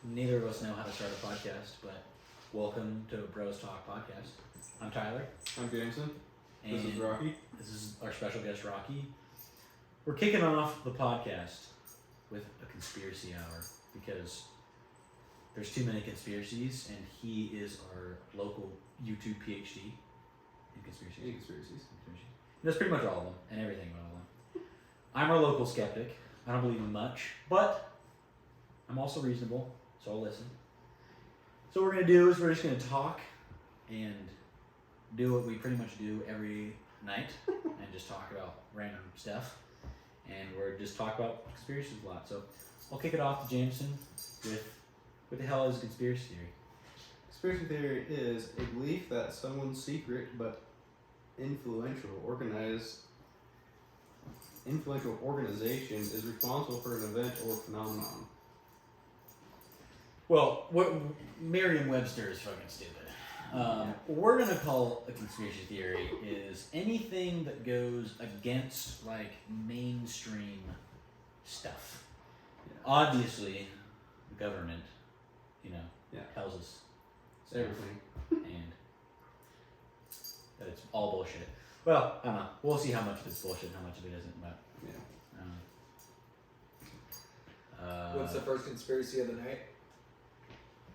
Neither of us know how to start a podcast, but welcome to Bros Talk Podcast. I'm Tyler. I'm Jameson. And This is Rocky. This is our special guest, Rocky. We're kicking off the podcast with a conspiracy hour because there's too many conspiracies, and he is our local YouTube PhD in conspiracies. Conspiracies. That's pretty much all of them, and everything about all of them. I'm our local skeptic. I don't believe in much, but I'm also reasonable, so I'll listen. So what we're going to do is we're just going to talk and do what we pretty much do every night and just talk about random stuff. And we're just talk about conspiracies a lot. So I'll kick it off to Jameson with what the hell is a conspiracy theory? Conspiracy theory is a belief that someone's secret but influential organization is responsible for an event or phenomenon. Well, what Merriam-Webster is fucking stupid. What we're gonna call a conspiracy theory is anything that goes against like mainstream stuff. Yeah. Obviously, the government, tells us stuff, Everything. and that it's all bullshit. Well, I don't know. We'll see how much of it's bullshit and how much of it isn't. But Yeah. What's the first conspiracy of the night?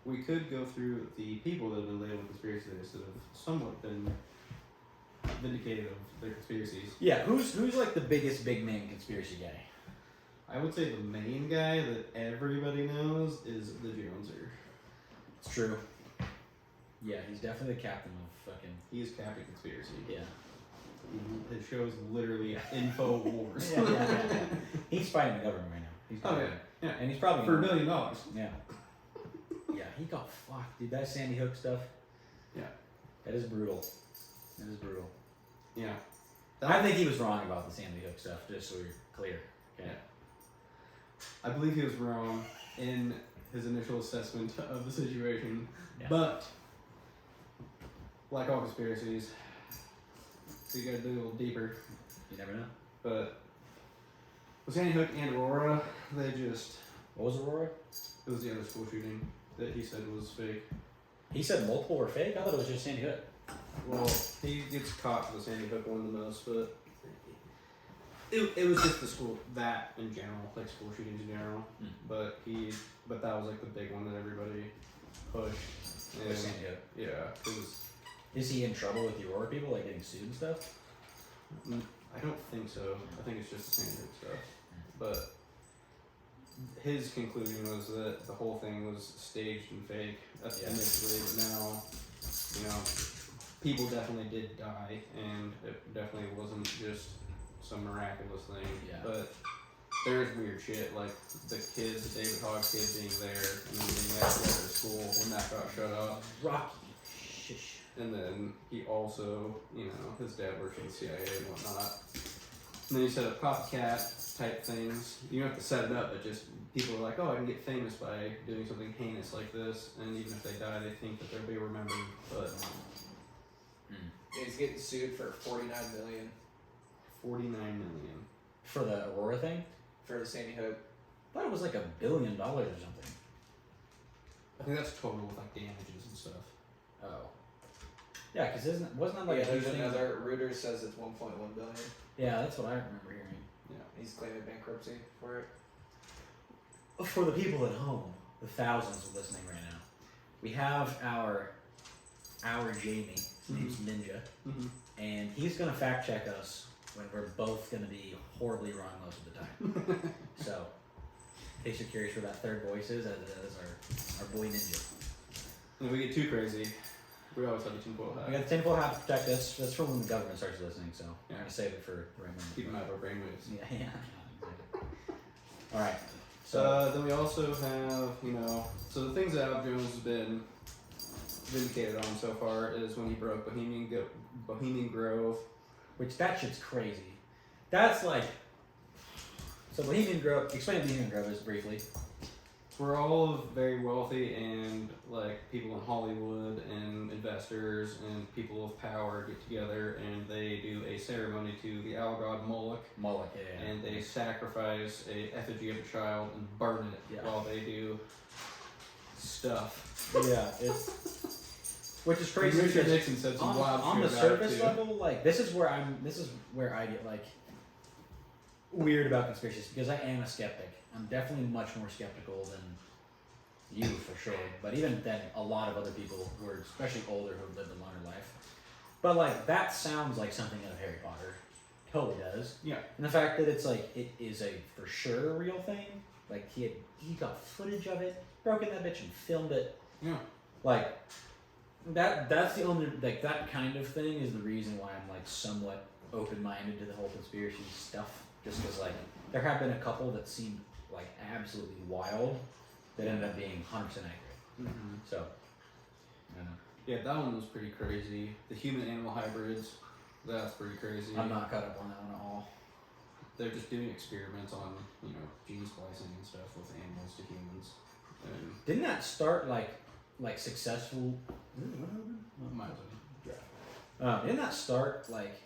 We could go through the people that have been labeled conspiracy theorists that have somewhat been vindicated of their conspiracies. yeah, who's like the biggest big name conspiracy guy? I would say the main guy that everybody knows is the Joneser. It's true. Yeah, he's definitely the captain of fucking. He is Captain Conspiracy. Yeah. His show is literally Info Wars. Yeah. He's fighting the government right now. He's Oh, doing yeah. it. And he's probably For $1 million. Yeah. Yeah, he got fucked, dude. That Sandy Hook stuff. Yeah. That is brutal. That is brutal. Yeah. I think he was wrong about the Sandy Hook stuff, just so we're clear. Okay. I believe he was wrong in his initial assessment of the situation, Yeah. but like all conspiracies, so you gotta dig a little deeper. You never know. But with Sandy Hook and Aurora, they just What was Aurora? it was the other school shooting that he said was fake. He said multiple were fake? I thought it was just Sandy Hook. Well, he gets caught for the Sandy Hook one the most, but it was just the school that in general, like school shootings in general. Mm. But that was like the big one that everybody pushed. It was Sandy Hook. Yeah, it was. Is he in trouble with the Aurora people, like getting sued and stuff? I don't think so. I think it's just the Sandy Hook stuff. But his conclusion was that the whole thing was staged and fake initially, but now, people definitely did die, and it definitely wasn't just some miraculous thing. Yeah. But there's weird shit, like the kids, the David Hogg kid being there, and then being asked to go to school when that got shut up. Rocky. Shish. And then he also, his dad works for the CIA and whatnot. And then he set up copycat type things. You don't have to set it up, but just people are like, oh, I can get famous by doing something heinous like this. And even if they die, they think that they'll be remembered. But He's getting sued for $49 million $49 million. For the Aurora thing? for the Sandy Hook. I thought it was like $1 billion or something. I think that's total with like damages and stuff. Oh. Yeah, because wasn't that like Yeah, a huge there's thing? another. Reuters says it's 1.1 billion. Yeah, that's what I remember hearing. He's claiming bankruptcy for it. For the people at home, the thousands listening right now, we have our Jamie. His name's Ninja, and he's gonna fact check us when we're both gonna be horribly wrong most of the time. So, in case you're curious where that third voice is, that is our boy Ninja. And if we get too crazy, we always have a tinfoil We hat. got the tinfoil hat to protect us. That's for when the government starts listening. So I'm Yeah. gonna save it for the right moment. Keep them out of our brainwaves. Yeah, exactly. All right. So Then we also have, so the things that Al Jones has been vindicated on so far is when he broke Bohemian Grove. which that shit's crazy. That's like so Bohemian Grove. Explain what Bohemian Grove is briefly. We're all very wealthy and like people in Hollywood and investors and people of power get together and they do a ceremony to the owl god Moloch. Moloch, yeah. And they sacrifice a effigy of a child and burn it Yeah. while they do stuff. Yeah, it's which is crazy. Richard because Nixon said some wild on shit the about it, surface too. level, like this is where I get like weird about conspiracies because I am a skeptic. I'm definitely much more skeptical than you for sure, but even than a lot of other people who are especially older who have lived a longer life. But like that sounds like something out of Harry Potter. Totally does. Yeah. And the fact that it's like it is a for sure real thing. Like he got footage of it, broken that bitch and filmed it. Yeah. Like that's the only like that kind of thing is the reason why I'm like somewhat open minded to the whole conspiracy stuff. Just because like there have been a couple that seemed like absolutely wild that ended up being 100% accurate. Mm-hmm. So I don't know. Yeah, that one was pretty crazy. The human-animal hybrids, that's pretty crazy. I'm not caught up on that one at all. They're just doing experiments on, gene splicing and stuff with animals to humans. And Didn't that start like successful? might as well. Didn't that start like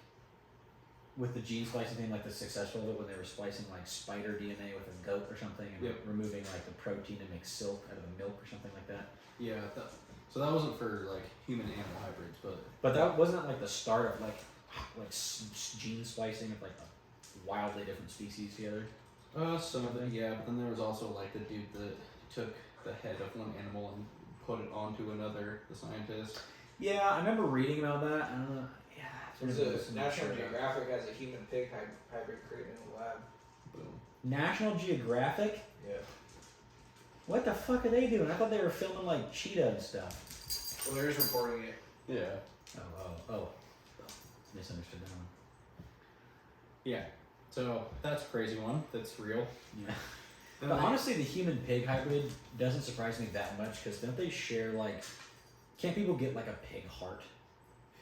with the gene splicing thing, like the successful of it when they were splicing like spider DNA with a goat or something and Yep. removing like the protein to make silk out of the milk or something like that? Yeah, so that wasn't for like human-animal hybrids, but But that wasn't like the start of like gene splicing of like a wildly different species together. some of it, yeah. But then there was also like the dude that took the head of one animal and put it onto another, the scientist. Yeah, I remember reading about that. I don't know. Yeah, There's it's a National Geographic has a human pig hybrid created in a lab. Boom. National Geographic. Yeah. What the fuck are they doing? I thought they were filming like cheetah and stuff. Well, they're just reporting it. Yeah. Oh. Misunderstood that one. Yeah. So that's a crazy one. That's real. Yeah. Then But they- honestly, the human pig hybrid doesn't surprise me that much because don't they share like? Can't people get like a pig heart?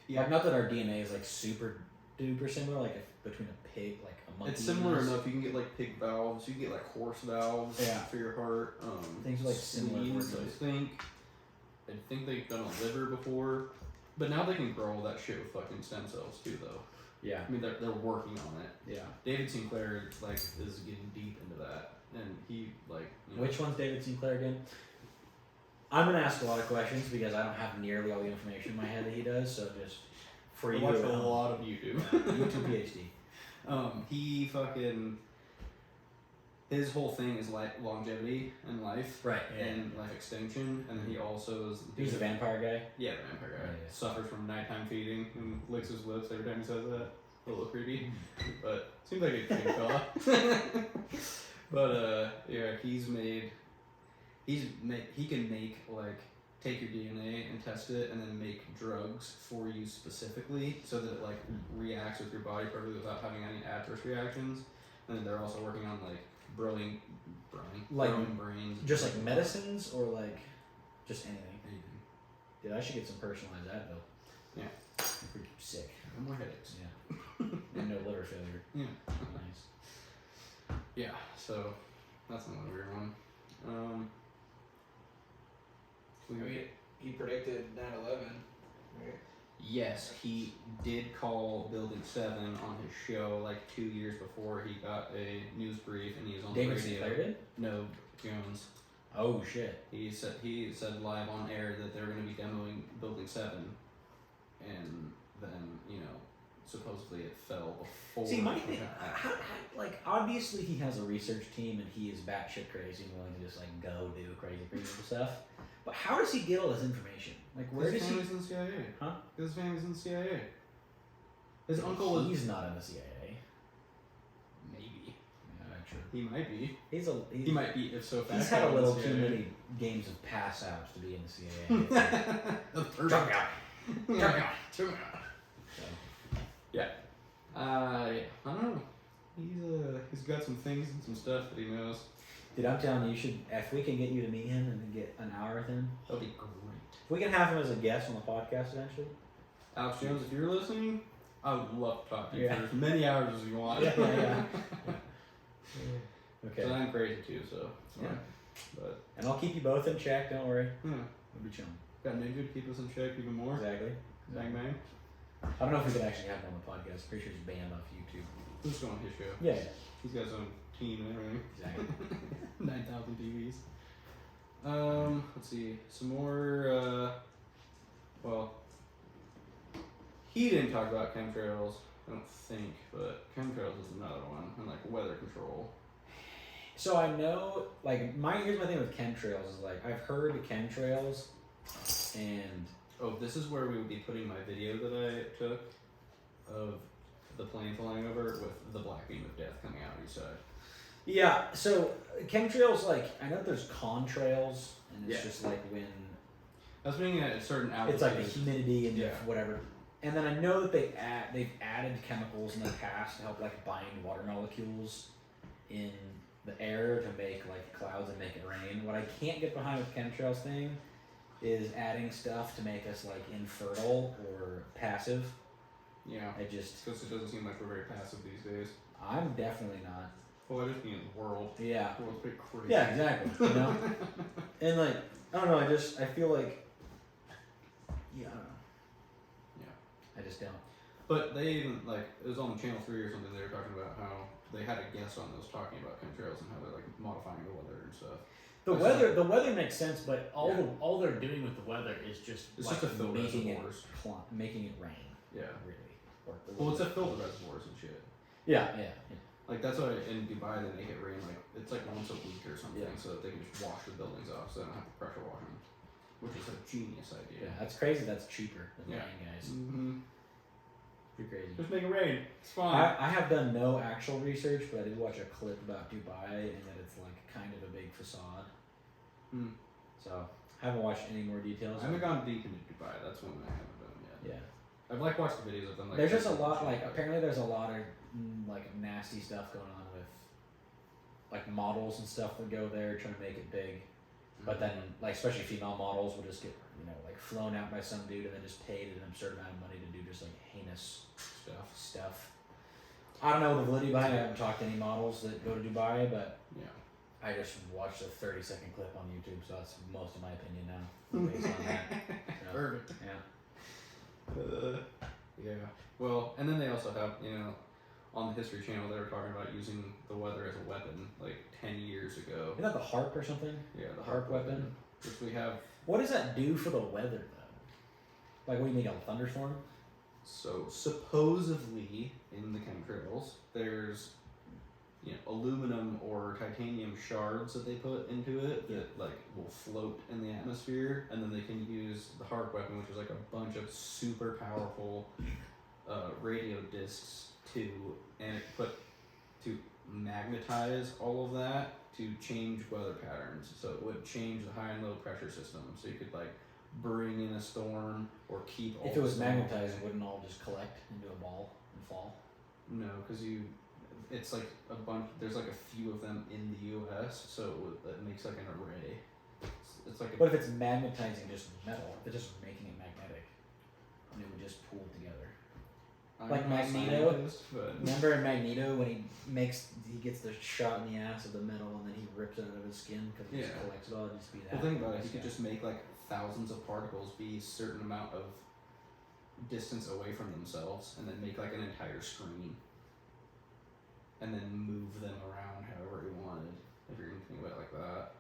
yeah. Like, not that our DNA is like super duper similar, like if between a pig, like a monkey. It's similar and us. enough. You can get like pig valves. You can get like horse valves Yeah. for your heart. Things are, like, similar sleeves, organs. I think they've done a liver before, but now they can grow all that shit with fucking stem cells too, though. Yeah. I mean, they're working on it. Yeah. David Sinclair like is getting deep into that, and he like Which one's David Sinclair again? I'm gonna ask a lot of questions because I don't have nearly all the information in my head that he does. So just for I you, watch at a home. lot of YouTube. YouTube PhD. He fucking his whole thing is like longevity in life Right. Yeah. and life extension, and then he also is He's the vampire guy. Yeah, the vampire guy. Yeah. Suffers from nighttime feeding and licks his lips every time he says that. A little creepy, Mm-hmm. but seems like a good fella. But yeah, he can make like take your DNA and test it, and then make drugs for you specifically, so that it like reacts with your body perfectly without having any adverse reactions. And then they're also working on like growing brains. Just like medicines or like just anything. Anything. Dude, I should get some personalized Advil. Yeah. I'm pretty sick. No more headaches. Yeah. And no liver failure. Yeah. Nice. Yeah, so that's another weird one. I mean, he predicted 9/11. Right? Yes, he did call Building 7 on his show like 2 years before he got a news brief, and he was on David the radio. Sinclair did? No, Jones. Oh shit. He said live on air that they were going to be demoing Building 7, and then supposedly it fell before. See, my it thing, happened. like, obviously he has a research team and he is batshit crazy and willing to just, like, go do crazy stuff. But how does he get all this information? Like, where His does he... family's in the CIA. Huh? His family's in the CIA. His uncle was... He's not in the CIA. Maybe. Yeah, true. He might be. He might be, if so fast. He's had a little too many games of pass outs to be in the CIA. The first Drunk guy. Drunk guy. So, Yeah. I don't know. He's got some things and some stuff that he knows. dude, I'm telling you, if we can get you to meet him and then get an hour with him, That'll be great. if we can have him as a guest on the podcast eventually. Alex Jones, if you're listening, I would love to talk to you Yeah. for as many hours as you want. Yeah. Okay. Because I'm crazy too, so. Yeah. But, And I'll keep you both in check, don't worry. yeah. We'll be chilling. Got Ninja to keep us in check even more. Exactly. Bang bang. I don't know if we could actually have him on the podcast. Pretty sure he's banned off YouTube. Who's going on his show? Yeah, He's got his own team and everything. exactly. 9,000 TVs. Let's see. Some more. Well, he didn't talk about chemtrails. I don't think, but chemtrails is another one, and like weather control. So I know, like, here's my thing with chemtrails is like I've heard of chemtrails, and Oh, this is where we would be putting my video that I took of the plane flying over with the black beam of death coming out each side. yeah. So chemtrails, like I know there's contrails, and it's Yeah. just like when That's being at a certain altitude. it's like the humidity and Yeah. whatever. And then I know that they've added chemicals in the past to help like bind water molecules in the air to make like clouds and make it rain. What I can't get behind with chemtrails thing is adding stuff to make us like infertile or passive. Yeah. I just Because it doesn't seem like we're very passive these days. I'm definitely not. Well, I just mean the world. Yeah. The world's pretty crazy. Yeah, exactly. You know? And like I don't know, I feel like yeah, I don't know. Yeah. I just don't. But they even, like, it was on Channel 3 or something, they were talking about how they had a guest on that was talking about chemtrails and how they're, like, modifying the weather and stuff. The weather makes sense, but all they're doing with the weather is just It's like just to fill making reservoirs. making it rain, Yeah. really. Or Well, it's to fill the reservoirs and shit. yeah. Like, that's why in Dubai they make it rain, like, it's like once a week or something, Yeah. so that they can just wash the buildings off so they don't have to pressure wash them. Which is a genius Yeah, idea. that's crazy. That's cheaper than Yeah. rain, guys. Mm-hmm. Pretty crazy. Just make it rain. It's fine. I have done no actual research, but I did watch a clip about Dubai and that it's like kind of a big facade. Hmm. So I haven't watched any more details. I haven't gone deep into Dubai, that's one I haven't done yet. Yeah. I've, like, watched the videos of them, like... There's just a cooking lot, and like, shit, apparently there's a lot of, like, nasty stuff going on with, like, models and stuff that go there trying to make it big. But then, like, especially female models will just get, like, flown out by some dude and then just paid an absurd amount of money to do just, like, heinous stuff. I don't know the validity behind it. I haven't talked to any models that go to Dubai, but Yeah. I just watched a 30-second clip on YouTube, so that's most of my opinion now, based on that. So, Perfect. yeah. Yeah. Well, and then they also have, on the History Channel, they were talking about using the weather as a weapon, like 10 years ago. Isn't that the harp or something? Yeah, the Harp weapon? Which we have. What does that do for the weather, though? Like, what do you make, a thunderstorm? So, supposedly, in the chemtrails, there's, aluminum or titanium shards that they put into it that, like, will float in the atmosphere, and then they can use the harp weapon, which is like a bunch of super powerful radio discs to magnetize all of that to change weather patterns. So it would change the high and low pressure system. So you could, like, bring in a storm or keep all If it was magnetized, it wouldn't all just collect into a ball and fall? No, because it's like a bunch, there's like a few of them in the US, so it makes like an array. It's like a, What if it's magnetizing just metal? If it's just making it magnetic, and it would just pool together? I'm like not a Magneto? scientist, but Remember in Magneto when he gets the shot in the ass of the metal and then he rips it out of his skin because he just Yeah. collects it all? It'd just be that. well, think about it. You could Yeah. just make like thousands of particles be a certain amount of distance away from themselves, and then make like an entire screen, and then move them around however you wanted. If you're gonna think about it like that.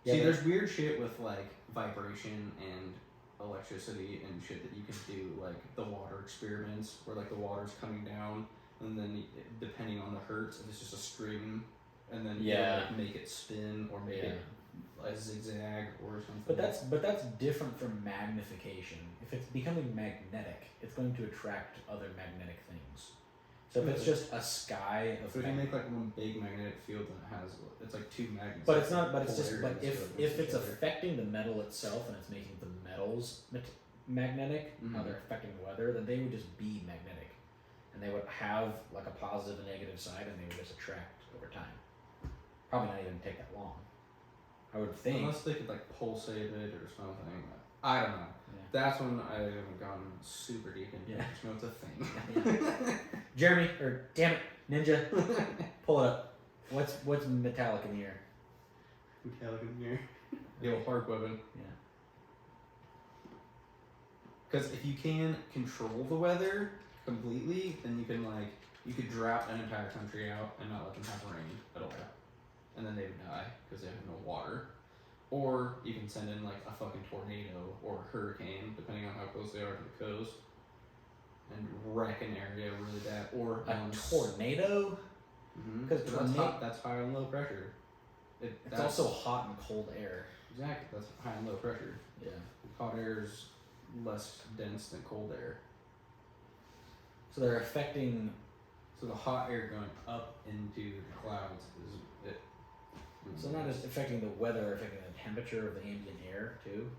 Yeah, See, but- there's weird shit with like vibration and electricity and shit that you can do, like the water experiments, where like the water's coming down, and then depending on the hertz, if it's just a string, and then you Yeah. like make it spin or make Yeah. it a zigzag or something. But that's different from magnification. If it's becoming magnetic, it's going to attract other magnetic things. So if it's just a sky of So if you make like one big magnetic field that has, it's like two magnets. but it's not. But it's just. But polarities if go against it's each other. affecting the metal itself and it's making the metals magnetic, how Mhm. they're affecting the weather, then they would just be magnetic, and they would have like a positive and negative side, and they would just attract over time. Probably not even take that long. I would think. Unless they could like pulsate it or something. I don't know. Yeah. That's when I haven't gone super deep into it. Yeah. I just know it's a thing. Jeremy, or damn it, Ninja, pull it up. What's metallic in the air? Metallic in here. The old harp weapon. Yeah. Because if you can control the weather completely, then you could drought an entire country out and not let them have rain at all. and then they would die because they have no water. Or you can send in like a fucking tornado or a hurricane, depending on how close they are to the coast, and wreck an area really bad. Or A tornado? Because Because that's high and low pressure. it's That's also hot and cold air. exactly that's high and low pressure. Yeah. Hot air is less dense than cold air. So they're affecting. So the hot air going up into the clouds is it. So not just affecting the weather, affecting the temperature of the ambient air too.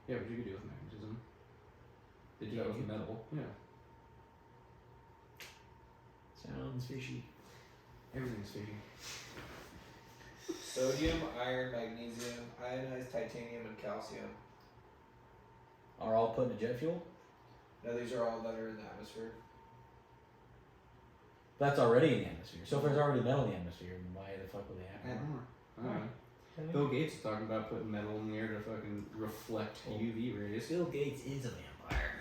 Yeah, but you could do it with magnetism. They do that with metal. Yeah. Sounds fishy. Everything's fishy. Sodium, iron, magnesium, ionized titanium, and calcium. Are all put into jet fuel? Now these are all that are in the atmosphere. That's already in the atmosphere. So if there's already metal in the atmosphere, why the fuck would they have Add more? more. I don't know. Bill Gates is talking about putting metal in the air to fucking reflect UV rays. Bill Gates is a vampire.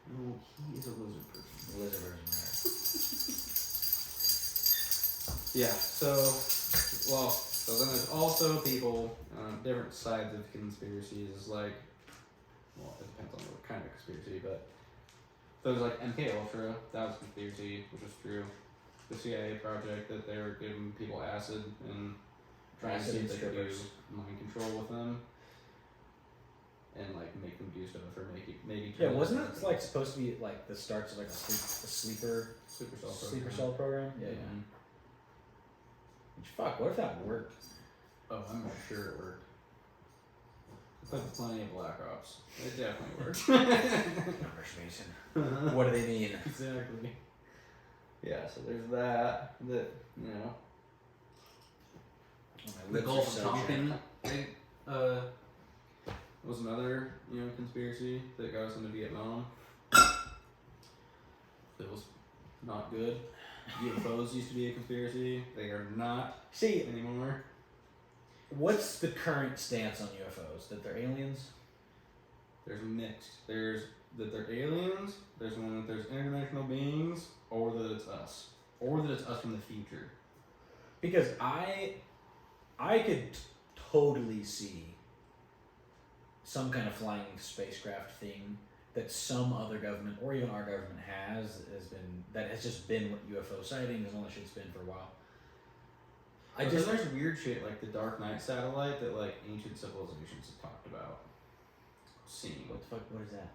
No, he is a lizard person. The lizard version, right? Yeah, so then there's also people, different sides of conspiracies, like, well, it depends on what kind of conspiracy, but there's like MK Ultra, that was a conspiracy, which was true. The CIA project that they were giving people acid and trying to Acid see if and they could do strippers. mind control with them. And like make them do stuff or maybe Yeah, turn wasn't them it into like supposed to be like the starts of like a sleeper Super Cell program. Yeah, yeah. Mhm. Which, fuck, what if that worked? Oh, I'm not sure it worked. I played plenty of Black Ops. It definitely worked. Numbers, Mason. What do they mean? Exactly. Yeah, so there's that. That, you know. My The lips Gulf are of so Tonkin chapped. was another, conspiracy that got us into Vietnam. That was not good. UFOs used to be a conspiracy. They are not See, anymore. what's the current stance on UFOs? That they're aliens? There's mixed. There's that they're aliens. There's one that there's interdimensional beings, or that it's us, or that it's us from the future. Because I could totally see some kind of flying spacecraft thing that some other government or even our government has just been what UFO sightings and all that shit's been for a while. But then there's weird shit like the Dark Knight satellite that like ancient civilizations have talked about seeing. What the fuck? What is that?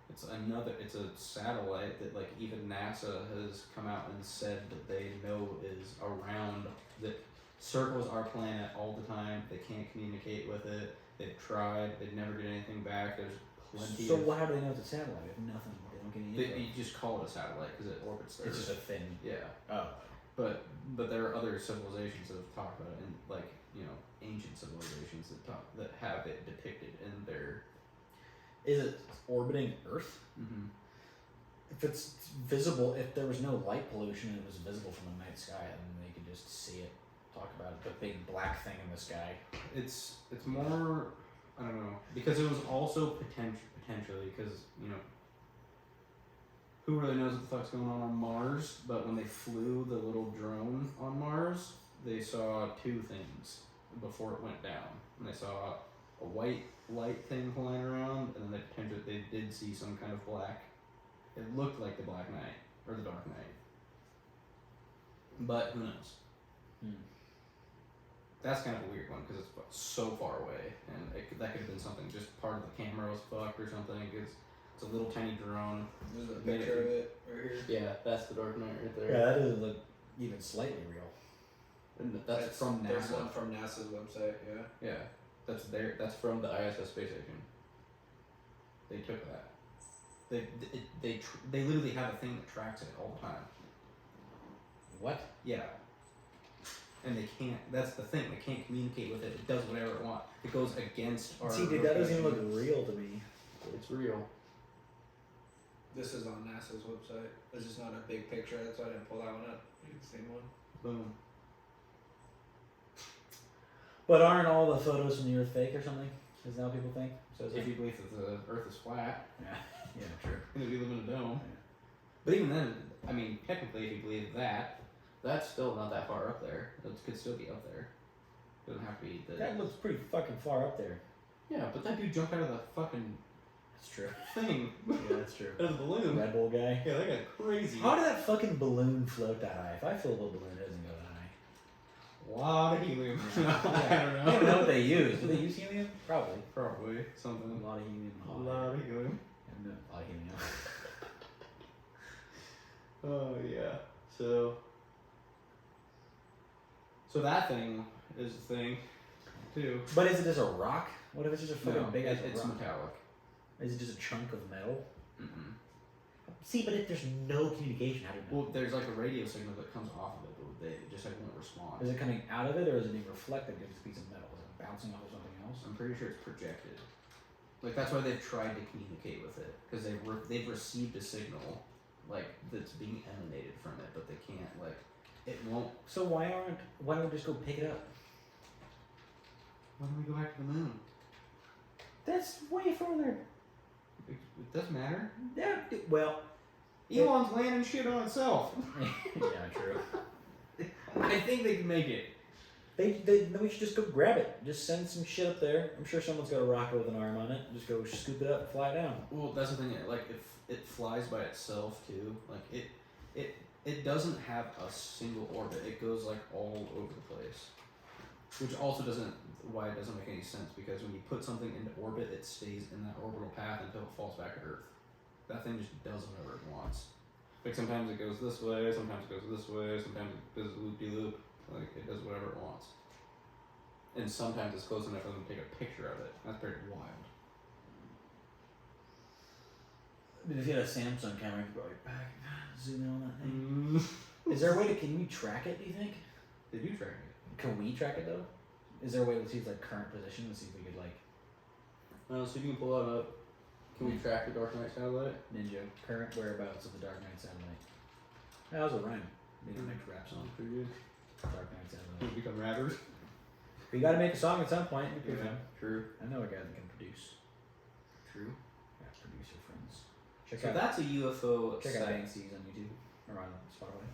It's a satellite that like even NASA has come out and said that they know is around, that circles our planet all the time. They can't communicate with it. They've tried. They never get anything back. There's plenty So of. how do they know it's a satellite? They have nothing. They don't get any info. You just call it a satellite because it orbits there. It's just a thin. Yeah. Oh. But there are other civilizations that have talked about it, and like ancient civilizations that have it depicted in their. Is it orbiting Earth? Mm-hmm. If it's visible, if there was no light pollution and it was visible from the night sky, then they could just see it. Talk about it, the big black thing in the sky. It's more, I don't know, because it was also potentially because who really knows what the fuck's going on Mars, but when they flew the little drone on Mars, they saw two things before it went down. And they saw a white light thing flying around, and then they did see some kind of black. It looked like the Black Knight or the Dark Knight, but who knows? That's kind of a weird one because it's so far away, and that could have been something. Just part of the camera was fucked or something. It's a little tiny drone. There's a picture of it right here. Yeah, that's the Dark Knight right there. Yeah, that doesn't look even slightly real. And that's from There's NASA. one from NASA's website. Yeah. Yeah, that's from the ISS space station. They took that. They literally have a thing that tracks it all the time. What? Yeah. And they can't. That's the thing. They can't communicate with it. It does whatever it wants. It goes against our. See, dude, that doesn't even rotation. look real to me. It's real. This is on NASA's website. This is not a big picture. That's why I didn't pull that one up. It's the same one. Boom. But aren't all the photos from the Earth fake or something? Is that what people think? So If you believe that the Earth is flat, yeah, yeah, true. and that we live in a dome. But even then, I mean, technically, if you believe that, that's still not that far up there. It could still be up there. Doesn't have to be the. That looks pretty fucking far up there. Yeah, but that dude jumped out of the fucking That's true. thing. Yeah, that's true. Out of the balloon. Red Bull guy. Yeah, that got crazy. How did that fucking balloon float that high? If I fill up a balloon, it doesn't go that high. A lot of helium. Yeah. I don't I know. don't know what they use. Do they use helium? Probably. Probably A something. lot of helium. A lot of helium. And a lot of helium. Oh yeah. So that thing is a thing, too. But is it just a rock? What if it's just a fucking No, big ass it's rock? metallic. Is it just a chunk of metal? Mm-mm. See, but if there's no communication, how do you know? Well, there's like a radio signal that comes off of it, but they just like won't respond. Is it coming out of it, or is it being reflected against a piece of metal? Is it bouncing off of something else? I'm pretty sure it's projected. Like that's why they've tried to communicate with it because they've received a signal like that's being emanated from it, but they can't like it won't. So why don't we just go pick it up? Why don't we go back to the moon? That's way further. It doesn't matter. Yeah, well, Elon's landing shit on itself. yeah, true. I think they can make it. Then we should just go grab it. Just send some shit up there. I'm sure someone's got a rocket with an arm on it. Just go scoop it up and fly it down. Well, that's the thing. Like, if it flies by itself too, like it doesn't have a single orbit. It goes like all over the place, which also doesn't make any sense because when you put something into orbit, it stays in that orbital path until it falls back to Earth. That thing just does whatever it wants. Like sometimes it goes this way, sometimes it goes this way, sometimes it does loop de loop. Like it does whatever it wants. And sometimes it's close enough for them to take a picture of it. That's pretty wild. I mean, if you had a Samsung camera, you could probably back zoom in on that thing. Is there a way can we track it? Do you think? They do track it. Can we track it though? Is there a way to see its like current position and see if we could like So you can pull that up. Can we track the Dark Knight satellite? ninja current whereabouts of the Dark Knight satellite? That was a rhyme. Maybe the next rap song. Sounds pretty good. Dark Knight satellite. We become rappers. We got to make a song at some point. We could have. True. I know a guy that can produce. True. Got producer friends. Check So out that's a UFO check out site. Banksies on YouTube or on Spotify.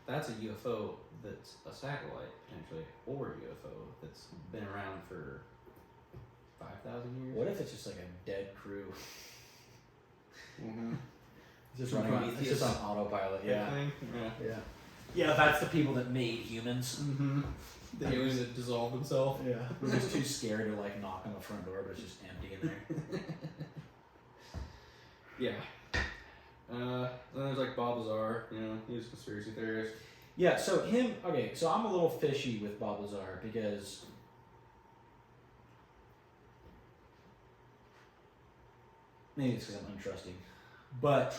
That's a UFO that's a satellite, potentially, or a UFO that's been around for 5,000 years. What if it's just like a dead crew? Mm-hmm. It's just Some running on, it's Prometheus just on autopilot. Yeah. Yeah. Yeah. Yeah, that's the people that made humans. Mm-hmm. The aliens that dissolve themselves. Yeah. We're just too scared to like knock on the front door, but it's just empty in there. Yeah. Then there's like Bob Lazar, he's a conspiracy theorist. Yeah, so so I'm a little fishy with Bob Lazar because maybe it's because I'm untrusting, but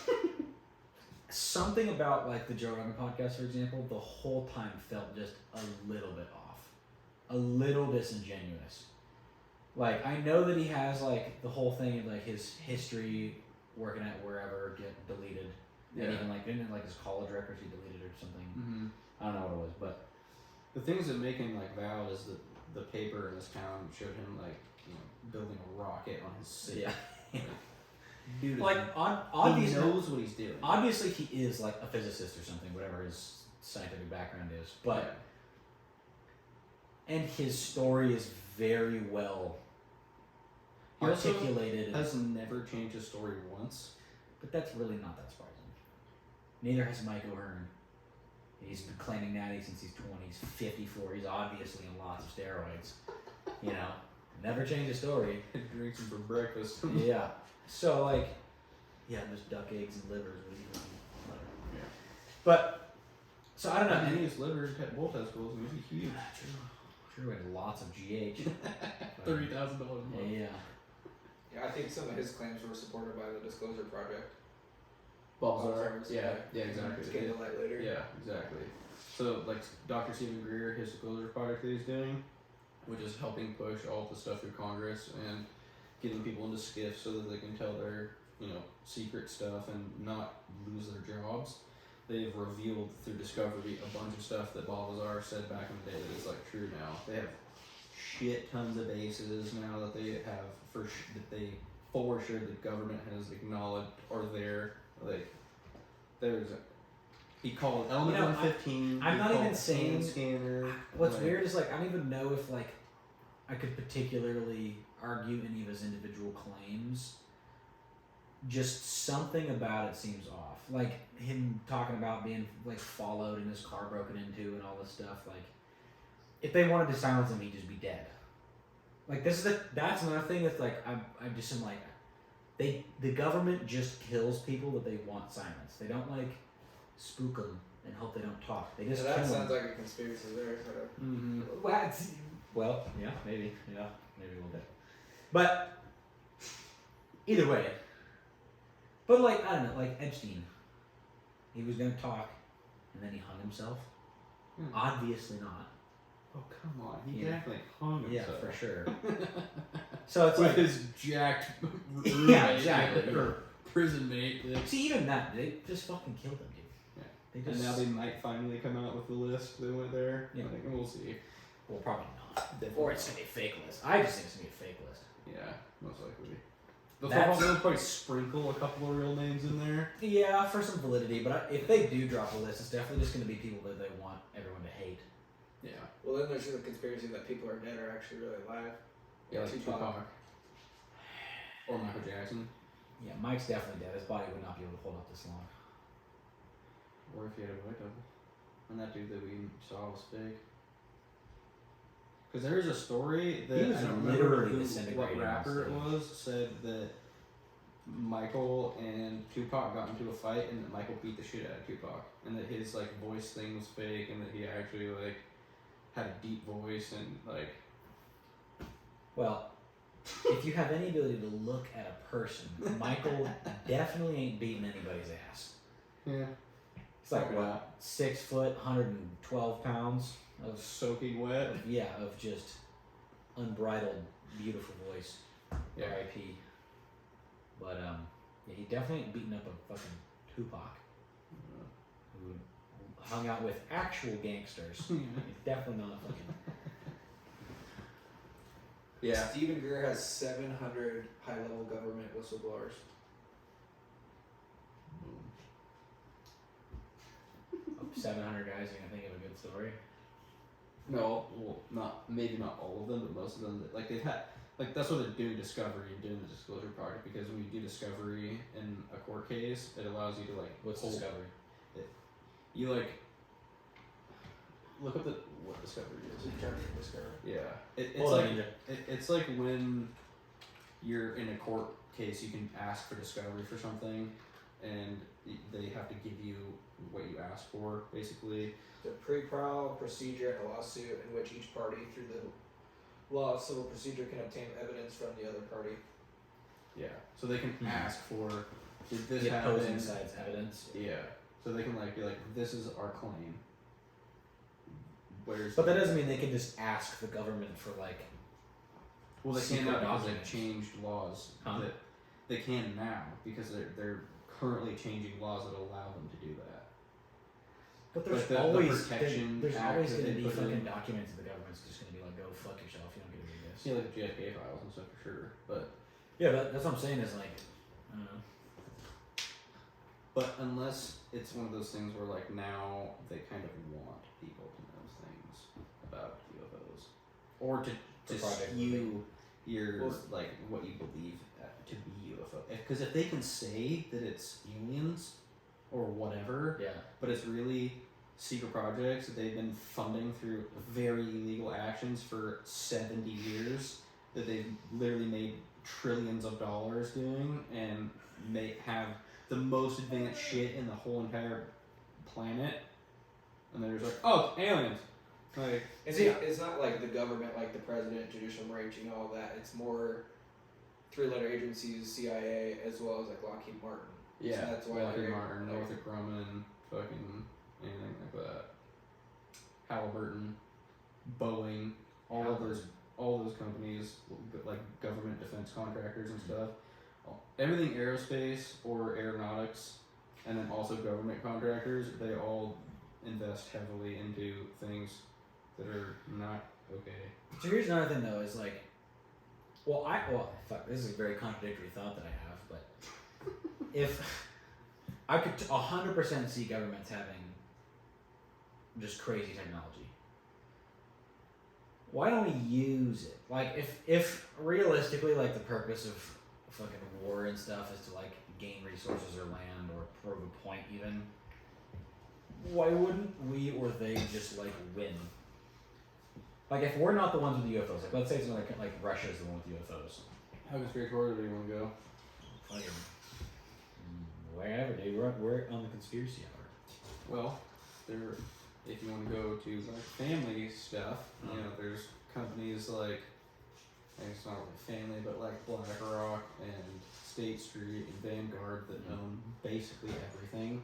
something about like the Joe Rogan podcast, for example, the whole time felt just a little bit off, a little disingenuous. Like I know that he has like the whole thing of like his history working at wherever get deleted. And even like didn't like his college records he deleted or something. Mm-hmm. I don't know what it was, but The things that make him like valid is that the paper in this town showed him like building a rocket on his city. yeah. Dude, Like he obviously, knows what he's doing. obviously he is like a physicist or something, whatever his scientific background is. But and his story is very well He also articulated. has never changed his story once. But that's really not that surprising. Neither has Mike O'Hearn. He's been claiming natty since he's 20. He's 54. He's obviously on lots of steroids. Never changed his story. Drinks him for breakfast. Yeah. So like, yeah, just duck eggs and livers. Yeah. But so I don't know. And his liver had both testicles and he's huge. True, and lots of GH. $30,000 a month. Yeah. Yeah, I think some of his claims were supported by the Disclosure Project. Bob Lazar. Lazar's, Yeah, yeah. exactly. Get into that later. Yeah, exactly. So, like, Dr. Stephen Greer, his disclosure project that he's doing, which is helping push all the stuff through Congress and getting people into SCIF so that they can tell their, secret stuff and not lose their jobs. They've revealed through Discovery a bunch of stuff that Bob Lazar said back in the day that is, like, true now. They have shit tons of bases now that they have for sure the government has acknowledged are there. Like, there's He called Element You know, 115. I'm he not called even the saying- hand scanner. What's like, weird is like I don't even know if like I could particularly argue any of his individual claims. Just something about it seems off. Like him talking about being like followed and his car broken into and all this stuff. Like if they wanted to silence him, he'd just be dead. Like that's another thing that's like I just am like the government just kills people that they want silenced. They don't like spook them and hope they don't talk. They just that kill sounds them. like a conspiracy there. Sort of. Mm-hmm. Well, yeah, maybe a little bit, but either way. But like I don't know, like Epstein, he was gonna talk, and then he hung himself. Hmm. Obviously not. Oh come on, he Yeah. definitely hung Yeah, himself. for sure. So it's With like, his jacked Yeah, exactly. or prison mate. Yeah. see, even that they just fucking killed him, dude. Yeah. They And just now they might finally come out with the list that went there. Yeah. Like, we'll see. well, probably not. Or it's gonna be a fake list. I just think it's gonna be a fake list. Yeah, most likely. They'll That's- probably sprinkle a couple of real names in there. Yeah, for some validity, but if they do drop a list, it's definitely just gonna be people that they want everyone to hate. Yeah. Well, then there's the conspiracy that people are dead are actually really alive. Yeah, like Tupac. Tupac. Or Michael Jackson. Yeah, Mike's definitely dead. His body would not be able to hold up this long. Or if he had a white double. And that dude that we saw was fake. Because there's a story that He was I don't literally remember what disintegrating rapper it on was, said that Michael and Tupac got into a fight and that Michael beat the shit out of Tupac. And that his like voice thing was fake and that he actually like had a deep voice and like Well, if you have any ability to look at a person, Michael definitely ain't beating anybody's ass. yeah. It's like Probably what, 6 foot, 112 pounds of Soaking wet. of just unbridled, beautiful voice. Yeah. R.I.P. But yeah, he definitely ain't beating up a fucking Tupac who hung out with actual gangsters. He's definitely not fucking. Yeah. Stephen Greer has 700 high-level government whistleblowers. 700 guys, you're gonna think of a good story. No, well, maybe not all of them, but most of them. Like they've had, like that's what they're doing discovery and doing the disclosure project because when you do discovery in a court case, it allows you to like What's hold- discovery? You like look up what discovery is. Discovery. Yeah, it's Hold on, like Ninja. it's like when you're in a court case, you can ask for discovery for something, and they have to give you what you asked for, basically. The pre-trial procedure in a lawsuit in which each party, through the law of civil procedure, can obtain evidence from the other party. Yeah, so they can Mhm. ask for, did this The opposing happen? side's evidence. Yeah, so they can like be like, this is our claim. Where's But that doesn't mean they can just ask the government for like. well, they secret can now because documents. they've changed laws. Huh? That they can now because they're currently changing laws that allow them to do that. But there's the always protection there's act always that going to they be put in. fucking documents that the government's just going to be like, go fuck yourself. You don't get to do this. Yeah, like JFK files and stuff for sure. But That's what I'm saying. Is like, I don't know. But unless it's one of those things where like now they kind of want people to know things about UFOs, or to For Project skew your Well, like what you believe to be UFO. Because if they can say that it's aliens or whatever, Yeah. but it's really secret projects that they've been funding through very illegal actions for 70 years that they've literally made trillions of dollars doing and may have the most advanced shit in the whole entire planet, and they're just like, oh, aliens. Like, It's not like the government, like the president, judicial branch, all that. It's more three-letter agencies, CIA, as well as like Lockheed Martin. yeah, So that's why Lockheed they're Martin, like- Northrop Grumman, fucking anything like that. Halliburton, Boeing, all those companies, like government defense contractors and stuff. Everything aerospace or aeronautics, and then also government contractors, they all invest heavily into things that are not okay. So here's another thing though, is like, fuck, this is a very contradictory thought that I have, but if I could 100% see governments having just crazy technology. Why don't we use it? Like, if realistically, like, the purpose of fucking war and stuff is to, like, gain resources or land or prove a point even, why wouldn't we or they just, like, win? Like, if we're not the ones with the UFOs, like, let's say it's like Russia's the one with UFOs. How conspiratorial do you want to go? Fucking, wherever, dude. We're on the conspiracy hour. Well, if you want to go to like family stuff, you know, there's companies like, I guess it's not really family, but like BlackRock and State Street and Vanguard that own basically everything.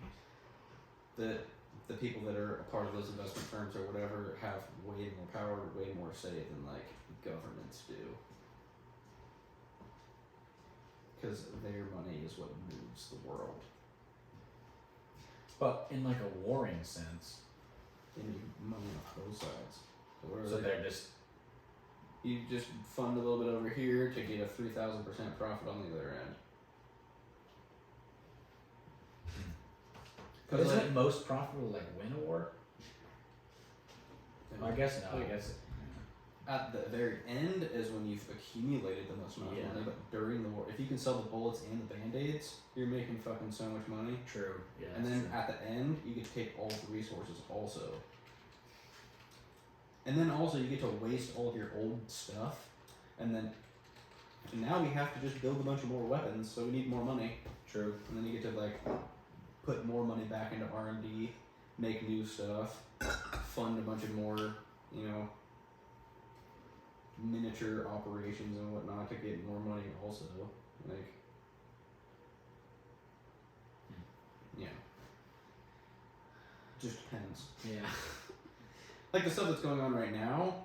That the people that are a part of those investment firms or whatever have way more power, way more say than like governments do. Because their money is what moves the world. But in, like, a warring sense, They need money on both sides. so they're just, You just fund a little bit over here to get a 3,000% profit on the other end. but isn't it most profitable to, like, win a war? I guess no, I Like, guess. at the very end is when you've accumulated the most amount of Yeah. money, but during the war, if you can sell the bullets and the band-aids, you're making fucking so much money. True. Yeah. And that's then true. at the end, you get to take all the resources also. And then also you get to waste all of your old stuff, and now we have to just build a bunch of more weapons, so we need more money. True. And then you get to like put more money back into R&D, make new stuff, fund a bunch of more, you know, miniature operations and whatnot to get more money also. Like, yeah. Just depends. Yeah. Like the stuff that's going on right now,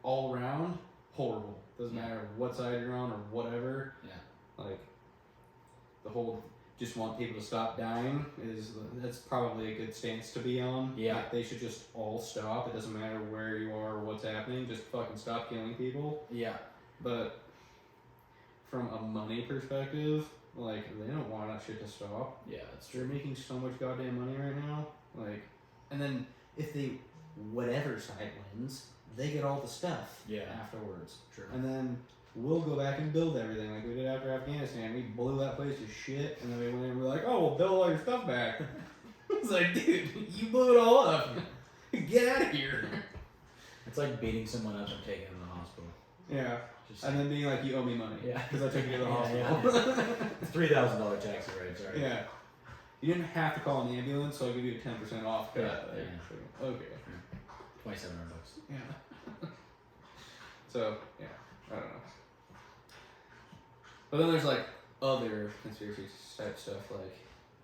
all around, horrible. Doesn't matter what side you're on or whatever. Yeah. Like, the whole just want people to stop dying that's probably a good stance to be on. Yeah. Like, they should just all stop. It doesn't matter where you are or what's happening. Just fucking stop killing people. Yeah. But from a money perspective, like, they don't want that shit to stop. Yeah, that's They're true. making so much goddamn money right now. Like, and then if whatever side wins, they get all the stuff Yeah. afterwards. True. And then we'll go back and build everything like we did after Afghanistan. We blew that place to shit, and then we went in and we're like, oh, we'll build all your stuff back. It's like, dude, you blew it all up. Get out of here. It's like beating someone up and taking them to the hospital. Yeah. Just And then being like, you owe me money. Yeah. Because I took you to the Yeah, hospital. $3,000 taxi ride. Sorry. Yeah. You didn't have to call an ambulance, so I'll give you a 10% off cut. Yeah, Like, yeah. okay. $2,700. Yeah. So, yeah, I don't know. But then there's like other conspiracy type stuff, like,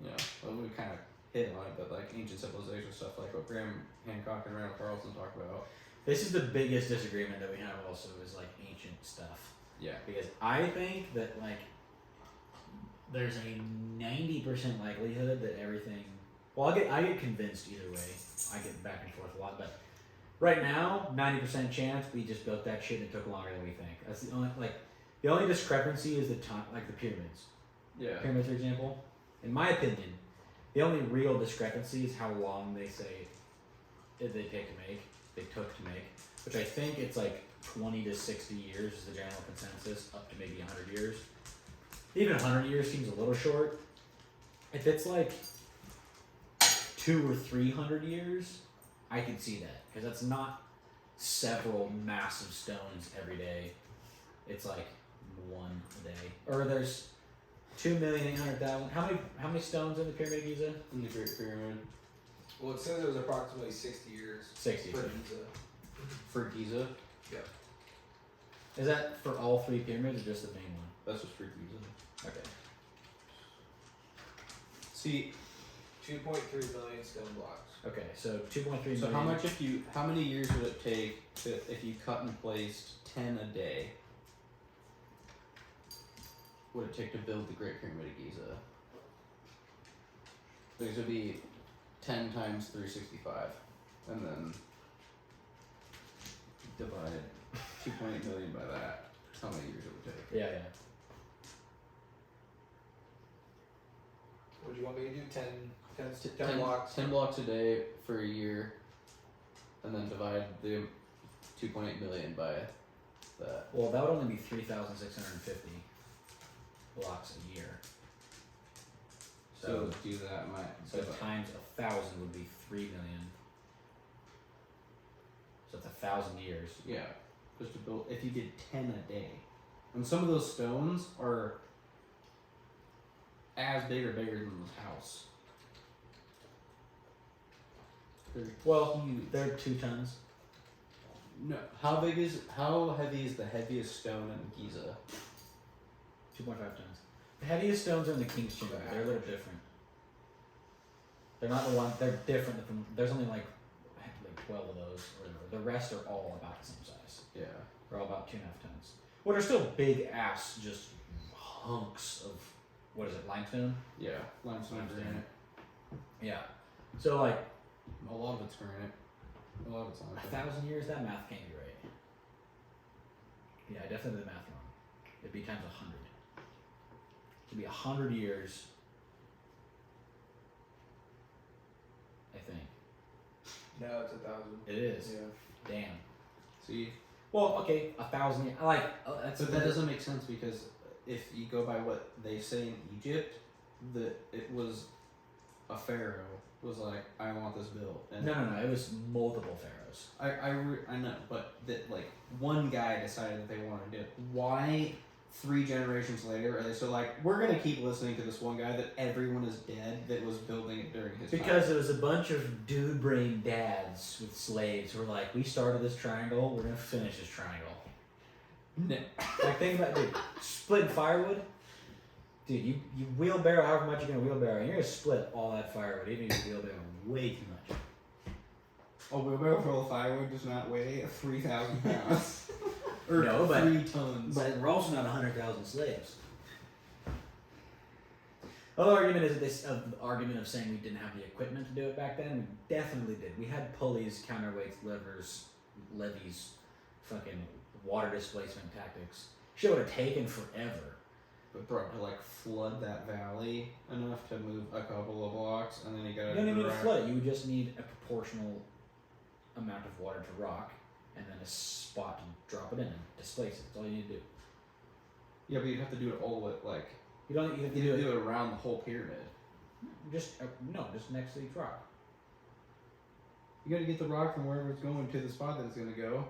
you know, well, we kind of hit on it, but like ancient civilization stuff, like what Graham Hancock and Randall Carlson talk about. This is the biggest disagreement that we have. Also, is like ancient stuff. Yeah. Because I think that, like, there's a 90% likelihood that everything. Well, I get convinced either way. I get back and forth a lot, but right now, 90% chance we just built that shit and it took longer than we think. That's the only discrepancy is the time, like the pyramids. Yeah. Pyramids, for example. In my opinion, the only real discrepancy is how long they say they took to make, which I think it's like 20 to 60 years is the general consensus, up to maybe 100 years. Even 100 years seems a little short. If it's like 200 or 300 years, I could see that, because that's not several massive stones every day. It's like one a day. Or there's 2,800,000. How many stones in the Pyramid of Giza? In the Great Pyramid. Well, it says it was approximately 60 years 60. for Giza. For Giza. Yep. Is that for all three pyramids or just the main one? That's just for Giza. Okay. See, 2.3 million stone blocks. Okay, so 2.3 million. so how many years would it take if you cut and placed 10 a day? Would it take to build the Great Pyramid of Giza? Because it would be 10 times 365, and then divide 2.8 million by that. That's how many years it would take. Yeah. Would you want me to do 10 10 blocks. 10 blocks a day for a year, and then divide the 2.8 million by that. Well, that would only be 3,650 blocks a year. So do that, So times 1,000 would be 3 million. So it's 1,000 years. yeah, just to build. If you did 10 a day, and some of those stones are as big or bigger than this house. They're Well, huge. they're 2 tons. No, how heavy is the heaviest stone in Giza? 2.5 tons. The heaviest stones are in the King's Chamber. They're a little different. They're not the one. They're different from. There's only like 12 of those, or whatever. The rest are all about the same size. Yeah. They're all about 2.5 tons. What are still big ass, just hunks of what is it? Limestone. Yeah, limestone granite. Yeah. So like A lot of it's granite. A lot of it's limestone. 1,000 years. That math can't be right. Yeah, I definitely did the math wrong. It'd be times 100. It'd be 100 years. I think No, it's 1,000. it is. Yeah. Damn. See, Well, okay, 1,000 years. I like that's. but that doesn't make sense because if you go by what they say in Egypt, that it was a pharaoh was like, I want this built, and No. It was multiple pharaohs. I know, but that like one guy decided that they wanted to do it. Why 3 generations later are they still like, we're gonna keep listening to this one guy that everyone is dead that was building it during his time? Because it was a bunch of dude brain dads with slaves who were like, we started this triangle, we're gonna finish this triangle. No. Like think about dude, splitting firewood. Dude, you wheelbarrow however much you're gonna wheelbarrow, and you're gonna split all that firewood, even if you wheelbarrow way too much. A wheelbarrow full of firewood does not weigh 3,000 pounds. Or No, but- 3 tons. But we're also not 100,000 slaves. Other argument is this argument of saying we didn't have the equipment to do it back then. We definitely did. We had pulleys, counterweights, levers, levees, fucking water displacement tactics. Shit would have taken forever. But bro, to like flood that valley enough to move a couple of blocks, and then you You gotta don't even need to direct- flood it. You would just need a proportional amount of water to rock, and then a spot to drop it in and displace it. That's all you need to do. Yeah, but you'd have to do it all with like You don't. You have to you do do it. it around the whole pyramid. Just no, just next to each rock. You gotta get the rock from wherever it's going to the spot that it's gonna go.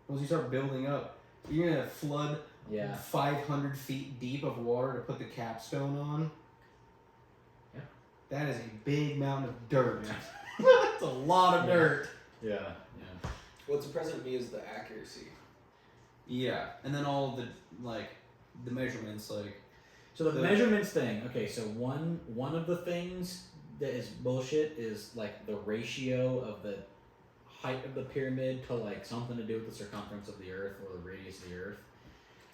Once you start building up, you're gonna flood Yeah. 500 feet deep of water to put the capstone on. Yeah. That is a big mound of dirt. That's a lot of Yeah. dirt. Yeah. Yeah. What's impressive to me is the accuracy. Yeah, and then all the like the measurements, like So the The- measurements thing. Okay, so one of the things that is bullshit is like the ratio of the height of the pyramid to like something to do with the circumference of the Earth or the radius of the Earth.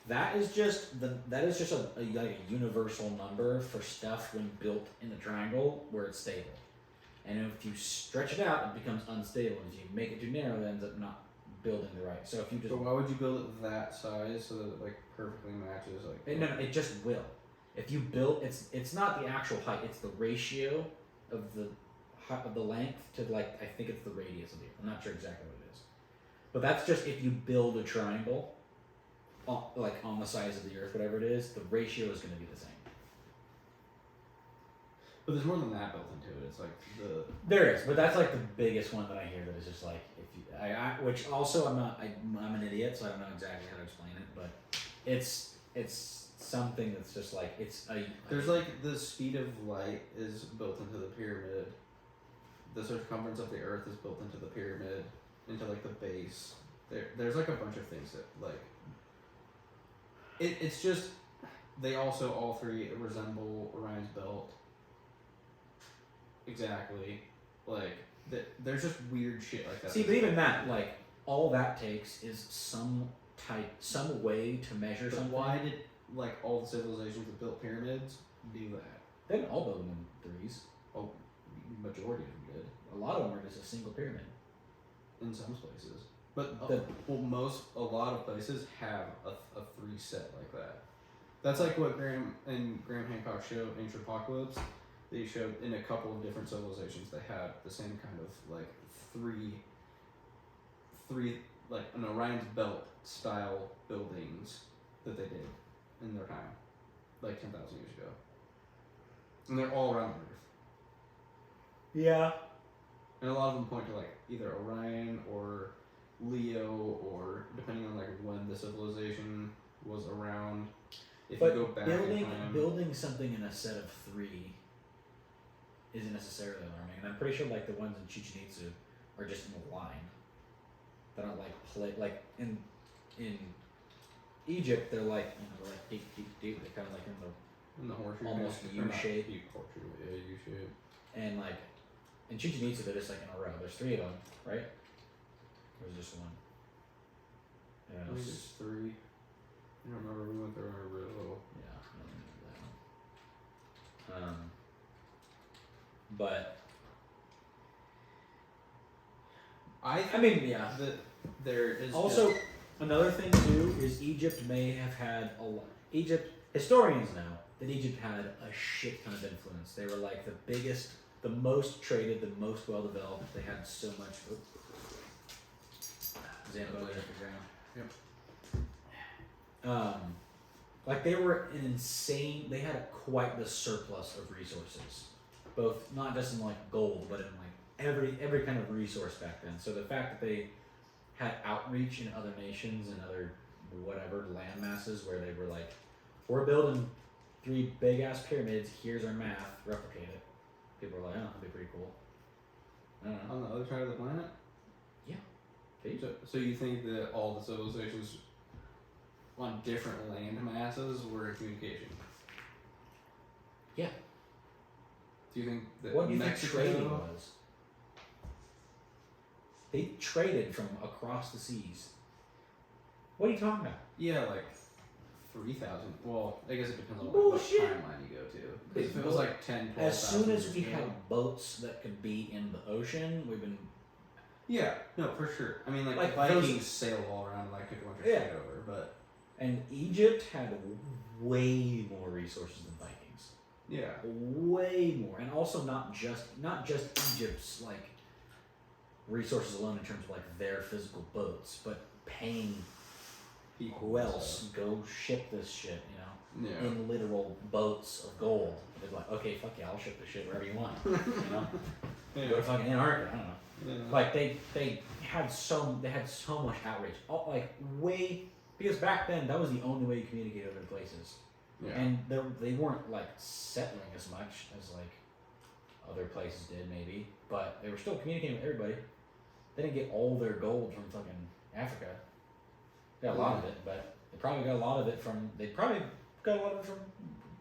That is just a like a universal number for stuff when built in the triangle where it's stable. And if you stretch it out, it becomes unstable. And if you make it too narrow, it ends up not building the right. So if you just but why would you build it that size so that it like perfectly matches like no, it just will. If you build, it's not the actual height; it's the ratio of the height of the length to like I think it's the radius of the Earth. I'm not sure exactly what it is, but that's just if you build a triangle, on the size of the Earth, whatever it is, the ratio is going to be the same. But there's more than that built into it. It's like the There is, but that's like the biggest one that I hear that is just like if you, which also I'm an idiot, so I don't know exactly how to explain it, but it's something that's just like it's a there's like the speed of light is built into the pyramid. The circumference of the Earth is built into the pyramid, into like the base. There's like a bunch of things that like. It's just they also all 3 resemble Orion's belt. Exactly, like there's just weird shit like that. See, but even that, like, all that takes is some way to measure But something. why did like all the civilizations that built pyramids do that? They didn't all build them in threes. Oh, majority of them did A lot of them are just a single pyramid. in some places, but The- a lot of places have a 3 set like that. That's like what Graham Hancock's show Ancient Apocalypse. they showed in a couple of different civilizations they had the same kind of like three like an Orion's belt style buildings that they did in their time, like 10,000 years ago, and they're all around Earth. Yeah. And a lot of them point to like either Orion or Leo, or depending on like when the civilization was around. If But you go back in time, building something in a set of 3 isn't necessarily alarming, and I'm pretty sure like the ones in Chichen Itza are just in a line. They don't like in Egypt they're like they're like deep. They're kind of like in the in the horseshoe almost shape, U or not shape. deep horseshoe, yeah, U shape. and like in Chichen Itza they're just like in a row. There's 3 of them, right? There's just one. I think it's 3. I don't remember. We went there when we were really little. Yeah, I don't remember that one. But I mean, yeah. that there is Also, just, another thing too is Egypt may have had a lot. Egypt historians know that Egypt had a shit ton of influence. They were like the biggest, the most traded, the most well developed. They had so much. Zamboni at the ground. Yep. Like they were an insane. They had quite the surplus of resources, both not just in like gold, but in like every kind of resource back then. So the fact that they had outreach in other nations and other whatever land masses where they were like, we're building 3 big ass pyramids. Here's our math. Replicate it. People were like, oh, that'd be pretty cool. I don't know. on the other side of the planet. So you think that all the civilizations on different land masses were in communication? Yeah. Do you think that What do you Mexico? think trading was? They traded from across the seas. What are you talking about? Yeah, like 3,000. Well, I guess it depends on Bullshit. what timeline you go to. Because if it was like 10, 12,000 As soon as years we ago- had boats that could be in the ocean, we've been. Yeah, no, for sure. I mean, like Like the Vikings those- sailed all around and like took a bunch of Yeah. shit over, but And Egypt had way more resources than Vikings. yeah. Way more, and also not just Egypt's like resources alone in terms of like their physical boats, but paying People who and else stuff. go ship this shit, Yeah. in literal boats of gold. They're like, okay, fuck yeah, I'll ship this shit wherever you want. You know, Yeah. go to fucking Antarctica. I don't know. Yeah. Like they had so much outreach, like way, because back then that was the only way you communicated with other places, Yeah. and they weren't like settling as much as like other places did maybe, but they were still communicating with everybody. They didn't get all their gold from fucking Africa. They got a lot of it, but they probably got a lot of it from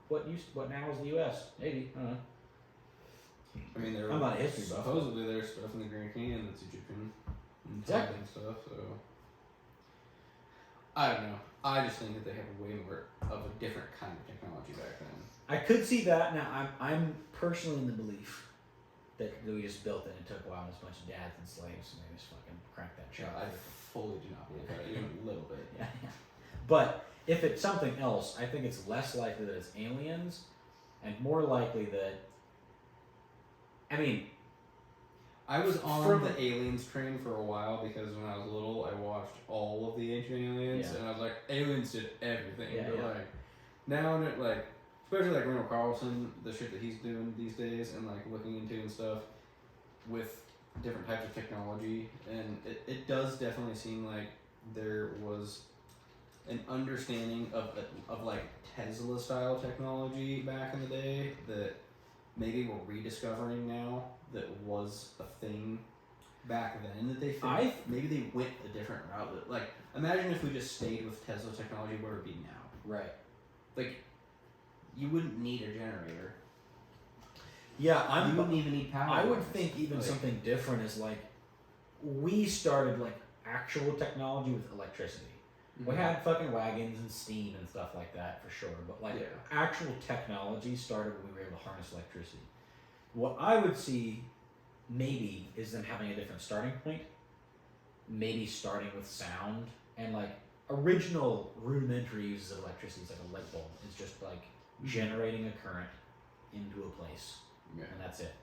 what now is the U.S. Maybe, I don't know. I mean, there I'm not a history buff. supposedly there's stuff in the Grand Canyon that's Egyptian and Exactly. and stuff. So I don't know. I just think that they have way more of a different kind of technology back then. I could see that. Now, I'm personally in the belief that we just built it and it took a while and it's a bunch of dads and slaves and they just fucking cranked that shit. I fully do not believe that even a little bit. Yeah, yeah. But if it's something else, I think it's less likely that it's aliens and more likely that. I mean, I was on From- the aliens train for a while because when I was little, I watched all of the Ancient Aliens, Yeah. and I was like, aliens did everything. Yeah, but yeah. like now, that like especially like Randall Carlson, the shit that he's doing these days, and like looking into and stuff with different types of technology, and it does definitely seem like there was an understanding of like Tesla style technology back in the day that maybe we're rediscovering now that was a thing back then that they think. Maybe they went a different route. Like, imagine if we just stayed with Tesla technology, where would it be now? right. Like, you wouldn't need a generator. Yeah, You wouldn't even need power. I would lines. think even Like, something different is like we started like actual technology with electricity. We mhm. had fucking wagons and steam and stuff like that for sure, but like Yeah. actual technology started when we were able to harness electricity. What I would see maybe is them having a different starting point, maybe starting with sound and like original rudimentary uses of electricity is like a light bulb. It's just like generating a current into a place Yeah. and that's it.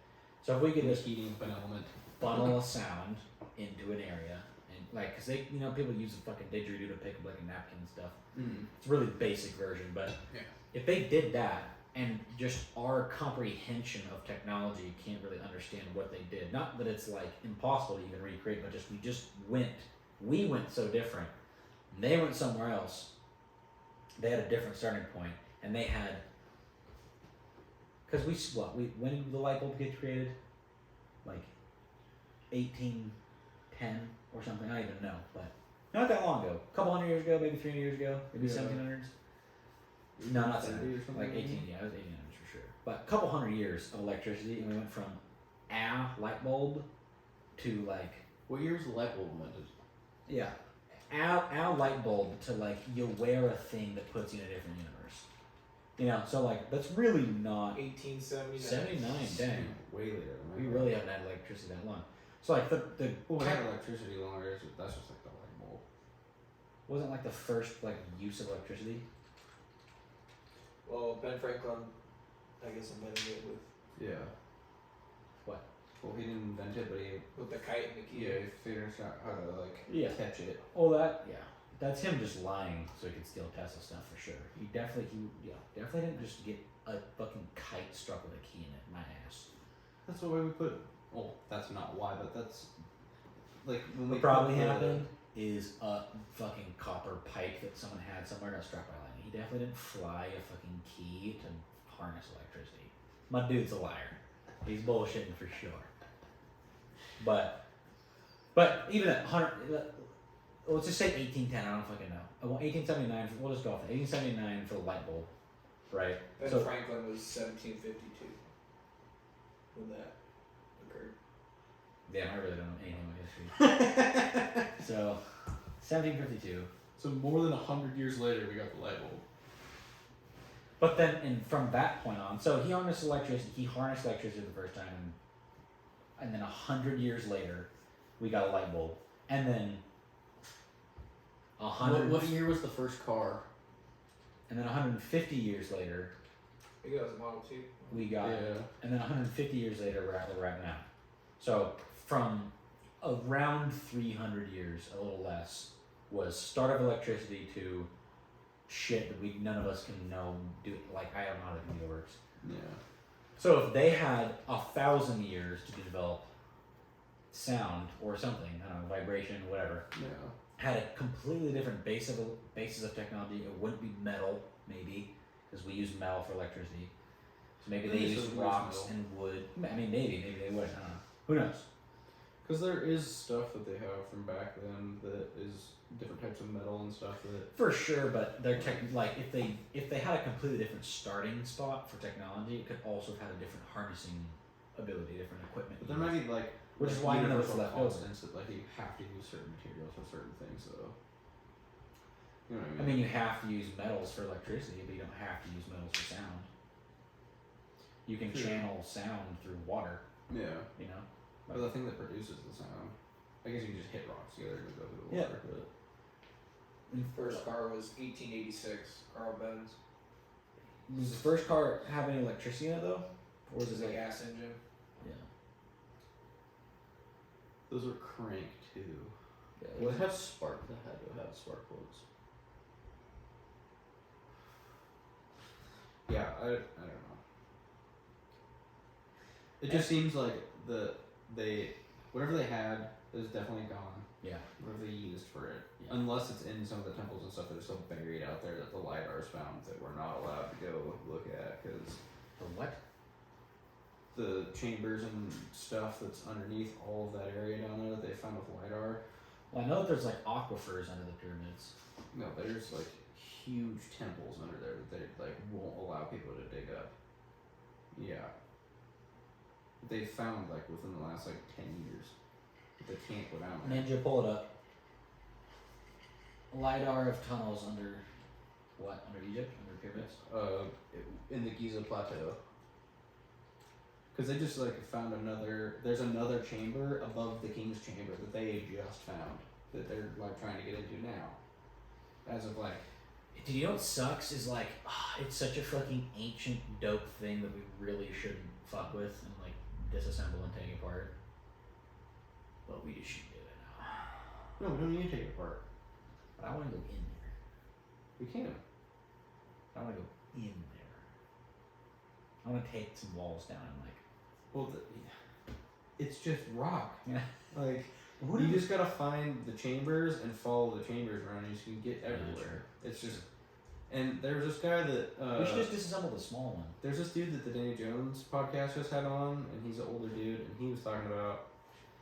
So if we could just Heating up an element. funnel a sound into an area, and like, cause they, people use a fucking didgeridoo to pick up like a napkin and stuff. Mm. It's a really basic version, but Yeah. if they did that, and just our comprehension of technology can't really understand what they did. Not that it's like impossible to even recreate, but we went so different. And they went somewhere else. They had a different starting point, and they had, because when did the light bulb get created? Like 1810 or something. I don't even know, but not that long ago. A couple hundred years ago, maybe 300 years ago, maybe Yeah. 1700s. No, not 70 or 700. something. Like 18. Yeah, it was 1800s for sure. But a couple hundred years of electricity, and we went from a light bulb to like, What year was the light bulb invented? yeah, a light bulb to like, you wear a thing that puts you in a different universe. So like that's really not 1879. 79. Dang, Way later. we really haven't had electricity that long. So like the Well, we had electricity longer. So that's just like the light bulb. wasn't like the first like use of electricity. Well, Ben Franklin, I guess, invented it Yeah. What? Well, he didn't invent it, but with the kite and the key. he figured out how to like Yeah. catch it. Oh, that's him just lying so he could steal Tesla stuff for sure. He definitely didn't just get a fucking kite struck with a key in it. My ass. That's the way we put it. Well, that's not why, but that's like when we What probably put the- happened is a fucking copper pipe that someone had somewhere got struck by lightning. He definitely didn't fly a fucking key to harness electricity. My dude's a liar. He's bullshitting for sure. But even at 100, let's just say 1810. I don't fucking know. I want 1879. We'll just go off that. 1879 for the light bulb, right? Ben So Franklin was 1752 when that occurred. damn, I really don't know anything about history. So 1752. So more than 100 years later, we got the light bulb. But then, and from that point on, so he harnessed electricity the first time, and then 100 years later, we got a light bulb, and then 100, What year was the first car? and then 150 years later, I think that was a Model 2. we got, and then 150 years later, we're at right now. So from around 300 years, a little less, was start of electricity to shit that none of us can know. Like, I don't know how the computer works. Yeah. So if they had 1,000 years to develop sound or something, I don't know, vibration, whatever, Yeah. had a completely different basis of technology. It wouldn't be metal, maybe, because we use metal for electricity. So maybe they Maybe use some use rocks metal. and wood. I mean, maybe they would. I don't know. Who knows? Because there is stuff that they have from back then that is different types of metal and stuff that. For sure, but their like if they had a completely different starting spot for technology, it could also have had a different harnessing ability, different equipment. But there might be like. Which is like why none of us universal left over. constants that like you have to use certain materials for certain things, though. You know what I mean, you have to use metals for electricity, but you don't have to use metals for sound. You can True. channel sound through water, Yeah. you know? But the thing that produces the sound, I guess you can just hit rocks together and go through the Yeah. water. But First car was 1886, Carl Benz. Does the first car have any electricity in it, though? Or This was is it a like, gas engine. yeah. those were crank too. Yeah, It would have spark. That had to have spark plugs. Yeah, I don't know. It just seems like whatever they had is definitely gone. Yeah. Whatever they used for it, Yeah. unless it's in some of the temples and stuff that are still buried out there that the lidars found that we're not allowed to go look at because For what? the chambers and stuff that's underneath all of that area down there that they found with lidar. Well, I know that there's like aquifers under the pyramids. No, there's like huge temples under there that they like won't allow people to dig up. Yeah. They found like within the last like 10 years. But they can't go down there. Ninja, pull it up. LiDAR of tunnels under what? Under Egypt? Under pyramids? In the Giza Plateau. Because they just like found there's another chamber above the king's chamber that they just found that they're like trying to get into now. As of like Dude, you know what sucks is like, it's such a fucking ancient dope thing that we really shouldn't fuck with and like disassemble and take apart. But we just should do it now. No, we don't need to take it apart. But I want to go in there. We can. I want to go in there. I want to take some walls down and like. Well, it's just rock. Yeah. Like, What you if- just gotta find the chambers and follow the chambers around, and you can get Yeah, everywhere. It's just, and there was this guy that we should just disassemble the small one. there's this dude that the Danny Jones podcast just had on, and he's an older dude, and he was talking about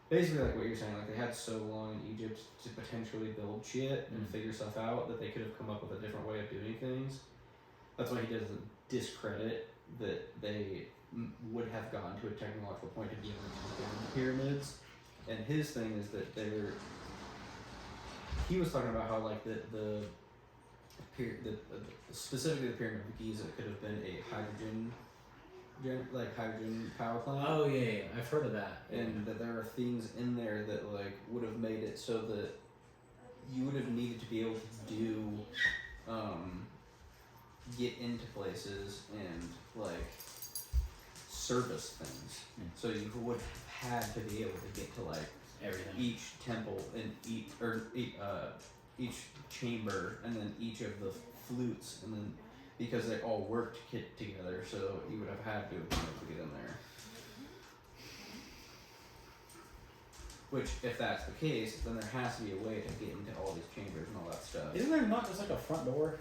basically like what you're saying, like they had so long in Egypt to potentially build shit and Mhm. figure stuff out that they could have come up with a different way of doing things. That's why he doesn't discredit that they would have gone to a technological point to be able to build pyramids. And his thing is that he was talking about how like specifically the pyramid of Giza could have been a hydrogen power plant. Oh yeah, I've heard of that. And that there are things in there that like would have made it so that you would have needed to be able to do get into places and like service things. Hmm. So you would have had to be able to get to like Everything. each temple and each chamber and then each of the flutes, and then because they all worked together, so you would have had to have been able to get in there. Which, if that's the case, then there has to be a way to get into all these chambers and all that stuff. Isn't there not just like a front door?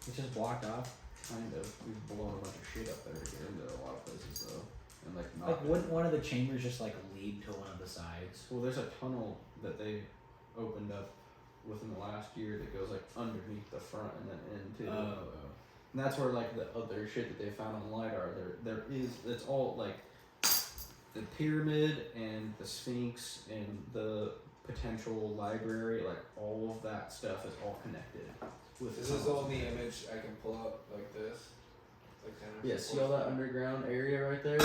It's just blocked off. Kind of. We've blown a bunch of shit up there to get into a lot of places, though. And like not. Like, wouldn't one of the chambers just like lead to one of the sides? Well, there's a tunnel that they opened up within the last year that goes like underneath the front and then into. And that's where like the other shit that they found on LiDAR, it's all like the pyramid and the Sphinx and the potential library, like all of that stuff is all connected. With This is all the image I can pull up like this. Like kind of Yeah, see all that underground area right there?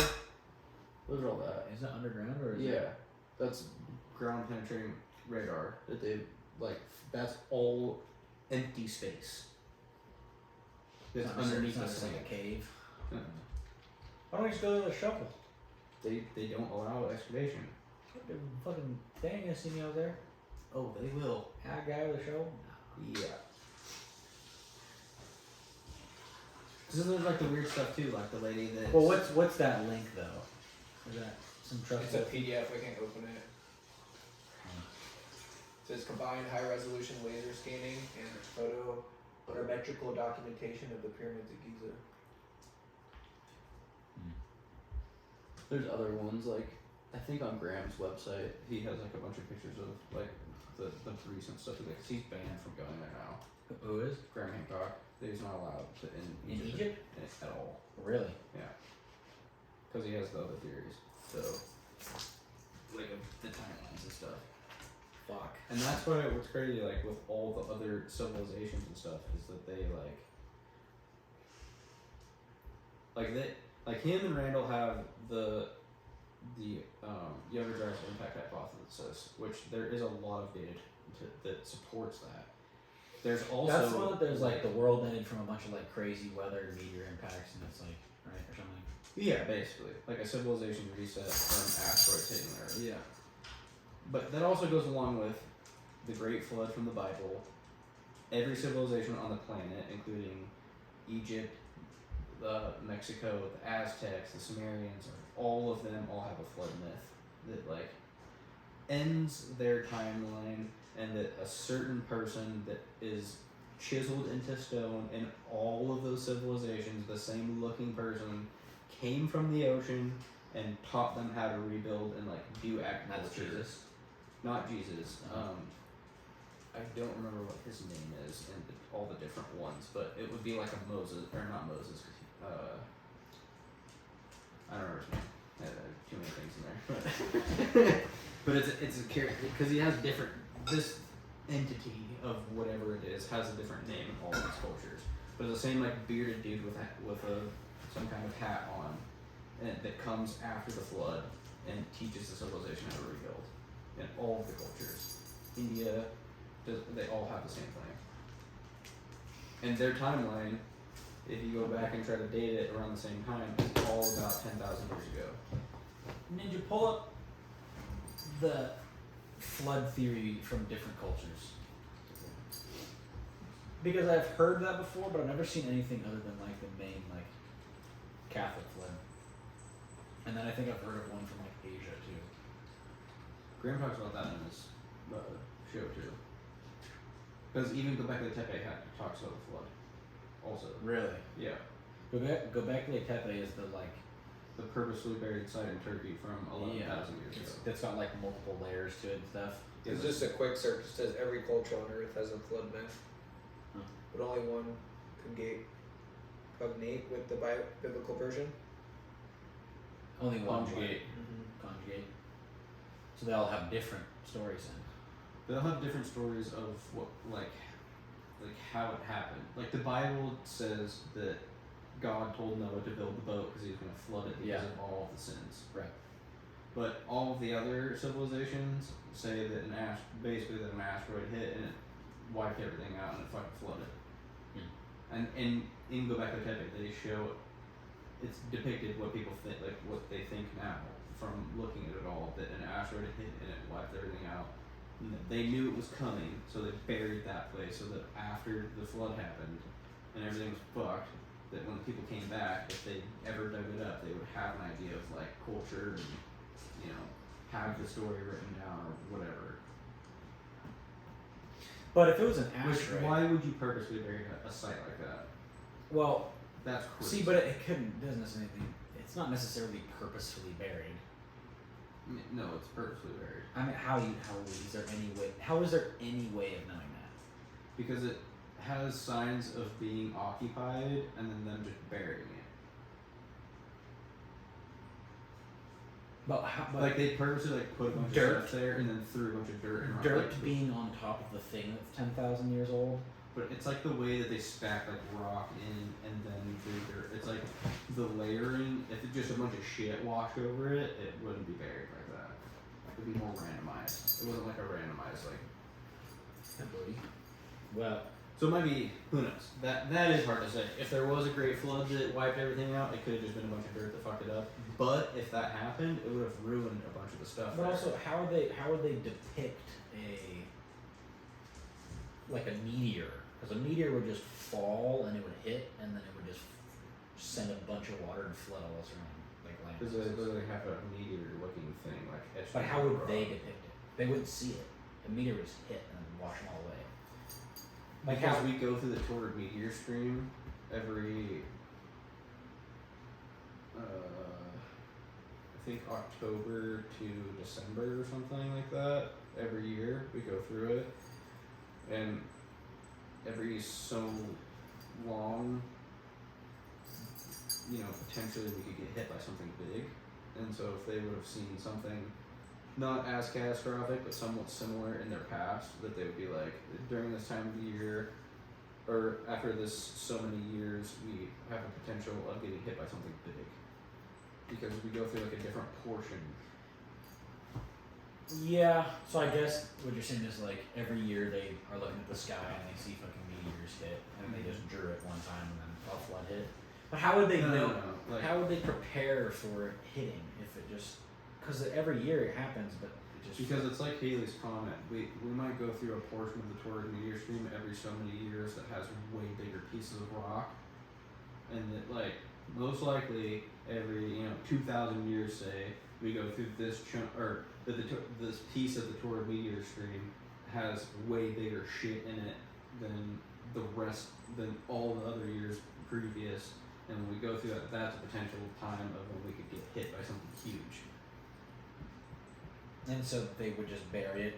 Look at all that. Is it underground or is Yeah, it? that's ground penetrating radar. that they like. That's all empty space. That's It's not just- underneath it's not the just like sand. a cave. Yeah. Why don't we just go to the shovel? They don't allow excavation. Dude, fucking, they ain't gonna see me out there. Oh, they will. That guy with a shovel? Yeah. Cause then there's like the weird stuff too, like the lady that. Well, what's that link though? Is that some It's trustful? a PDF. I can't open it. It says combined high resolution laser scanning and photometrical documentation of the pyramids of Giza. There's other ones like I think on Graham's website. He has like a bunch of pictures of like the recent stuff. Cause he's banned from going there now. Who is? Graham Hancock. He's not allowed to In Egypt? at all. Really? Because he has the other theories. So, like the timelines and stuff. Fuck. And that's why what's crazy, like with all the other civilizations and stuff, is that they like him and Randall have the Younger Dryas impact hypothesis, which there is a lot of data that supports that. There's also That's the one that there's like the world ended from a bunch of like crazy weather and meteor impacts, and it's like right or something. yeah, basically like a civilization reset from asteroids hitting the Earth. Yeah. But that also goes along with the Great Flood from the Bible. Every civilization on the planet, including Egypt, Mexico, the Aztecs, the Sumerians, all of them all have a flood myth that like ends their timeline, and that a certain person that is chiseled into stone in all of those civilizations, the same looking person, came from the ocean and taught them how to rebuild and like do agriculture. That's Jesus. Not Jesus. Oh. I don't remember what his name is and all the different ones, but it would be like a Moses, or not Moses. I don't remember his name. Too many things in there. But it's a character because he has different. This entity of whatever it is has a different name in all of these cultures. But it's the same like bearded dude with some kind of hat on, and that comes after the flood and teaches the civilization how to rebuild. In all of the cultures, India, they all have the same thing. And their timeline, if you go back and try to date it around the same time, is all about 10,000 years ago. Ninja, pull up the flood theory from different cultures. Because I've heard that before, but I've never seen anything other than like the main like Catholic flood. And then I think I've heard of one from like Asia too. Graham talks about that in his show too. Because even Göbekli Tepe talks about the flood. Also. Really? Yeah. Göbekli Tepe is the like The purposely buried site in Turkey from 11,000 years ago. It's got like multiple layers to it and stuff. It's just a quick search. It says every culture on Earth has a flood myth, Huh. but only one cognate with the biblical version. Only one Conjugate. Conjugate. So they all have different stories then. They'll have different stories of what, like how it happened. Like the Bible says that God told Noah to build the boat because he was going to flood it because of all of the sins. Right. But all of the other civilizations say that an asteroid hit and it wiped everything out and it fucking flooded. And in Göbekli Tepe, they show it's depicted what people think, like what they think now from looking at it all, that an asteroid hit and it wiped everything out. And that they knew it was coming, so they buried that place so that after the flood happened and everything was fucked, that when the people came back, if they ever dug it up, they would have an idea of like culture and, you know, have the story written down or whatever. But if it was an Which, asteroid, why would you purposely bury a site like that? well, That's crazy. see, but it doesn't necessarily. It's not necessarily purposefully buried. No, it's purposely buried I mean, is there any way? How is there any way of knowing that? because it has signs of being occupied and then them just burying it. But how? But Like they purposely like put a bunch Dirt. of stuff there and then threw a bunch of dirt and dirt like, being on top of the thing that's 10,000 years old. But it's like the way that they stack like rock in and then the dirt. It's like the layering. If it's just a bunch of shit washed over it, it wouldn't be buried like that. It would be more randomized. It wasn't like a randomized like. Well, So it might be, who knows? That is hard to say. If there was a great flood that wiped everything out, it could have just been a bunch of dirt that fucked it up. But if that happened, it would have ruined a bunch of the stuff. but there. also, how would they depict like a meteor? Because a meteor would just fall and it would hit, and then it would just send a bunch of water and flood all us around like land. Because they literally have a meteor-looking thing like etched. But how into would the they rock. depict it? They wouldn't see it. The meteor would just hit and then wash them all away. Like Because how? we go through the Taurid meteor stream every, I think October to December or something like that. Every year we go through it, and every so long, you know, potentially we could get hit by something big. And so if they would have seen something not as catastrophic but somewhat similar in their past, that they would be like, during this time of the year or after this so many years, we have a potential of getting hit by something big because we go through like a different portion. Yeah. So I guess what you're saying is like every year they are looking at the sky and they see fucking meteors hit, and they just drew it one time and then a flood hit. But how would they know? Like, How would they prepare for it hitting if it just? Because every year it happens, but it just because it's like Haley's Comet. We might go through a portion of the Taurid meteor stream every so many years that has way bigger pieces of rock, and that like most likely every 2,000 years, say, we go through this chunk or that this piece of the Taurid meteor stream has way bigger shit in it than than all the other years previous, and when we go through that, that's a potential time of when we could get hit by something huge. and so they would just bury it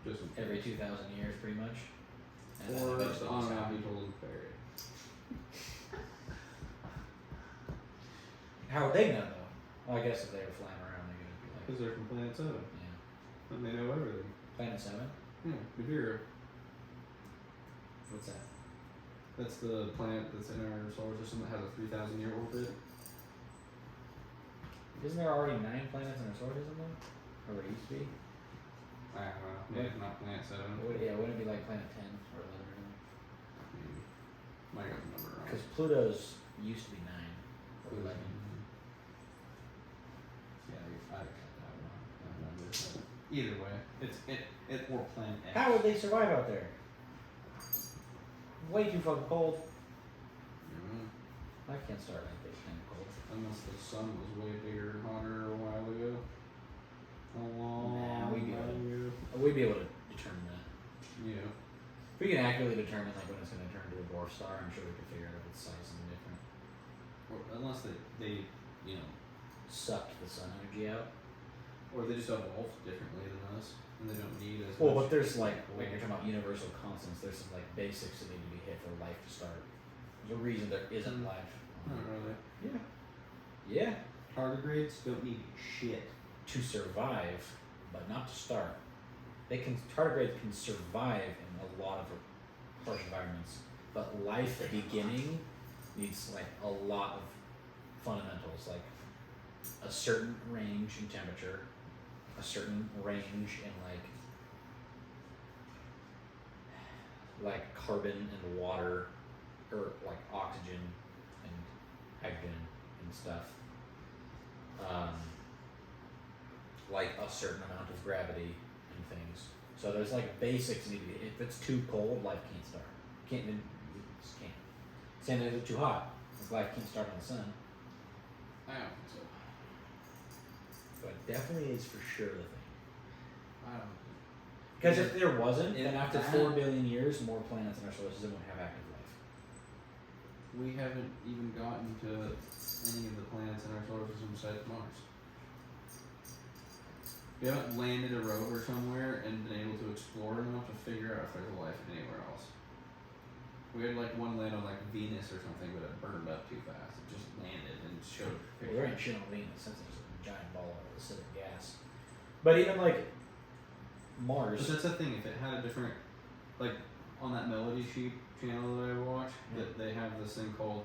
Just in every case. 2,000 years, pretty much. And then Or eventually on just and happen. be told to bury it. How would they know though? Well, I guess if they were flying around, they could be like, Because they're from Planet 7. yeah, And they know everything. Planet 7. Yeah, Nibiru. What's that? That's the planet that's in our solar system that has a 3,000 year orbit. Isn't there already 9 planets in our solar system though? Or what it used to be? I don't know. Maybe it's not Planet 7. Wouldn't it be like Planet 10 or 11 or something? Maybe. Might got the number wrong. Because Pluto's used to be 9 or 11. Yeah, I got that one. I don't remember. But either way, it or Planet X. How would they survive out there? Way too fucking cold. Mm, Life can't start like this kind of cold. unless the sun was way bigger and hotter a while ago. A long Nah, we'd be while able ago. We'd be able to determine that. Yeah. If we can accurately determine like when it's going to turn to a dwarf star, I'm sure we could figure out if its size is different. Or unless they Sucked the sun energy out. or they just evolved differently than us, and they don't need as Well, much. but there's like you're talking about universal constants. There's some like basics that need to be hit for life to start. There's a reason there isn't life. Not really. Yeah. Yeah. Tardigrades don't need shit. To survive, but not to start. Tardigrades can survive in a lot of harsh environments, but life beginning needs like a lot of fundamentals, like a certain range in temperature, a certain range in like carbon and water, or like oxygen and hydrogen and stuff. Like a certain amount of gravity and things. So there's like basics need to be. If it's too cold, life can't start. Can't even. It just can't. Same thing if it's too hot. If life can't start on the sun. I don't think so. But it definitely is for sure the thing. I don't. Because if there wasn't, If then after that- 4 billion years, more planets in our solar system would have active life. We haven't even gotten to any of the planets in our solar system besides Mars. We haven't landed a rover somewhere and been able to explore enough to figure out if there's life anywhere else. We had like one land on like Venus or something, but it burned up too fast. It just landed and showed Well, there ain't pictures. shit on Venus since there's a giant ball of acidic gas. But even like Mars. But that's the thing. If it had a different, like on that Melody Sheep channel that I watch, that they have this thing called.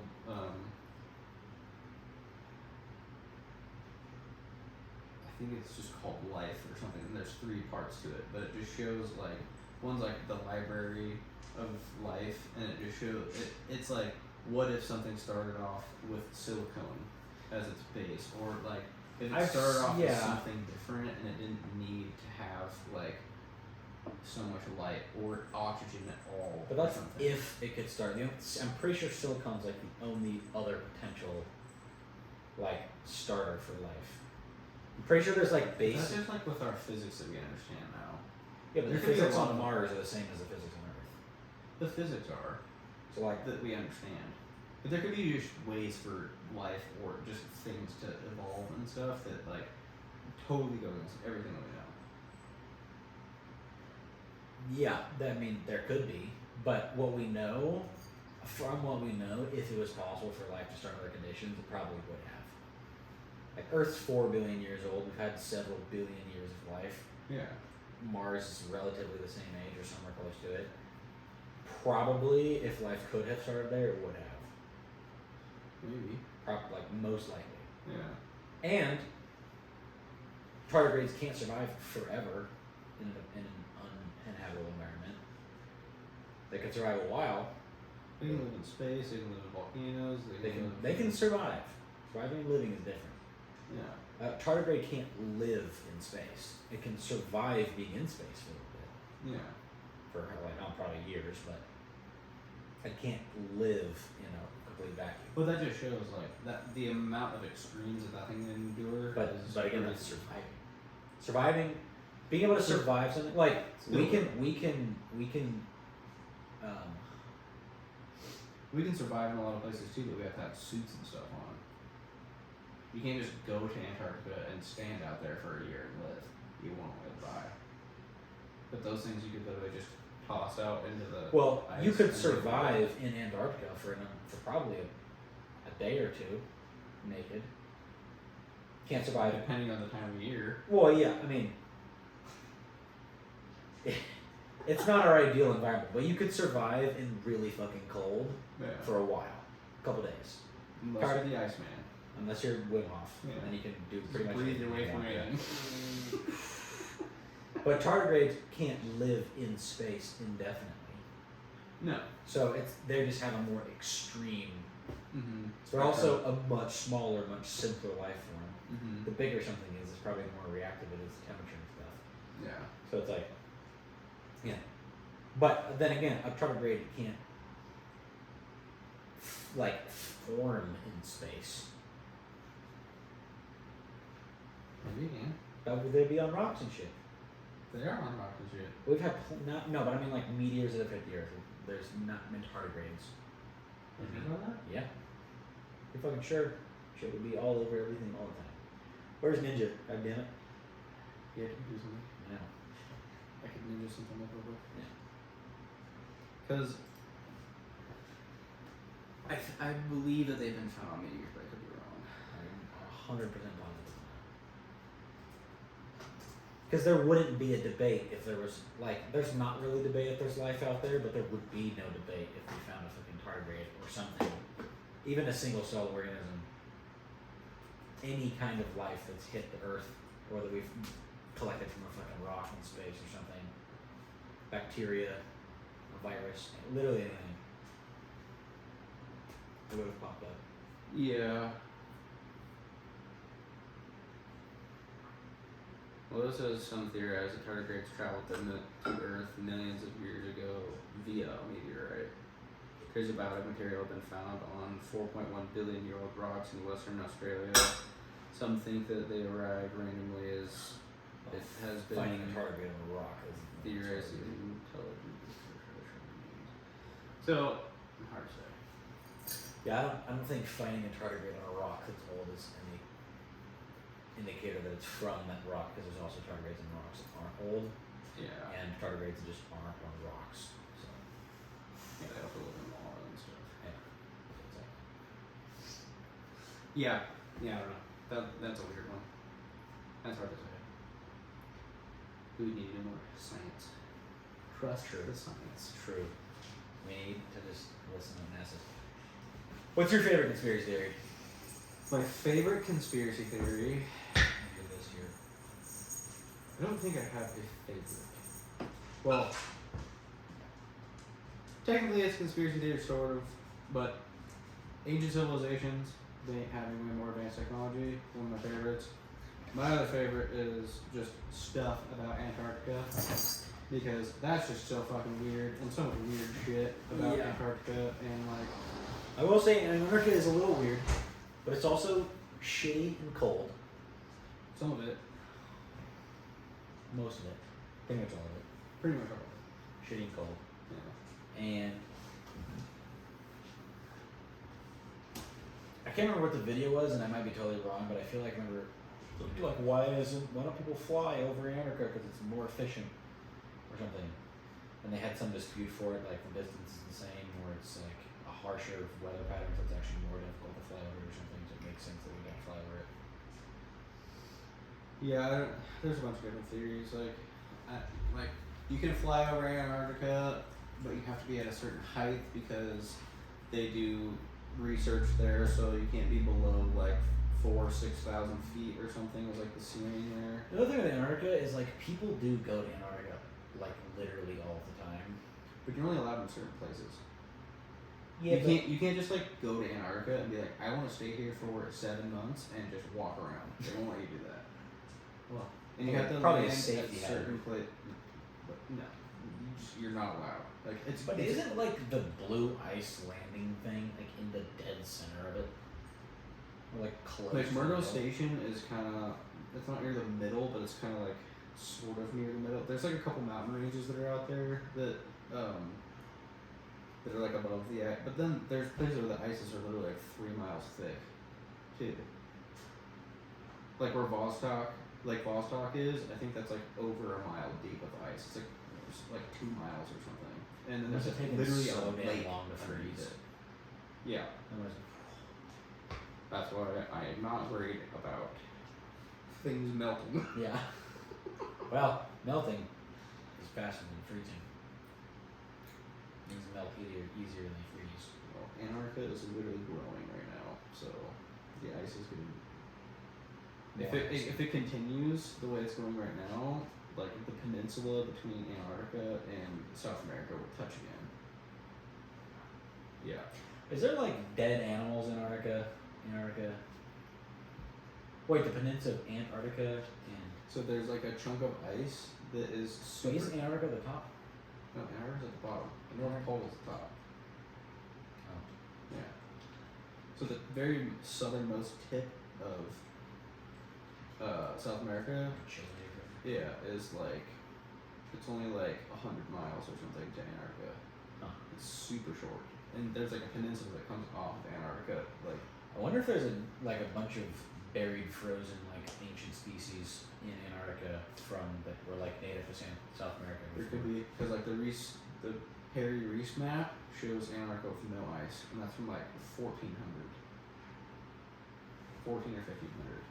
I think it's just called Life or something, and there's 3 parts to it, but it just shows like one's like the library of life, and it just shows it's like what if something started off with silicone as its base, or like if it I've started off with yeah. something different and it didn't need to have like so much light or oxygen at all. But or that's something. if it could start. I'm pretty sure silicon's like the only other potential, like, starter for life. I'm pretty sure there's like That's basic. just like with our physics that we understand now. Yeah, but there the could be a physics lot on of- Mars are the same as the physics on Earth. The physics are So like, that we understand, but there could be just ways for life or just things to evolve and stuff that like totally go against everything that we know. yeah, that there could be, but what we know, from what we know, if it was possible for life to start under conditions, it probably would have. Like Earth's 4 billion years old. We've had several billion years of life. Yeah. Mars is relatively the same age or somewhere close to it. Probably, if life could have started there, it would have. Maybe. Like most likely. Yeah. And tardigrades can't survive forever in an uninhabitable environment. They can survive a while. They can live in space. They can live in volcanoes. They can survive. Surviving and living is different. Yeah. Tardigrade can't live in space. It can survive being in space for a little bit. Yeah. For like not probably years, but it can't live in a complete vacuum. Well, that just shows like that the amount of extremes that thing can endure. But is again, crazy. that's surviving. Surviving, being able to survive something like we Still can We can survive in a lot of places too, but we have to have suits and stuff on. You can't just go to Antarctica and stand out there for a year and live. You won't live by. But those things you could literally just toss out into the well, you ice could and survive in Antarctica for probably a day or two, naked. Can't survive. depending on the time of year. Well, yeah, I mean, it's not our ideal environment, but you could survive in really fucking cold Yeah. for a while, a couple days, Unless Car- you're the Iceman. unless you're Wim Hof, Yeah. and then you can do Just pretty much breathe your way anything through you want. anything. But tardigrades can't live in space indefinitely. No. So they just have a more extreme. Mm-hmm. They're also a much smaller, much simpler life form. Mm-hmm. The bigger something is, it's probably more reactive to its temperature and stuff. Yeah. So it's like, yeah. But then again, a tardigrade can't like form in space. Maybe, yeah. But would they be on rocks and shit? They are on rock and shit. We've had no, but I mean like meteors that have hit the Earth. There's not many tardigrades. You know that? Yeah. You're fucking sure. Shit would be all over everything all the time. Where's Ninja? God damn it. Yeah, can do something. No. I could ninja something up real quick. Yeah. Because I believe that they've been found on meteors, but I could be wrong. I'm 100% positive. Because there wouldn't be a debate if there was, like, there's not really debate if there's life out there, but there would be no debate if we found a fucking tardigrade or something. Even a single cell organism. Any kind of life that's hit the Earth, or that we've collected from a fucking rock in space or something. Bacteria, a virus, literally anything. It would have popped up. Yeah. Well, this says some theorize that tardigrades traveled to Earth millions of years ago via a meteorite. There's about a material been found on 4.1 billion year old rocks in Western Australia. Some think that they arrived randomly as it has been Finding a tardigrade on a rock is theorized as intelligent. So, hard to say. Yeah, I don't think finding a tardigrade on a rock that's old is any indicator that it's from that rock, because there's also tardigrades on rocks that aren't old, Yeah. and tardigrades that just aren't on rocks. So, Yeah, they also live in water and stuff. yeah. It's like, Yeah. Yeah, I don't know. That's a weird one. That's hard to say. We need to do more science. Trust True. the science. true. We need to just listen to NASA. What's your favorite conspiracy theory? My favorite conspiracy theory. Do this here. I don't think I have a favorite. Well, technically it's conspiracy theory, sort of, but ancient civilizations, they having way more advanced technology, one of my favorites. My other favorite is just stuff about Antarctica, because that's just so fucking weird, and so much weird shit about Yeah. Antarctica, and like, I will say Antarctica is a little weird, but it's also shitty and cold. some of it, Most of it. Pretty much all of it. pretty much all of it. Shitty and cold. Yeah. And I can't remember what the video was, and I might be totally wrong, but I feel like I remember like why don't people fly over Antarctica because it's more efficient or something. And they had some dispute for it, like the distance is the same, or it's like a harsher weather pattern, so it's actually more difficult to fly over or something. So it makes sense that we gotta fly over it. Yeah, there's a bunch of different theories. Like you can fly over Antarctica, but you have to be at a certain height because they do research there, so you can't be below like 4,000-6,000 feet or something. Was like the ceiling there. The other thing with Antarctica is like people do go to Antarctica like literally all the time. But you're only allowed in certain places. Yeah, You can't just like go to Antarctica and be like, I want to stay here for 7 months and just walk around. They won't let you do that. well, And you have to probably a land safety at certain place. But no, you're not allowed. Like it's. But it's, isn't like the blue ice landing thing like in the dead center of it? Or like close. Like to Murdo the middle? Station is kind of. It's not near the middle, but it's kind of like sort of near the middle. There's like a couple mountain ranges that are out there that are like above the ice. But then there's places where the ices are literally like 3 miles thick, too. Like where Lake Vostok is, I think that's like over a mile deep of ice. It's like 2 miles or something. And then Must there's have taken literally so a damn lake long to underneath freeze. it. Yeah, That was- that's why I am not worried about things melting. Yeah. Well, melting is faster than freezing. Things melt easier than they freeze. Well, Antarctica is literally growing right now, so the ice is getting. If it continues the way it's going right now, like the peninsula between Antarctica and South America will touch again. Yeah. Is there like dead animals in Antarctica? Wait, the peninsula of Antarctica and So there's like a chunk of ice that is space super. Antarctica at the top. No, Antarctica's at the bottom. The North Pole is at the top. Oh. Yeah. So the very southernmost tip of South America, Chile. yeah, is like it's only like 100 miles or something to Antarctica. Huh. It's super short, and there's like a peninsula that comes off Antarctica. Like I wonder if there's a bunch of buried, frozen, like ancient species in Antarctica that were like native to South America. there could be because like the Harry Reese map shows Antarctica with no ice, and that's from like 1400, 14 or 1500.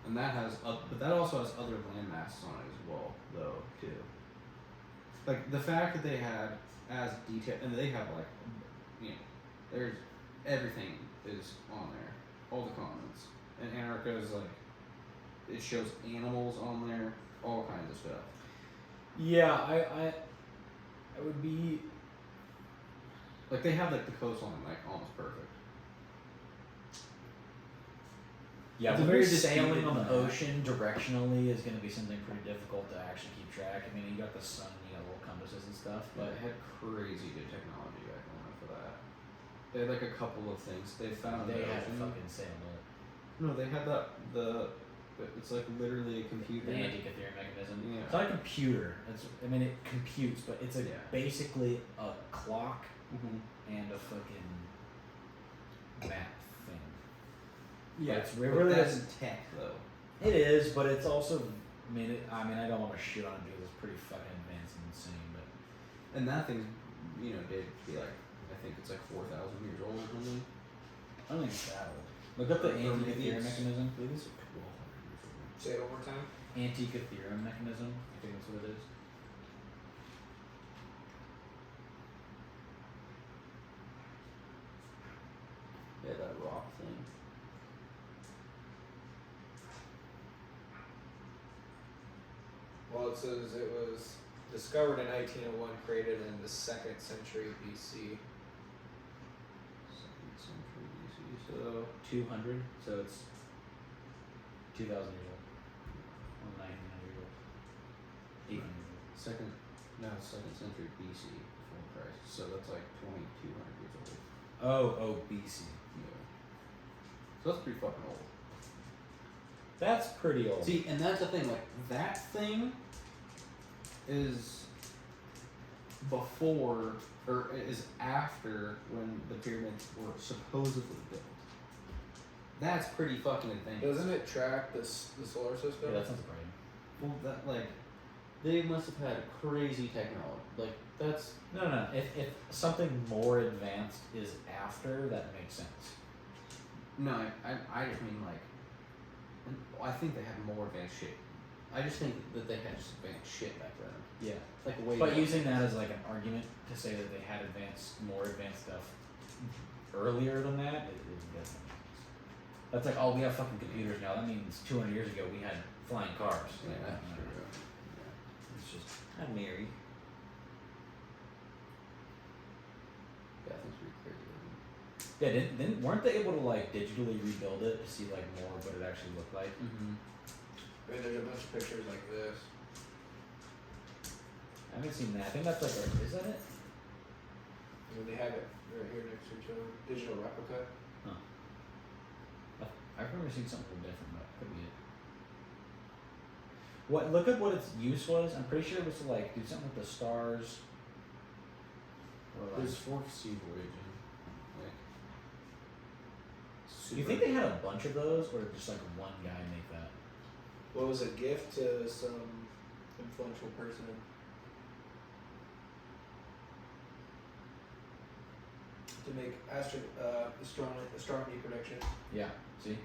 And that has, but that also has other land masses on it as well, though, too. Like the fact that they had as detailed, and they have like, you know, there's everything is on there, all the continents, and Antarctica is like, it shows animals on there, all kinds of stuff. Yeah, I would be. Like they have like the coastline like almost perfect. Yeah, It's a when very you're sailing disputed on the map. ocean directionally is going to be something pretty difficult to actually keep track. I mean, you got the sun, you got little compasses and stuff, But but they had crazy good technology back then for that. They had like a couple of things they found. they in the had ocean. fucking sailed it. No, they had it's like literally a computer. The Antikythera mechanism. Yeah. It's not a computer. It computes, but it's Yeah. basically a clock Mm-hmm. and a fucking map thing. Yeah, It's but really that's tech though. It is, but it's also. I don't want to shit on it because it's pretty fucking advanced and insane, but And that thing's, you know, dated to be like, I think it's like 4,000 years old or something. I don't think it's that old. Look up the Or maybe Antikythera it's- mechanism. Maybe it's like 1,200 years old. Say it one more time. Antikythera mechanism. I think that's what it is. Yeah, that rock thing. Well, it says it was discovered in 1901, created in the 2nd century BC. 2nd century BC, so 200, so it's 2,000 years old. Or 1,900 years old. 800 years old. second century BC before Christ. So that's like 2,200 years old. Oh, BC. Yeah. So that's pretty fucking old. That's pretty old. See, and that's the thing, like, that thing is before, or is after when the pyramids were supposedly built. That's pretty fucking advanced. Doesn't it track the solar system? yeah, that sounds right. Well, that, like, They must have had crazy technology. Like that's No. If something more advanced is after, that makes sense. no, I just mean, like, I think they had more advanced shit. I just think that they had just advanced shit back then. Yeah. Like way. But back. using that as like an argument to say that they had more advanced stuff earlier than that, it doesn't make sense. That's like, oh, we have fucking computers now. That means 200 years ago we had flying cars. Yeah, Like, that's no, true. it's just, I'm married. Yeah, I think it's pretty crazy. Yeah, didn't weren't they able to like digitally rebuild it to see like more of what it actually looked like? Mm-hmm. I mean, there's a bunch of pictures like this. I haven't seen that. I think that's like, is that it? I mean, they have it right here next to each other. Digital replica. I've never seen something different, but could be it. What? Look at what its use was. I'm pretty sure it was to like do something with the stars. Or like, There's 4 sea voyaging. Like, do you think they had a bunch of those, or did just like one guy make that? What was a gift to some influential person? To make astronomy prediction. Yeah. See.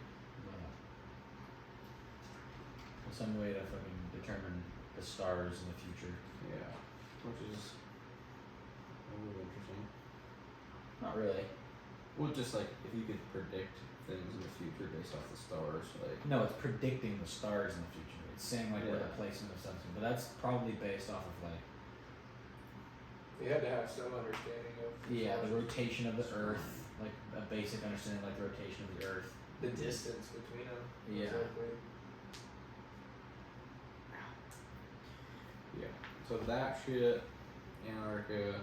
Some way to fucking determine the stars in the future. Yeah. Which is a little interesting. Not really. Well, just like if you could predict things in the future based off the stars, like No, it's predicting the stars in the future. It's saying like where the Yeah. placement of something, but that's probably based off of like You had to have some understanding of Yeah, the rotation of the Earth, like a basic understanding, like the rotation of the Earth. the distance between them. Yeah. Exactly. Yeah. So that shit, Antarctica.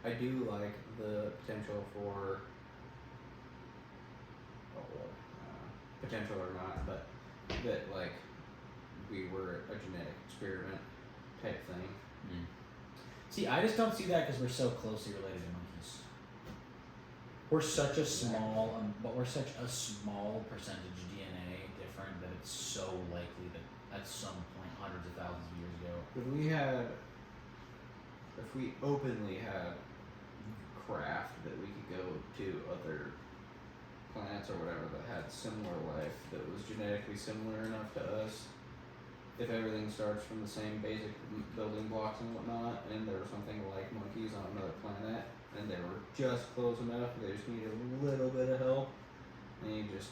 I do like the potential for, potential or not, but that like we were a genetic experiment type thing. See, I just don't see that because we're so closely related to monkeys. We're such a small, but we're such a small percentage DNA different that it's so likely that at some point, hundreds of thousands of years ago. If we openly had craft that we could go to other planets or whatever that had similar life that was genetically similar enough to us, if everything starts from the same basic building blocks and whatnot, and there was something like monkeys on another planet, and they were just close enough, they just needed a little bit of help, and you just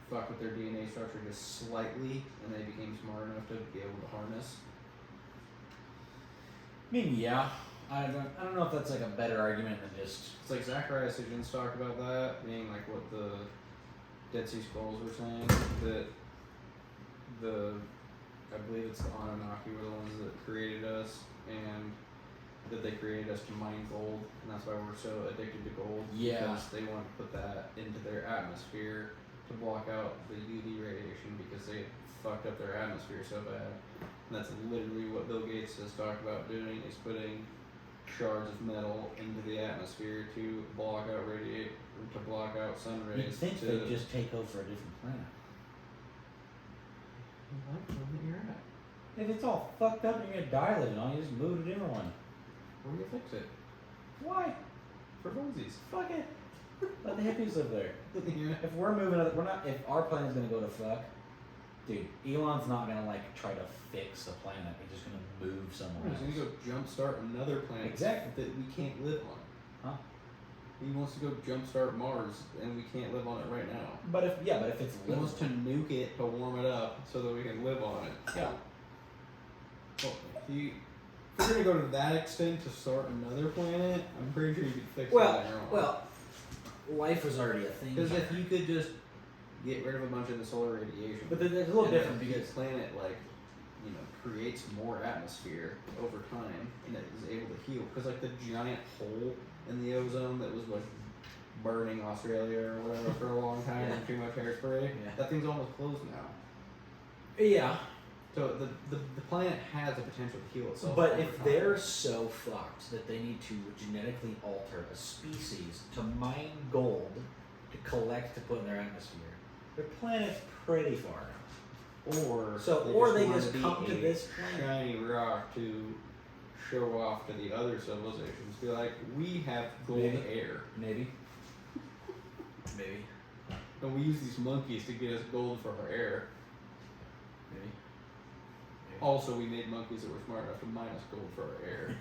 fuck with their DNA structure just slightly, and they became smart enough to be able to harness. I mean, yeah. I don't know if that's like a better argument than just. It's like Zacharias Higgins talked about that being like what the Dead Sea Scrolls were saying, that I believe it's the Anunnaki were the ones that created us, and that they created us to mine gold, and that's why we're so addicted to gold. Yeah. Because they want to put that into their atmosphere to block out the UV radiation because they fucked up their atmosphere so bad. And that's literally what Bill Gates has talked about doing, is putting shards of metal into the atmosphere to block out sun rays. You'd think they'd just take over a different planet. I like the one that you're at. If it's all fucked up and you're gonna die living on, you just move to a different one. Where do you fix it? Why? For funsies. Fuck it. Let the hippies live there. Yeah. If we're moving, we're not. If our planet's gonna go to fuck, dude, Elon's not gonna like try to fix the planet. He's just gonna move somewhere He's else. gonna go jumpstart another planet Exactly. that we can't live on. Huh? He wants to go jumpstart Mars, and we can't live on it right now. But if it's He wants to nuke it to warm it up so that we can live on it. yeah. Well, if we're gonna go to that extent to start another planet, I'm pretty sure you could fix it on your own. Life was already a thing. Because if you could just get rid of a bunch of the solar radiation, But there's a little and different the because planet creates more atmosphere over time, and it is able to heal. Because like the giant hole in the ozone that was like burning Australia or whatever for a long time, Yeah. and too much hairspray, Yeah. that thing's almost closed now. yeah. So the planet has the potential to heal itself. But over if time. they're so fucked that they need to genetically alter a species to mine gold to collect to put in their atmosphere, their planet's pretty far out. or They wanna just be come to a this planet. shiny rock to show off to the other civilizations. Be like, we have gold Maybe. air, Maybe. Maybe. and we use these monkeys to get us gold for our air. Maybe. Also, we made monkeys that were smart enough to mine us gold for our air.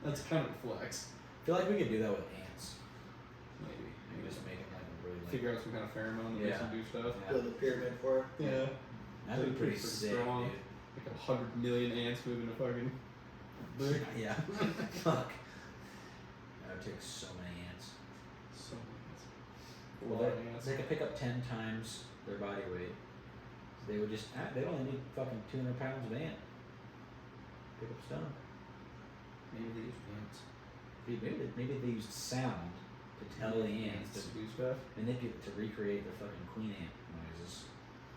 That's kind of a flex. I feel like we could do that with ants. Maybe. Maybe just make them like a really like. Figure out some kind of pheromone that Yeah. makes them do stuff. Yeah. Build a pyramid for it. Yeah. That'd be pretty Pretty sick, strong. dude. Like 100 million ants moving a fucking brick. Yeah. Fuck. That would take so many ants. So ants. A Well, lot of ants. they could pick up 10 times their body weight. So they would just, they only need fucking 200 pounds of ant. Pick up stone. Maybe they use ants. Maybe they used sound to tell the ants to to do stuff. manipulate, to recreate the fucking queen ant noises.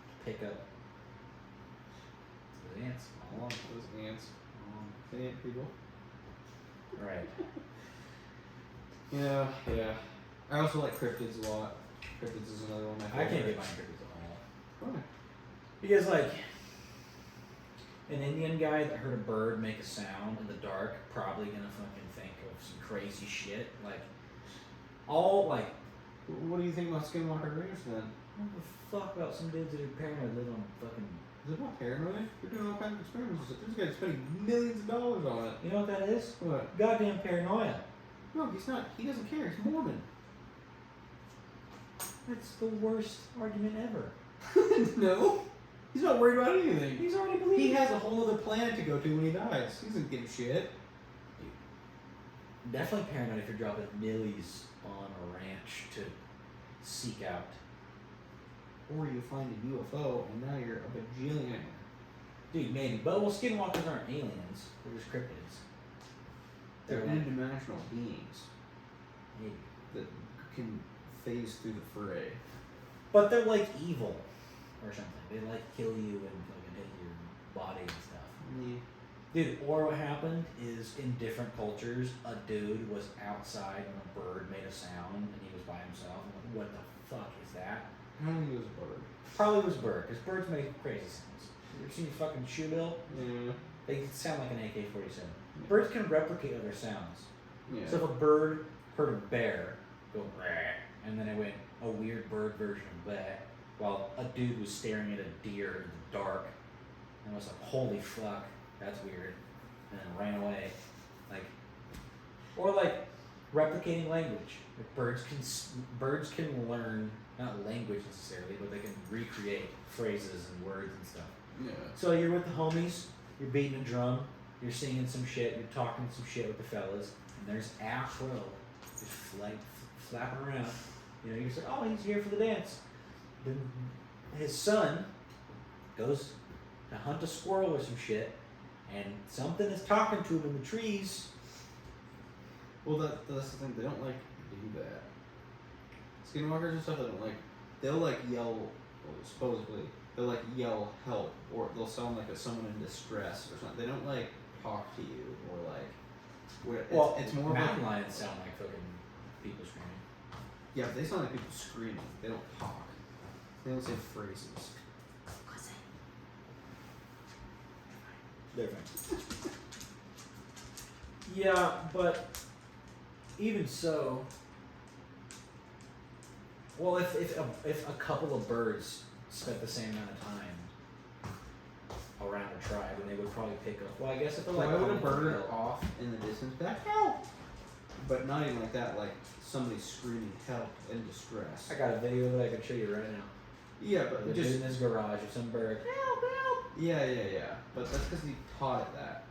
To pick up those ants all along. Those ants. The ant people. Right. Yeah, yeah. I also like cryptids a lot. Cryptids is another one of my I can't favorites. get behind cryptids at all. Why? Because, like, an Indian guy that heard a bird make a sound in the dark probably gonna fucking think of some crazy shit. Like, all, like, What do you think about Skinwalker Ranch then? what the fuck about some dudes that are paranoid live on fucking. Is it not paranoid? They're doing all kinds of experiments. This guy's spending millions of dollars on it. You know what that is? What? Goddamn paranoia. No, he's not. He doesn't care. He's Mormon. That's the worst argument ever. No. He's not worried about anything. He's already believed. He has a whole other planet to go to when he dies. He doesn't give a shit. Definitely paranoid if you're dropping millies on a ranch to seek out. Or you find a UFO and now you're a bajillionaire. Dude, maybe. But well, skinwalkers aren't aliens. They're just cryptids. They're They're like- interdimensional beings Maybe. that can phase through the fray. But they're like evil or something. They like kill you and fucking hit your body and stuff. Yeah. Dude, or what happened is in different cultures, a dude was outside and a bird made a sound and he was by himself. I'm like, what the fuck is that? I don't think it was a bird. Probably was a bird, because birds make crazy sounds. You ever seen a fucking shoebill? Yeah. They sound like an AK-47. Birds can replicate other sounds. Yeah. So if a bird heard a bear go "Rah," and then it went a weird bird version of that, while a dude was staring at a deer in the dark and was like, holy fuck, that's weird, and then ran away. Like, or like replicating language. Like birds can learn, not language necessarily, but they can recreate phrases and words and stuff. yeah. So you're with the homies, you're beating a drum, you're singing some shit, you're talking some shit with the fellas, and there's Afro just flapping around. You know, you're just like, oh, he's here for the dance. Then his son goes to hunt a squirrel or some shit, and something is talking to him in the trees. Well, that's the thing. They don't like do that. Skinwalkers and stuff. They don't like. They'll like yell. Well, supposedly, they'll like yell help, or they'll sound like someone in distress or something. They don't like talk to you or like. It's more mountain like lions sound like fucking people screaming. yeah. But they sound like people screaming. They don't talk. They don't say phrases. Different. Yeah, but even so, well, if a couple of birds spent the same amount of time around a tribe, then they would probably pick up. Well, I guess if they're Why like would a hunting for bird help- off in the distance be like help? But not even like that. Like somebody screaming help in distress. I got a video that I can show you right now. Yeah, Of a but dude just in his garage with some bird. yeah. But that's because he taught it that.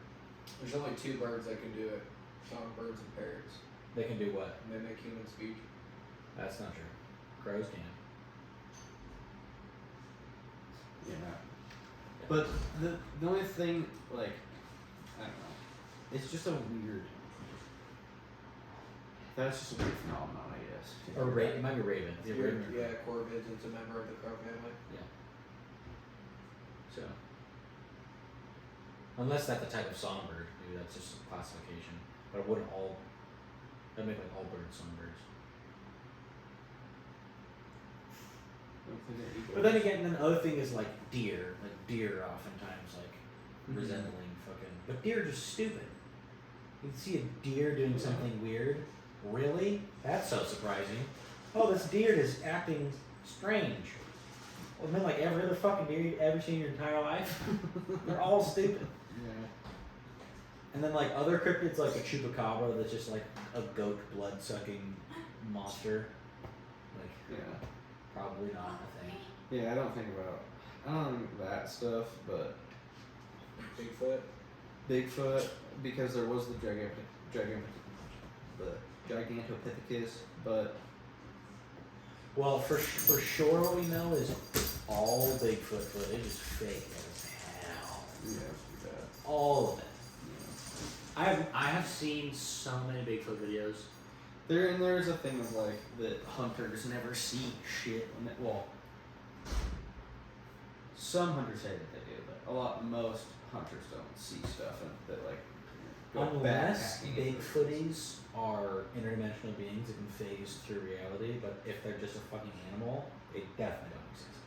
There's only two birds that can do it. Songbirds and parrots. They can do what? Mimic human speech. That's not true. Crows can. Yeah. But the only thing, like, I don't know, it's just a weird. That's just a weird phenomenon, I guess. Or it might be raven. Yeah, raven. Yeah, corvids. It's a member of the crow family. So, unless that's the type of songbird, maybe that's just a classification. But it wouldn't all. That'd make like all birds songbirds. But then again, then the other thing is like deer. Like deer, oftentimes like Mhm. resembling fucking. But deer are just stupid. You see a deer doing something weird. Really? That's so surprising. Oh, this deer is acting strange. Well, man, like every other fucking deer you've ever seen in your entire life, they're all stupid. Yeah. And then like other cryptids, like a chupacabra, that's just like a goat blood sucking monster. Like Yeah. probably not a thing. Yeah, I don't think that stuff, but Bigfoot. Bigfoot, because there was the Gigantopithecus, but Well, for sure, what we know is all Bigfoot footage is fake as hell. yeah, it's pretty bad. All of it. Yeah. I have seen so many Bigfoot videos. There's a thing of like that hunters never see shit. Well, some hunters say that they do, but most hunters don't see stuff and that like go Unless backpacking and Bigfooties are interdimensional beings that can phase through reality, but if they're just a fucking animal, they definitely don't exist.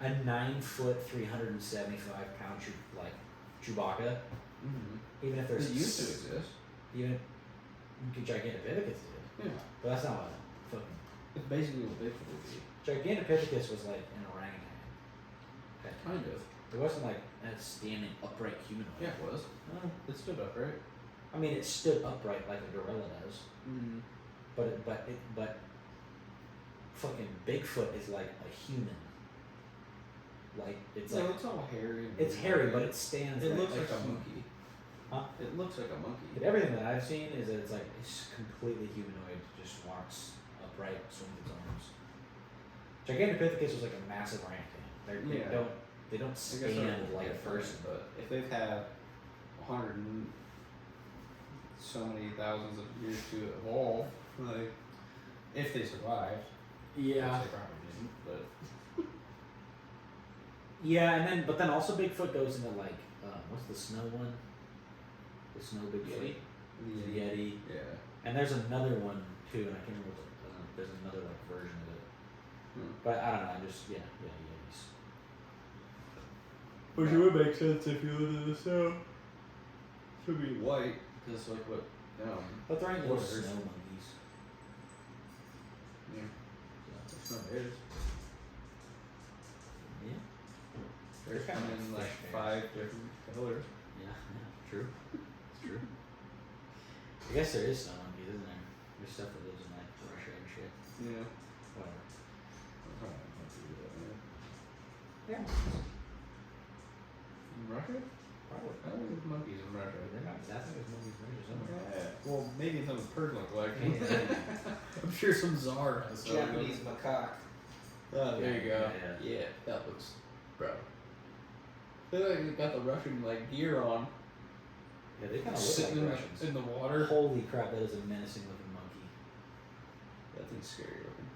A 9-foot, 375-pound like Chewbacca, Mhm. even if It there's used to exist. even Gigantopithecus did, Yeah. but that's not what fucking It's basically what Bigfoot would be. Gigantopithecus was like an orangutan. Okay. Kind of. It wasn't like a standing upright humanoid. Yeah, it was. Well, It stood up, right? I mean, it stood upright like a gorilla does, Mm-hmm. but fucking Bigfoot is like a human Like it's No, like it's all hairy. and it's weird. hairy, but it stands. It looks like a human. monkey. Huh? It looks like a monkey. But everything that I've seen is that it's like it's completely humanoid. Just walks upright, swings its arms. Gigantopithecus was like a massive orangutan. Yeah. They don't I guess stand they're like a different, person. but if they've had 100 and so many thousands of years to evolve, like if they survived, Yeah. which they probably didn't, but Yeah, but then also Bigfoot goes into like what's the snow one? The snow Bigfoot. Yeti? The Yeti. yeah. And there's another one too, and I can't remember what there's another like version of it. Hmm. But I don't know, I'm just Yetis. Which would make sense if you live in the snow. Should be white, because like what? But there ain't no Borders. snow monkeys. Yeah. It's not bears. Yeah. Bears They're come kinda in like like fish 5 different colors. Yeah, true. It's true. I guess there is snow monkeys, isn't there? There's stuff that lives in like Russia and shit. Yeah. Whatever. Yeah. In Russia? Probably. I think there's monkeys in Russia. They're not. I think there's monkeys in Russia somewhere. Yeah. Well, maybe in some personal collection. Yeah. I'm sure some czar has some. Japanese macaque. Oh, there you go. Yeah. That looks, bro. They like got the Russian like gear on, Yeah, they kind of look sitting like Russians. in the water. Holy crap, that is a menacing looking monkey. That thing's scary looking.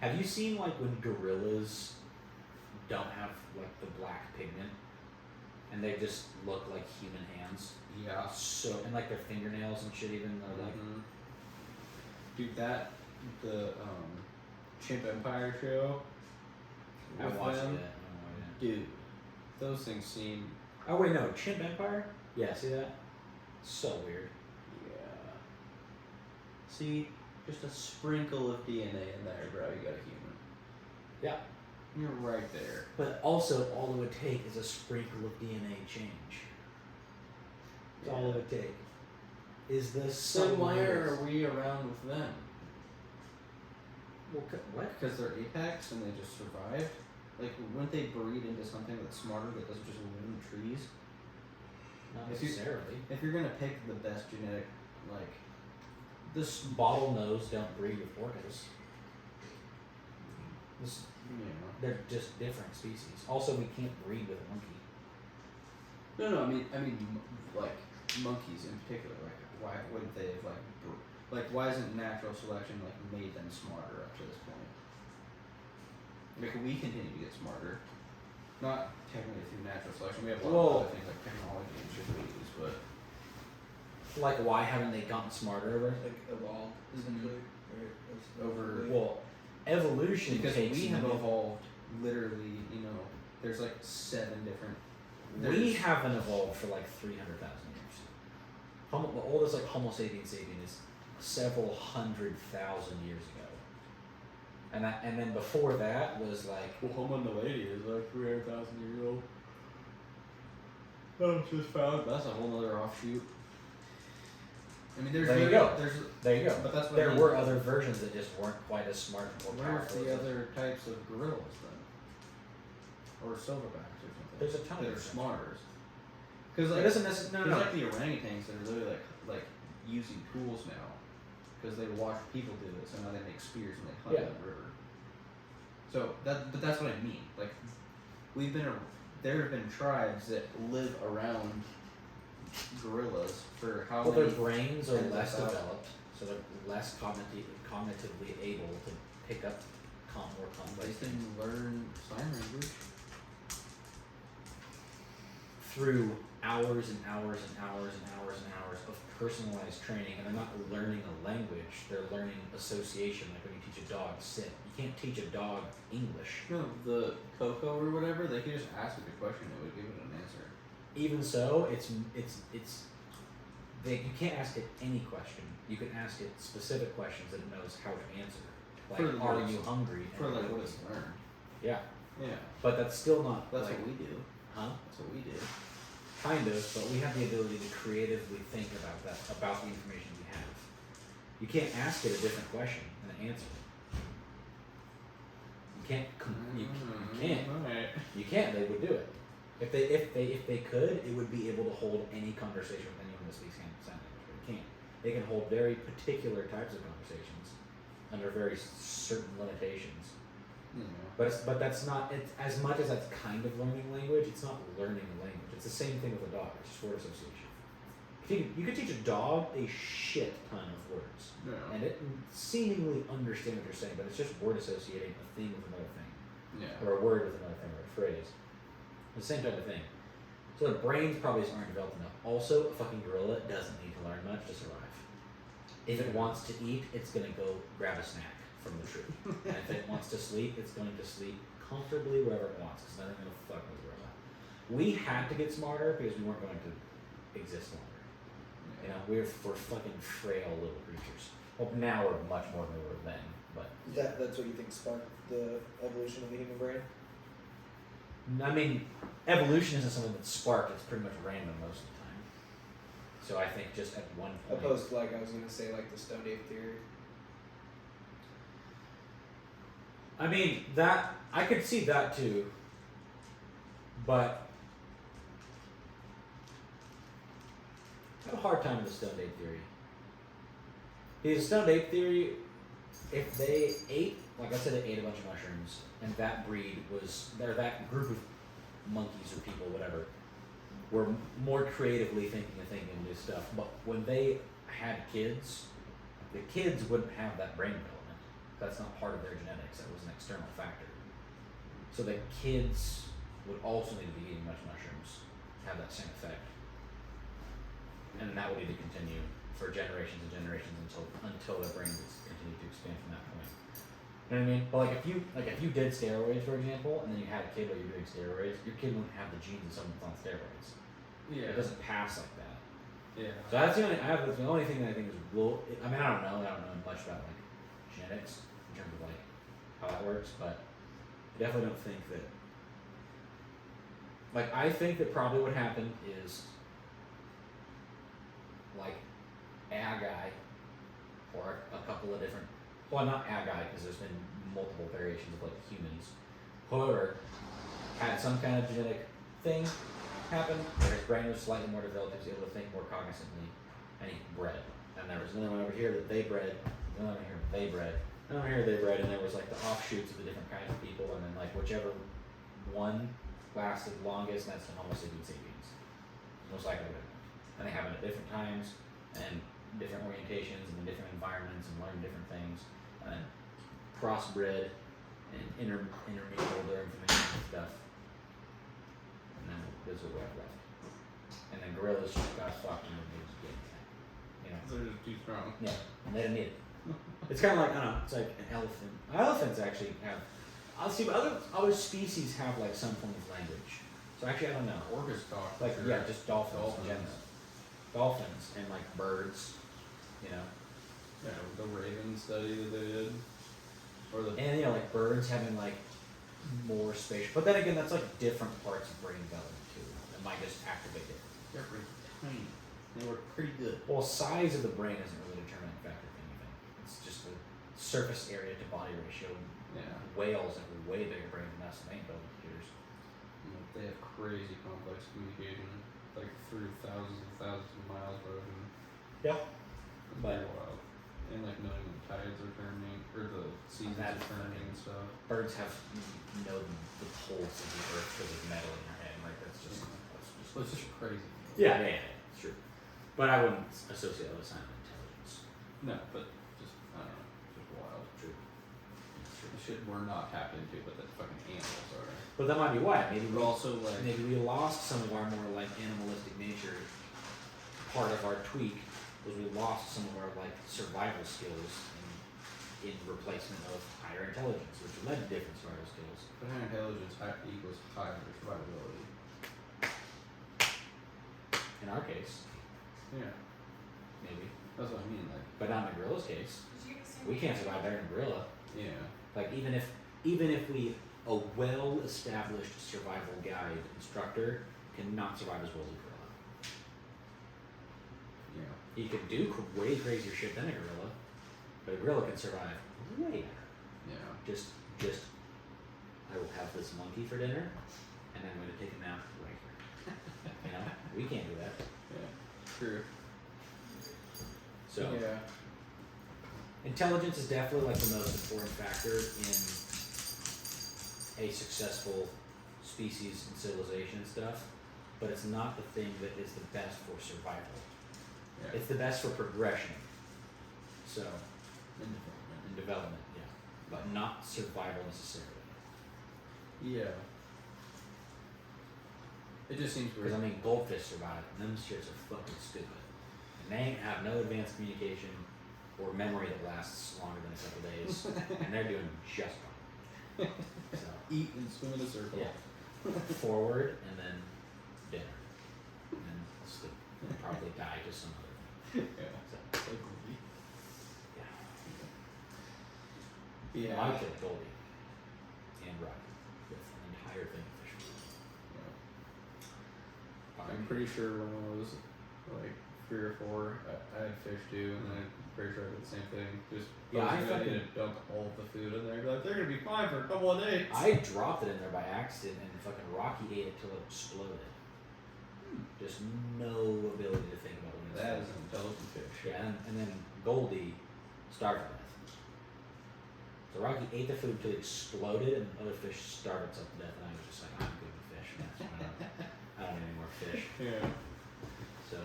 Have you seen like when gorillas don't have like the black pigment and they just look like human hands? Yeah. So and like their fingernails and shit even are like Mhm. Dude, the Chimp Empire show. I with watched them, it. Dude, those things seem. Oh wait, no, Chimp Empire? Yeah, see that? So weird. Yeah. See, just a sprinkle of DNA in there, bro. You got a human. Yeah. You're right there. But also all it would take is a sprinkle of DNA change. That's all it would take. Is this So why are we around with them? Well, what? Because they're apex and they just survived? Like, wouldn't they breed into something that's smarter that doesn't just live in trees? Not If you- necessarily. If you're gonna pick the best genetic, like, this, Bottlenose don't breed with orcas. This, you know. they're just different species. Also, we can't breed with a monkey. No, I mean, like, monkeys in particular, like, why wouldn't they have, like, why isn't natural selection, like, made them smarter up to this point? Like, we continue to get smarter. Not technically through natural selection, we have a lot Well- of other things like technology and shit we use, but. Like, why haven't they gotten smarter over? Like evolved, essentially. Right? That's Over- Well, evolution Because takes we have many- evolved literally, there's like 7 different. We there's- haven't evolved for like 300,000 years. The oldest like Homo sapiens sapien is several 100,000 years ago. And then before that was like Well, Homo naledi is like 300,000 years old. Oh, just found. That's a whole other offshoot. I mean, there's There you literally- go. There's, there you go. but that's what There I mean. were other versions that just weren't quite as smart or Where's powerful. the as other types of gorillas then? Or silverbacks or something? There's a ton of that are different- smarter. Because It like, doesn't necessarily. there's No, no. like the orangutans that are literally like using tools now, because they watch people do it, so now they make spears and they hunt Yeah. in the river. So but that's what I mean. Like, there have been tribes that live around gorillas for how Well, their many? brains are tens of less thousands. developed, so they're less cognitively able to pick up more complex They things. can learn sign language. Through hours and hours and hours and hours and hours of personalized training, and they're not learning a language, they're learning association, like when you teach a dog sit. You can't teach a dog English. No, the Coco or whatever, they could just ask it a question and it would give it an answer. Even so, you can't ask it any question. You can ask it specific questions that it knows how to answer. Like, For the are words. you hungry? For And like it what will- it's learned. Yeah, Yeah. but that's still not That's like, what we do. huh? That's what we do. Kind of, but we have the ability to creatively think about the information we have. You can't ask it a different question and answer it. can't. You can't. Alright. You can't. They would do it. If they could, it would be able to hold any conversation with anyone that speaks sign language. But it can't. They can hold very particular types of conversations under very certain limitations. Yeah. But that's not. It's as much as that's kind of learning language. It's not learning the language. It's the same thing with a dog. It's just word association. You could teach a dog a shit ton of words, Yeah. and it seemingly understand what you're saying, but it's just word associating a thing with another thing, Yeah. or a word with another thing, or a phrase. The same type of thing. So their brains probably aren't developed enough. Also, a fucking gorilla doesn't need to learn much to survive. If it wants to eat, it's gonna go grab a snack from the tree. And if it wants to sleep, it's going to sleep comfortably wherever it wants, because nothing's gonna fuck with a gorilla. We had to get smarter because we weren't going to exist longer. You know, we're fucking frail little creatures. Well, now we're much more than we were then, but That's what you think sparked the evolution of the human brain? I mean, evolution isn't something that's sparked. It's pretty much random most of the time. So I think just at one point, Opposed to, like, I was gonna say, like, the Stone Age theory. I mean that I could see that too, but I have a hard time with the Stone Ape theory. Because the Stone Ape theory, if they ate, like I said, they ate a bunch of mushrooms, and that breed was, or that group of monkeys or people, whatever, were more creatively thinking and new stuff. But when they had kids, the kids wouldn't have that brain development. That's not part of their genetics. That was an external factor. So the kids would also need to be eating much mushrooms to have that same effect. And then that would need to continue for generations and generations until their brains continue to expand from that point. You know what I mean? But like if you did steroids, for example, and then you had a kid while you're doing steroids, your kid wouldn't have the genes of someone that's on steroids. Yeah. It doesn't pass like that. Yeah. So that's the only thing that I think is I mean, I don't know much about like genetics in terms of like how that works, but I definitely don't think that. Like, I think that probably what happened is like a guy or a couple of different, well, not a guy because there's been multiple variations of like humans. Whoever had some kind of genetic thing happen where his brain was slightly more developed, he was able to think more cognizantly, and he bred. And there was another one over here that they bred, another one here that they bred, another one here they bred, and there was like the offshoots of the different kinds of people, and then like whichever one lasted longest, and that's the Homo sapiens sapiens. Most likely would. And they happen at different times and different orientations and in different environments and learn different things, and then crossbred and intermingle their information and stuff. And then there's what we have left. And then gorillas just got fucked and they just did anything. You know? They're just too strong. Yeah, and they didn't need it. It's kind of like, I don't know, it's like an elephant. Elephants actually have, I'll see, but other species have like some form of language. So actually, I don't know. Orcas talk. Like, for yeah, sure. just dolphins in Dolphins. general. Dolphins and like birds, you know. Yeah, the raven study that they did. Or the And you know, like birds having like more spatial. But then again, that's like different parts of brain development too. That might just activate it. they're pretty tiny. They were pretty good. Well, size of the brain isn't really a determining factor of anything. It's just the surface area to body ratio. Yeah. Whales have a way bigger brain than us, and they ain't building computers. You know, they have crazy complex communication, like through thousands and thousands of miles of ocean. Yeah. It's But- pretty wild. And like knowing when the tides are turning, or the seasons are That's turning fucking- and stuff. Birds have know the pulse of the earth because of metal in their head. Like that's just. So it's just crazy. Yeah, it's true. But I wouldn't associate it with sign of intelligence. No, but just, I don't know, just wild. True. It's true. The shit we're not tapped into, but that fucking animals are. But that might be why. Maybe But also like, maybe we lost some of our more like animalistic nature. Part of our tweak was we lost some of our like survival skills in replacement of higher intelligence, which led to different survival skills. but high intelligence equals higher survivability. In our case, Yeah, maybe, that's what I mean. Like, but not in a gorilla's case. We can't survive there in a gorilla. yeah, Like even if we a well-established survival guide instructor cannot survive as well as a gorilla. yeah. He can do way crazier shit than a gorilla, but a gorilla can survive way better. Yeah. Just I will have this monkey for dinner, and I'm going to take a nap right here. You know, we can't do that. Yeah. True. So Yeah. intelligence is definitely like the most important factor in a successful species and civilization and stuff, but it's not the thing that is the best for survival. Yeah. It's the best for progression. So, And and development, yeah, but not survival necessarily. yeah. It just seems Because weird. I mean, goldfish survive, and them shits are fucking stupid, and they ain't have no advanced communication or memory that lasts longer than a couple days, and they're doing just fine. So, Eat and swim in a circle. yeah, forward and then dinner, and then sleep, and probably die to some other thing. Yeah. So, Like, yeah. yeah. I killed Goldie and Rocky with an entire thing of fish food. Yeah. I'm pretty sure when I was like 3 or 4, I had fish too, and I'm pretty sure I did the same thing. Just Yeah, I posing I fucking- need to dump all of the food in there. Be like, they're gonna be fine for a couple of days. I dropped it in there by accident, and fucking Rocky ate it till it exploded. Just no ability to think about when it's That is food. an intelligent fish. Yeah, and then Goldie starved to death. So Rocky ate the food till it exploded, and other fish starved itself to death, and I was just like, I'm good with fish. That's fine. I don't need any more fish. Yeah. So,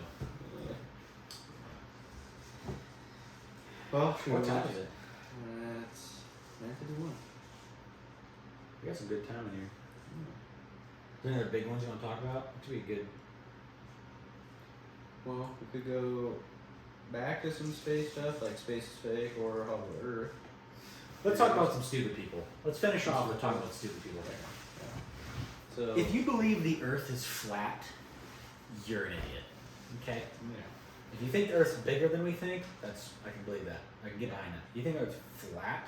Well, what time is it? It's 9:51. We got some good time in here. Is there any other big ones you want to talk about? It should be good. Well, we could go back to some space stuff, like space is fake or Hollow Earth. Let's talk about some stupid people. Let's finish off with talking about stupid people. Yeah. So. If you believe the Earth is flat, you're an idiot. Okay? Yeah. If you think the Earth's bigger than we think, I can believe that. I can get behind that. You think the Earth's flat,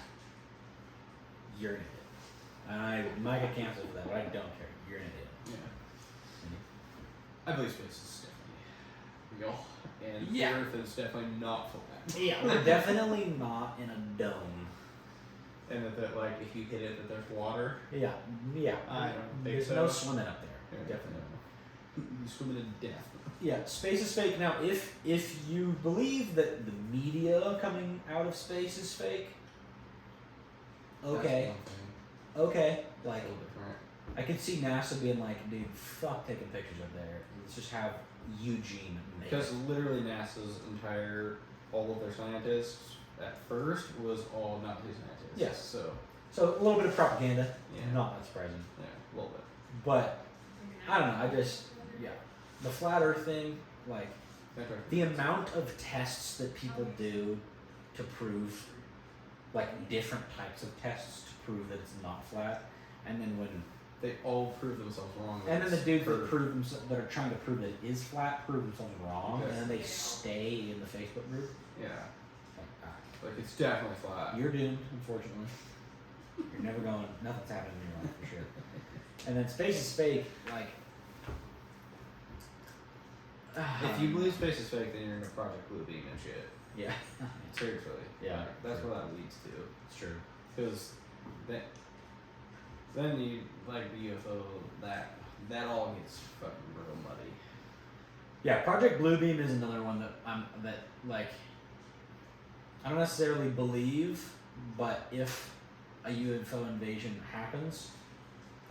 you're an idiot. I might get canceled for that, but I don't care. You're an idiot. Yeah. I believe space is definitely real, and Yeah. the Earth is definitely not flat. Yeah, we're definitely not in a dome. And that like if you hit it, that there's water. Yeah, yeah. I don't think There's so. no swimming up there. Definitely. You swimming in death. Yeah, space is fake. Now, if you believe that the media coming out of space is fake, okay, okay, like Like a little different. I can see NASA being like, dude, fuck taking pictures up there. Let's just have Eugene make Because it. literally NASA's entire, all of their scientists at first was all Nazi scientists. Yes. So So a little bit of propaganda, Yeah. not that surprising. yeah, a little bit. But I don't know. I just the flat Earth thing, like That's right. the amount of tests that people do to prove, like different types of tests to prove that it's not flat, and then when They all prove themselves wrong. and then the dudes that for- prove themselves that are trying to prove that it is flat prove themselves wrong, Yes. and then they stay in the Facebook group. Yeah, Like, like it's definitely flat. you're doomed, unfortunately. You're never going. Nothing's happening in your life for sure. And then space is fake. Like, If you believe space is fake, then you're into Project Bluebeam and shit. yeah, Seriously. Yeah. Like, that's where that leads to. it's true. Because then you like the UFO that all gets fucking real muddy. Yeah, Project Bluebeam is another one that I don't necessarily believe, but if a UFO invasion happens,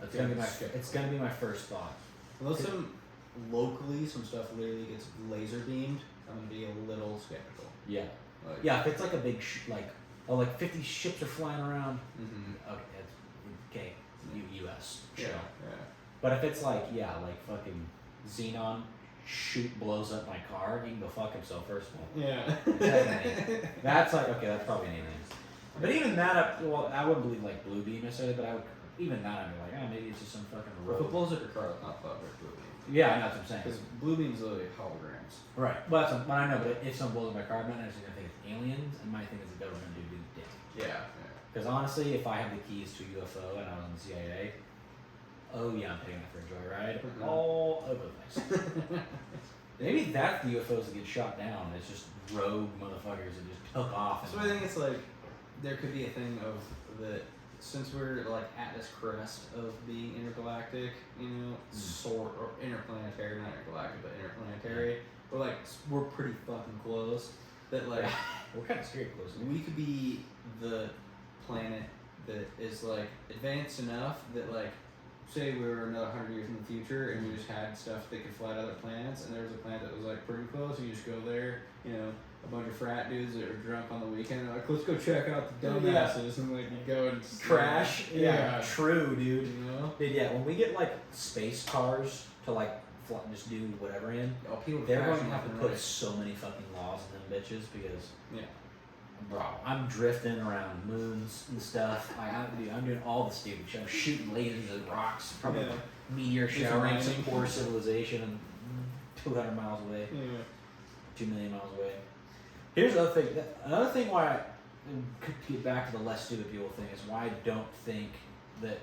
it's Yeah, gonna be skeptical. it's gonna be my first thought. Unless locally some stuff literally gets laser beamed, I'm gonna be a little skeptical. Yeah, Like, yeah. If it's like a big like 50 ships are flying around, Mm-hmm. okay, that's okay. U.S. Yeah. Sure. Yeah. But if it's like like fucking Xenon blows up my car, he can go fuck himself first of all. Yeah. That's like okay, that's probably an alien. But even that, I wouldn't believe like blue beam necessarily, but I would even that I'd be like, oh, maybe it's just some fucking If it road. blows up your car, it's not Project Bluebeam. Yeah, I know what I'm saying. Because Bluebeam's literally holograms. Right. Well, that's what I know, but if someone blows up my car, I'm not necessarily gonna think it's aliens. I might think it's a government dude being a dick. Yeah. Because honestly, if I had the keys to a UFO and I was in the CIA, oh yeah, I'm taking that for a joyride Mhm. all over the place. Maybe that's the UFOs that get shot down. It's just rogue motherfuckers that just took off. So I think it's like there could be a thing of that since we're like at this crest of being intergalactic, sort or interplanetary, not intergalactic, but interplanetary, we're pretty fucking close. That like We're kind of scared close. we could be the planet that is like advanced enough that like say we were another 100 years in the future and we just had stuff that could fly to other planets, and there was a planet that was like pretty close, and you just go there, a bunch of frat dudes that are drunk on the weekend, and like, let's go check out the dumbasses, and like you go and Crash. Yeah. True, dude. Dude, Yeah, when we get like space cars to like just do whatever in, oh, people they're going crashing to have to left and put right. so many fucking laws in them bitches because, Yeah. bro, I'm drifting around moons and stuff. I'm doing all the stupid shit. I'm shooting lasers at rocks, probably Yeah. meteor Just showering some mining. poor civilization and 200 miles away, Yeah. 2 million miles away. Here's the other thing. Another thing why I could get back to the less stupid people thing is why I don't think that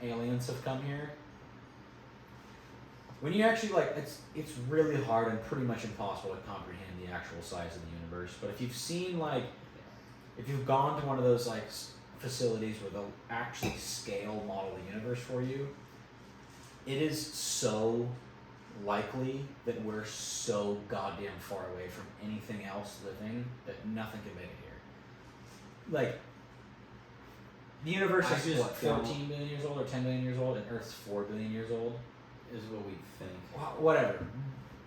aliens have come here. When you actually it's really hard and pretty much impossible to comprehend the actual size of the universe. But if you've seen if you've gone to one of those facilities where they'll actually scale model the universe for you, it is so likely that we're so goddamn far away from anything else living that nothing can make it here. The universe I is just what, don't- 14 billion years old or 10 billion years old, and Earth's 4 billion years old. Is what we think. Well, whatever.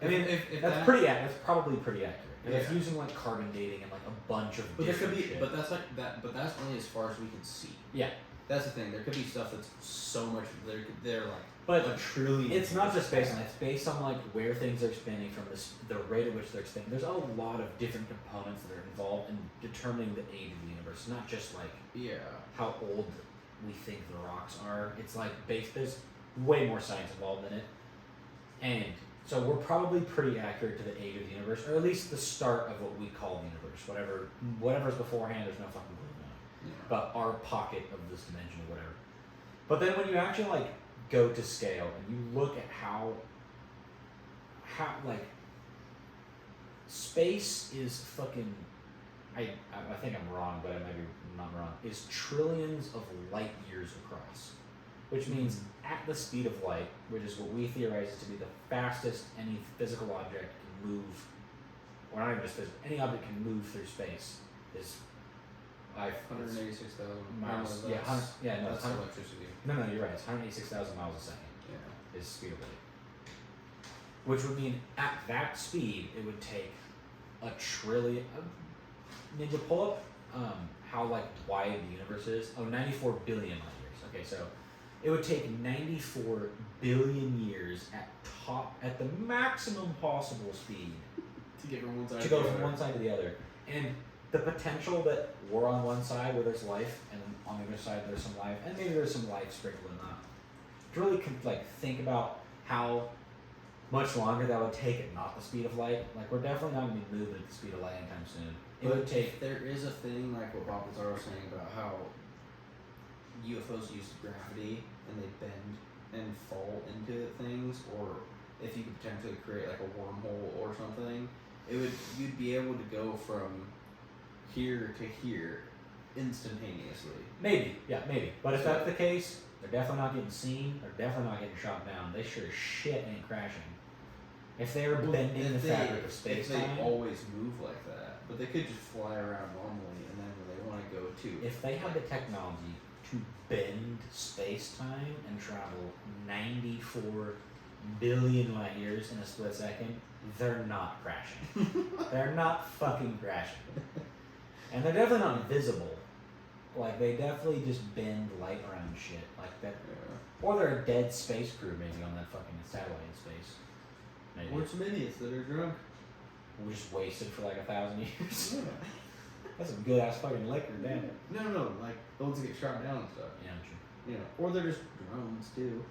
I mean, if that's that- pretty accurate. That's probably pretty accurate. And it's Yeah. using carbon dating and a bunch of But there could different be, shit. but that's like that. But that's only as far as we can see. Yeah. That's the thing. There could be stuff that's so much. They're like But a trillion. it's not years just based on apart. that. It's based on where things are expanding from, the rate at which they're expanding. There's a lot of different components that are involved in determining the age of the universe. It's not just Yeah. how old we think the rocks are. It's there's way more science involved in it. And so we're probably pretty accurate to the age of the universe, or at least the start of what we call the universe. Whatever's beforehand, there's no fucking clue now. Yeah. But our pocket of this dimension or whatever. But then when you actually go to scale and you look at how space is fucking I think I'm wrong, but I might be not wrong, is trillions of light years across. Which means at the speed of light, which is what we theorize to be the fastest any physical object can move, or not even just physical, any object can move through space, is 186,000 miles. No, Yeah, that's, no, that's it's 100 electricity. no, you're right. It's 186,000 miles a second Yeah. is speed of light. Which would mean at that speed, it would take a trillion. Ninja, pull up how wide the universe is. Oh, 94 billion light years. Okay, so it would take 94 billion years at the maximum possible speed To get from one side to go from one side to the other. And the potential that we're on one side where there's life, and on the other side there's some life, and maybe there's some life sprinkled in that. To really think about how much longer that would take at not the speed of light. We're definitely not going to be moving at the speed of light anytime soon. It But would take. there is a thing like what Bob Lazar was saying about how UFOs use gravity and they bend and fall into things, or if you could potentially create a wormhole or something, you'd be able to go from here to here instantaneously. Maybe, yeah, maybe. But if that's the case, they're definitely not getting seen. They're definitely not getting shot down. They sure as shit ain't crashing. If they're bending the fabric of space if they time, always move like that, but they could just fly around normally, and then when they want to go to, if they have the technology to bend space time and travel 94 billion light years in a split second, they're not crashing. They're not fucking crashing. And they're definitely not invisible. They definitely just bend light around shit like that. yeah. Or they're a dead space crew maybe on that fucking satellite in space. Maybe. Or some idiots that are drunk. We're just wasted for 1,000 years. That's some good ass fucking liquor, damn it. No, the ones that get shot down and stuff. Yeah, true. Or they're just drones too.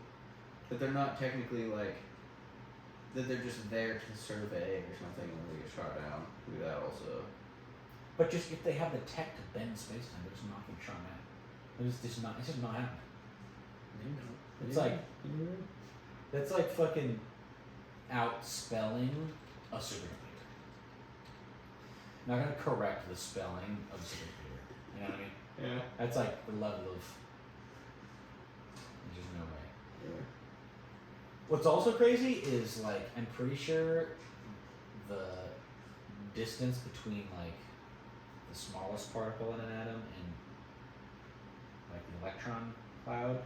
But they're not technically that they're just there to survey or something when they get shot down. Do that also. But just if they have the tech to bend space time, they're just not getting shot at. It's just not happening. It's that's like fucking outspelling a supercomputer. Not gonna correct the spelling of a supercomputer. You know what I mean? Yeah. That's the level of There's just no way. Yeah. What's also crazy is like I'm pretty sure the distance between like the smallest particle in an atom and like the electron cloud,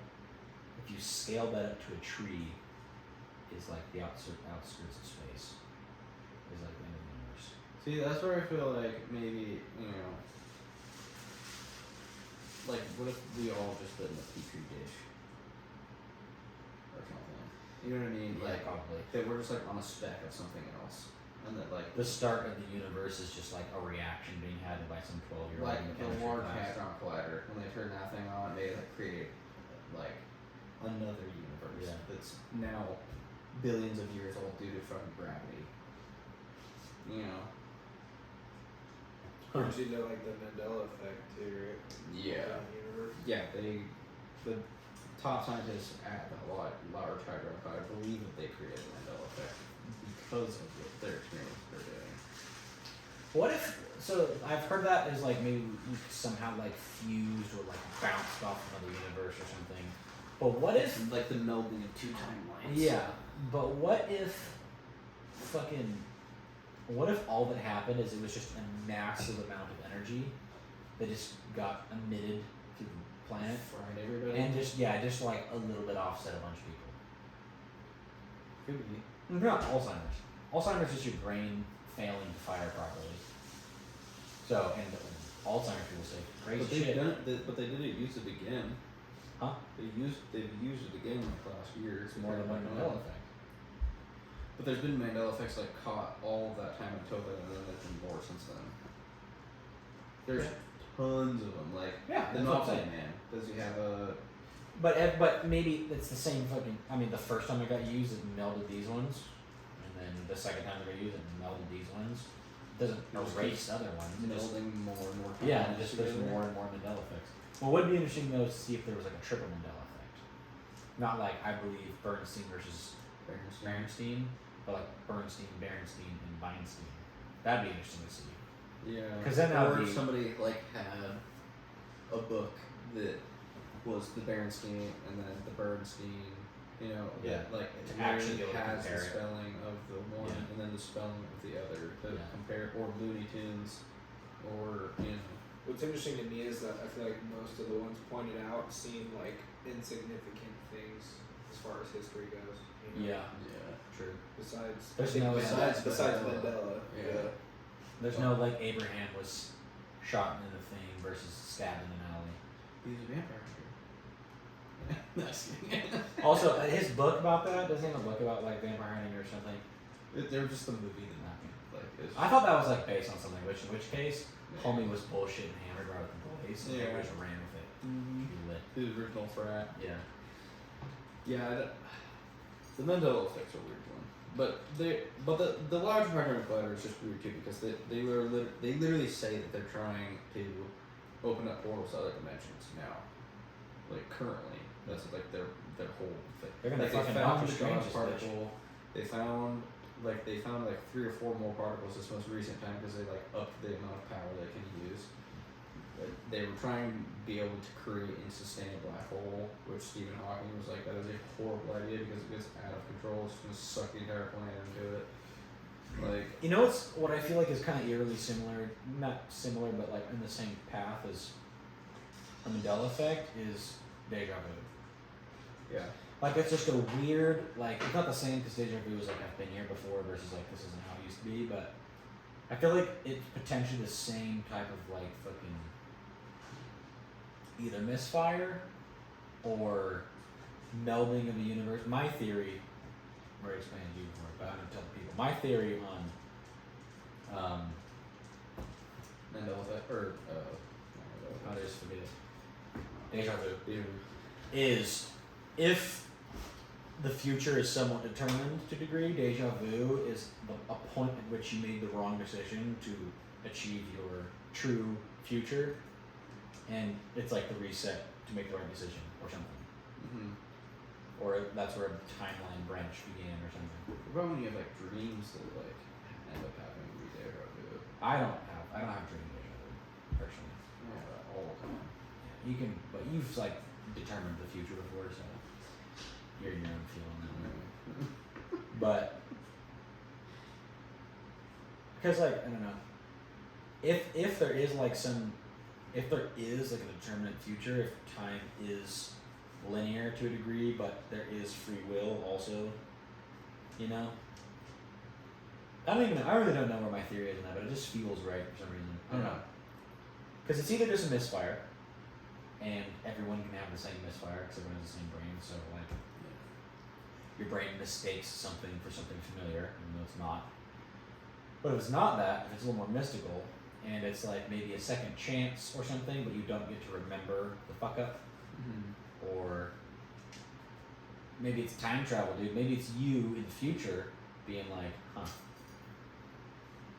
if you scale that up to a tree, is like the outskirts of space. Is like the end of the universe. See, that's where I feel like maybe, like, what if we all just live in a petri dish? Or something. You know what I mean? Yeah, Like, probably. that we're just like on a speck of something else. And that, like, The start of the universe is just like a reaction being had by some 12-year-old like in the chemistry Large class. Hadron Collider, when they turned that thing on, they like created like another universe Yeah. that's now billions of years old due to fucking gravity. You know? Or you know, like the Mandela effect too, right? Yeah. In the universe. Yeah, the top scientists at the Large Hadron Collider believe that they created the Mandela effect because of what their experience they're doing. What if? So I've heard that is like maybe we could somehow like fused or like bounced off another universe or something. But what if? It's like the melding of two timelines. Yeah. But what if? Fucking. What if all that happened is it was just a massive amount of energy that just got emitted to the planet Fried everybody. and just like a little bit offset a bunch of people. Could be. Not Alzheimer's. Alzheimer's is your brain failing to fire properly. So, and Alzheimer's people say crazy But they've shit. done it. But they didn't use it again. Huh? They've used it again like last year. It's more than one Mandela effect. But there's been Mandela effects like caught all of that time in COVID, and then there's been more since then. There's tons of them. Like Yeah, the that's what I'm Naughty saying. Man. Does he have a? But maybe it's the same fucking. I mean, the first time it got used, it melded these ones, and then the second time it got used, it melded these ones. It doesn't erase other ones. It just, Melding more and more. yeah, timelines it just there's together. more and more Mandela effects. Well, it would be interesting though to see if there was like a triple Mandela effect. Not like I believe Bernstein versus Berenstein, but like Bernstein, Berenstein, and Weinstein. That'd be interesting to see. Yeah. 'Cause then that or would if be- somebody like had a book that was the Berenstein and then the Bernstein, Yeah. that like To it actually be literally able to has the compare it. spelling of the one Yeah. and then the spelling of the other to Yeah. compare, or Looney Tunes, or What's interesting to me is that I feel like most of the ones pointed out seem like insignificant things as far as history goes. You know? yeah. True. Besides, There's I think no- besides Mandela. Mandela. Yeah. There's no like Abraham was shot in the thing versus stabbed in an alley. He's a vampire. Nice. Also, his book about that doesn't he have a book about like vampire hunting or something. They're just the movie that like is. I thought that was like based on something. In which case, Yeah. homie was bullshit and hammered right with the boys, and Yeah. they just ran with it. Mhm. He lit. The original frat. Yeah. Yeah, the Mandela effect's a weird one, but the Large Hadron Collider is just weird too because they literally say that they're trying to open up portals to other dimensions now, like currently. That's like their whole thing. They're gonna like fucking they found Doctor the Strange God this particle. They found like 3 or 4 more particles this most recent time because they like upped the amount of power they can use. They were trying to be able to create and sustain a black hole, which Stephen Hawking was like, that is a horrible idea because it gets out of control. It's gonna suck the entire planet into it. Like, You know what I feel like is kind of eerily similar, not similar, but like in the same path as the Mandela effect is deja vu. yeah, Like it's just a weird, like it's not the same because deja vu is like I've been here before versus like this isn't how it used to be, but I feel like it's potentially the same type of like fucking either misfire or melding of the universe. My theory, I already explained to you before, but I'm gonna tell the people. My theory on Mandela effect or I just forget it. Deja vu. Dude, Is if the future is somewhat determined to a degree, deja vu is a point at which you made the wrong decision to achieve your true future, and it's like the reset to make the right decision or something, or that's where a timeline branch began or something. What about when you have like dreams that like end up having to be deja vu? I don't have dream deja vu personally. I have that all the time. You can, but you've like determined the future before, so You're in your own field on that one. But because like I don't know, if there is like if there is like a determinate future, if time is linear to a degree, but there is free will also, you know. I don't even know. I really don't know where my theory is on that, but it just feels right for some reason. I don't know. Because it's either just a misfire, and everyone can have the same misfire because everyone has the same brain. So like, your brain mistakes something for something familiar, even though it's not. But if it's not that, if it's a little more mystical, and it's like maybe a second chance or something, but you don't get to remember the fuck up, or maybe it's time travel, dude. Maybe it's you in the future being like, huh.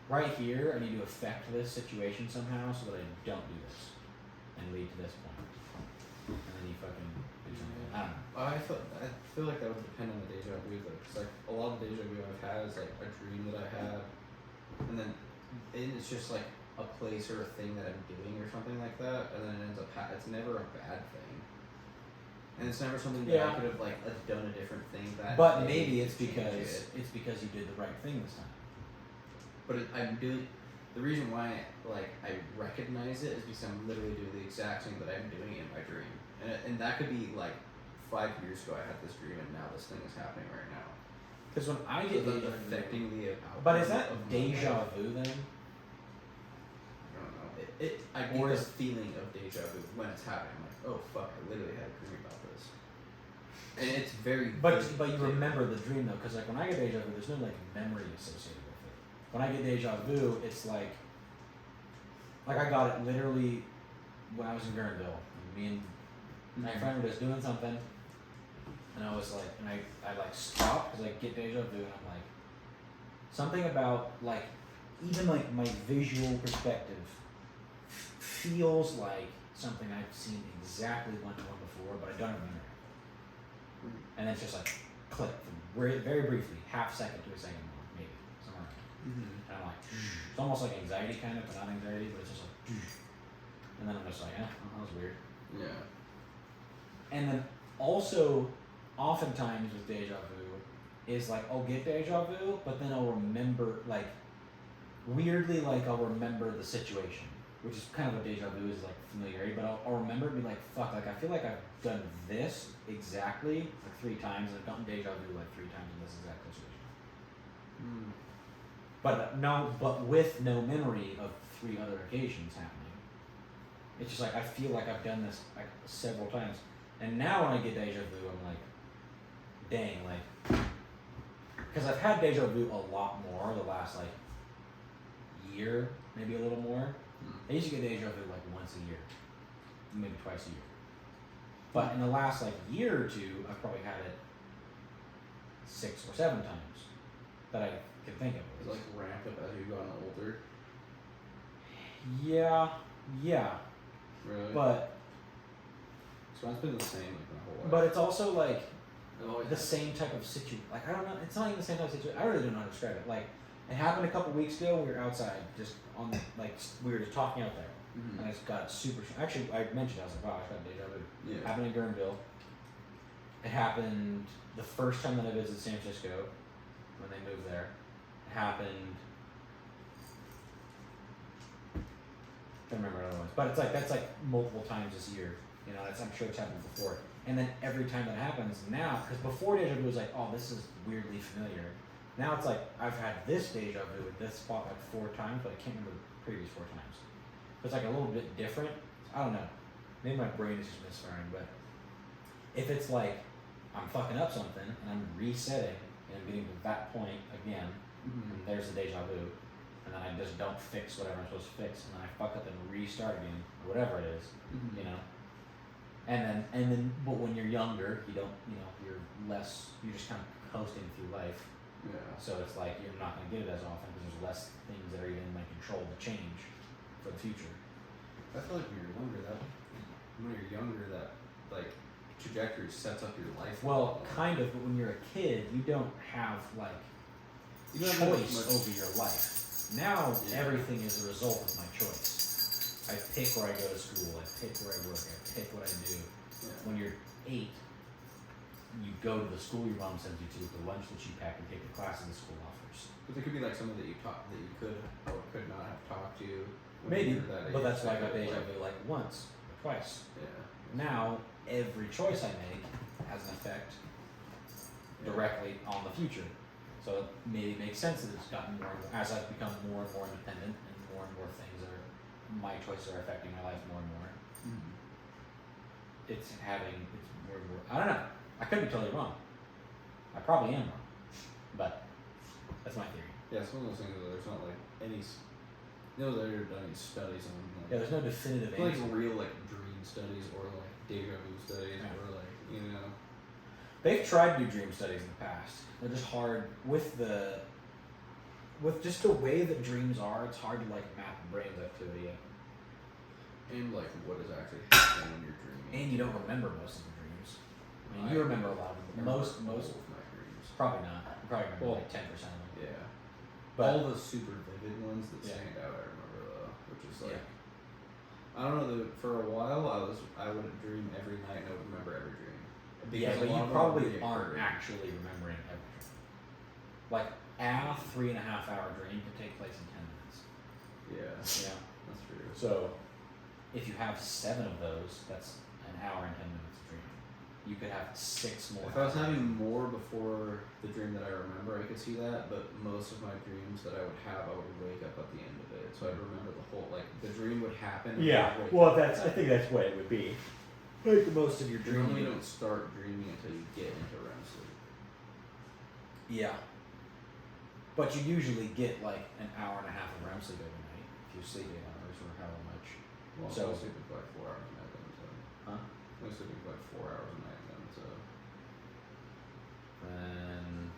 Right here, I need to affect this situation somehow so that I don't do this and lead to this point. And then you fucking do something. I don't know. I feel like that would depend on the deja vu though, because like a lot of deja vu I've had is like a dream that I had, and then it's just like a place or a thing that I'm doing or something like that, and then it ends up it's never a bad thing, and it's never something that I could have like done a different thing that. But day maybe it's to change because you did the right thing this time. But I'm doing the reason why like I recognize it is because I'm literally doing the exact thing that I'm doing in my dream, and that could be like 5 years ago I had this dream and now this thing is happening right now. Because when I get So deja that's vu, affecting the outcome. but is that of my deja life. vu then? I don't know. I Or get is- the feeling of deja vu when it's happening. I'm like, oh fuck, I literally had a dream about this, and it's very. But vivid. you remember the dream though, because like when I get deja vu, there's no like memory associated with it. When I get deja vu, it's like I got it literally when I was in Guerneville. Me and my friend were just doing something, and I was like, and I like stopped because I get deja vu, and I'm like, something about like even like my visual perspective feels like something I've seen exactly one before, but I don't remember it. And then it's just like click, very briefly, half second to a second more, maybe somewhere around. And I'm like, it's almost like anxiety kind of, but not anxiety, but it's just like, and then I'm just like, that was weird. Yeah. And then also, oftentimes with deja vu, is like I'll get deja vu, but then I'll remember like weirdly like I'll remember the situation, which is kind of what deja vu is like familiarity. But I'll remember and be like, fuck, like I feel like I've done this exactly like 3 times, and I've gotten deja vu like 3 times in this exact situation. But with no memory of 3 other occasions happening. It's just like I feel like I've done this like several times, and now when I get deja vu, I'm like, dang, like, because I've had deja vu a lot more the last like year, maybe a little more. I used to get deja vu like once a year, maybe twice a year. But in the last like year or 2, I've probably had it 6 or 7 times that I can think of. It's like ramped up as you've gotten older. Yeah. Really. But So it's been the same like my whole life. but it's also like I've always the had- same type of situation. Like I don't know, it's not even the same type of situation. I really don't know how to describe it. Like it happened a couple weeks ago. We were outside, just on the, like we were just talking out there, and I just got super. Actually, I mentioned I was like, wow, I got deja vu. Yeah. Happened in Guerneville. It happened the first time that I visited San Francisco when they moved there. It happened. I don't remember what it was, but it's like that's like multiple times this year. You know, I'm sure it's happened before. And then every time that happens now, because before deja vu was like, oh, this is weirdly familiar. Now it's like I've had this deja vu at this spot like 4 times, but I can't remember the previous 4 times. It's like a little bit different. I don't know. Maybe my brain is just misfiring, but if it's like I'm fucking up something and I'm resetting and I'm getting to that point again, and there's the deja vu, and then I just don't fix whatever I'm supposed to fix, and then I fuck up and restart again, or whatever it is, you know. And then, but when you're younger, you don't, you know, you're just kind of coasting through life. Yeah. So it's like you're not going to get it as often because there's less things that are even in my control to change for the future. I feel like when you're younger, that like trajectory sets up your life. Well, kind of, but when you're a kid, you don't have like You don't have choice much- over your life. Now Yeah. everything is a result of my choice. I pick where I go to school. I pick where I work. I pick what I do. Yeah. When you're 8, you go to the school your mom sends you to, the lunch that you pack, and take the classes the school offers. But there could be like someone that you could or could not have talked to. when Maybe, you were that but age, that's why I got that deja like- vu like once or twice. Yeah. Now every choice I make has an effect directly on the future. So it maybe makes sense that it's gotten more and more, as I've become more and more independent and more things are, my choices are affecting my life more and more. Mhm. It's more and more, I don't know, I could be totally wrong. I probably am wrong, but that's my theory. Yeah, it's one of those things where there's not like any. No, there are done any studies on like, Yeah, there's no definitive like answer. real like dream studies or like deja vu studies Yeah. or like you know. They've tried to do dream studies in the past. They're just hard with just the way that dreams are. It's hard to like map the brain's activity, And like what is actually happening when you're dreaming. and you don't remember most of the dreams. I mean, I you remember a lot of them. remember Most all of my dreams. probably not. You probably remember Well, like 10% of them. Yeah. But all the super vivid ones that Yeah. stand out I remember though. Which is like Yeah. I don't know, for a while I would dream every night and I would remember every dream. yeah, Because but a lot you of them probably would aren't reoccur. actually remembering everything. Like a 3.5 hour dream can take place in 10 minutes. Yeah, Yeah. that's true. So, if you have 7 of those, that's an hour and 10 minutes of dreaming. You could have 6 more. If I was hours. having more before the dream that I remember, I could see that, but most of my dreams that I would have, I would wake up at the end of it. So I'd remember the whole, like, the dream would happen. and Yeah, I'd wake well, up. I think that's what it would be. Like most of your You normally dreaming. don't start dreaming until you get into REM sleep. Yeah. But you usually get like an hour and a half of REM sleep every night if you sleep 8 hours or however much. Well, So- I was sleeping for like 4 hours a night then, so. Huh? I was sleeping for like 4 hours a night then, so. And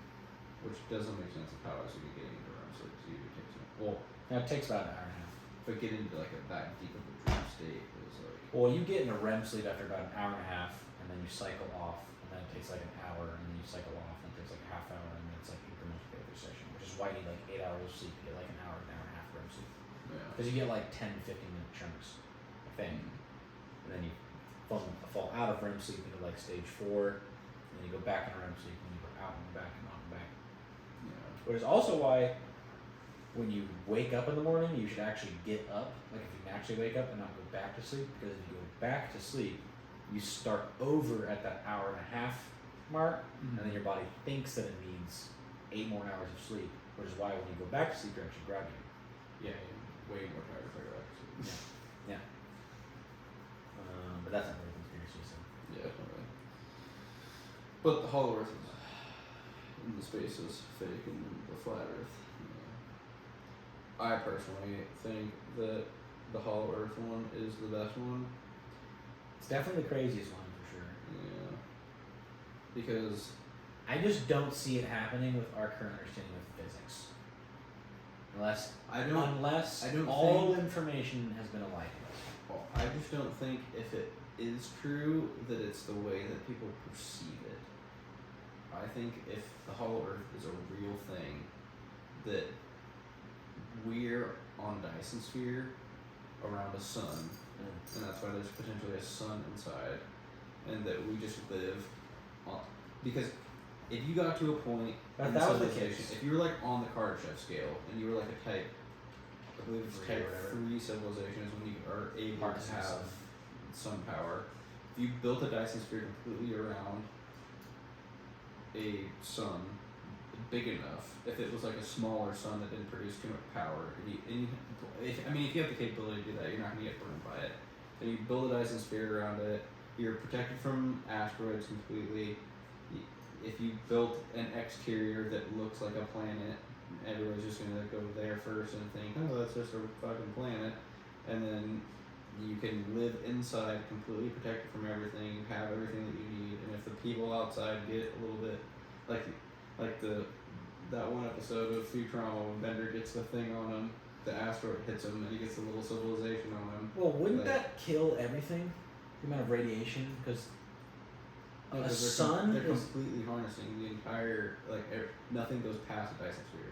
Which doesn't make sense of how I was even getting into REM sleep, so you takes me. Well, that takes about an hour and a half. if I get into like that deep of a dream state, it was like. Well, you get in a REM sleep after about an hour and a half, and then you cycle off, and then it takes like an hour, and then you cycle off, and it takes like a half hour, and then it's like incremental every session, which is why you need like 8 hours of sleep to get like an hour and a half REM sleep. Yeah. Because you get like 10 to 15 minute chunks, I think. And then you fall out of REM sleep into like stage 4, and then you go back into REM sleep, and you go out and back and out and back. Yeah. Which is also why when you wake up in the morning, you should actually get up, like if you naturally wake up and not go back to sleep, because if you go back to sleep, you start over at that hour and a half mark, and then your body thinks that it needs 8 more hours of sleep, which is why when you go back to sleep, you're actually grabbing. Yeah, way more tired if I go back to sleep. Yeah. But that's not really conspiracy, so. Yeah, definitely. But the Hollow Earth is in the space is fake and the flat Earth. Yeah. I personally think that the Hollow Earth one is the best one. It's definitely the craziest one for sure. Yeah. Because I just don't see it happening with our current understanding of physics. Unless I don't all think- information has been alike. well, I just don't think if it is true that it's the way that people perceive it. I think if the Hollow Earth is a real thing, that we're on Dyson Sphere around a sun, and that's why there's potentially a sun inside, and that we just live on. Because if you got to a point But in that was the civilization, case. if you were like on the Kardashev scale, and you were like a type, I believe it's Three or type whatever. 3 civilization is when you are able Harness to the have sun. sun power. If you built a Dyson Sphere completely around a sun big enough, if it was like a smaller sun that didn't produce too much power, if you have the capability to do that, you're not going to get burned by it. And you build a Dyson Sphere around it, you're protected from asteroids completely. If you built an exterior that looks like a planet, everyone's just going to go there first and think, oh, that's just a fucking planet. And then you can live inside completely protected from everything, have everything that you need, and if the people outside get a little bit like that one episode of Futurama when Bender gets the thing on him, the asteroid hits him and he gets a little civilization on him. Well, wouldn't Like- that kill everything? The amount of radiation? Because No, a 'cause sun they're is. completely harnessing the entire nothing goes past a Dyson Sphere.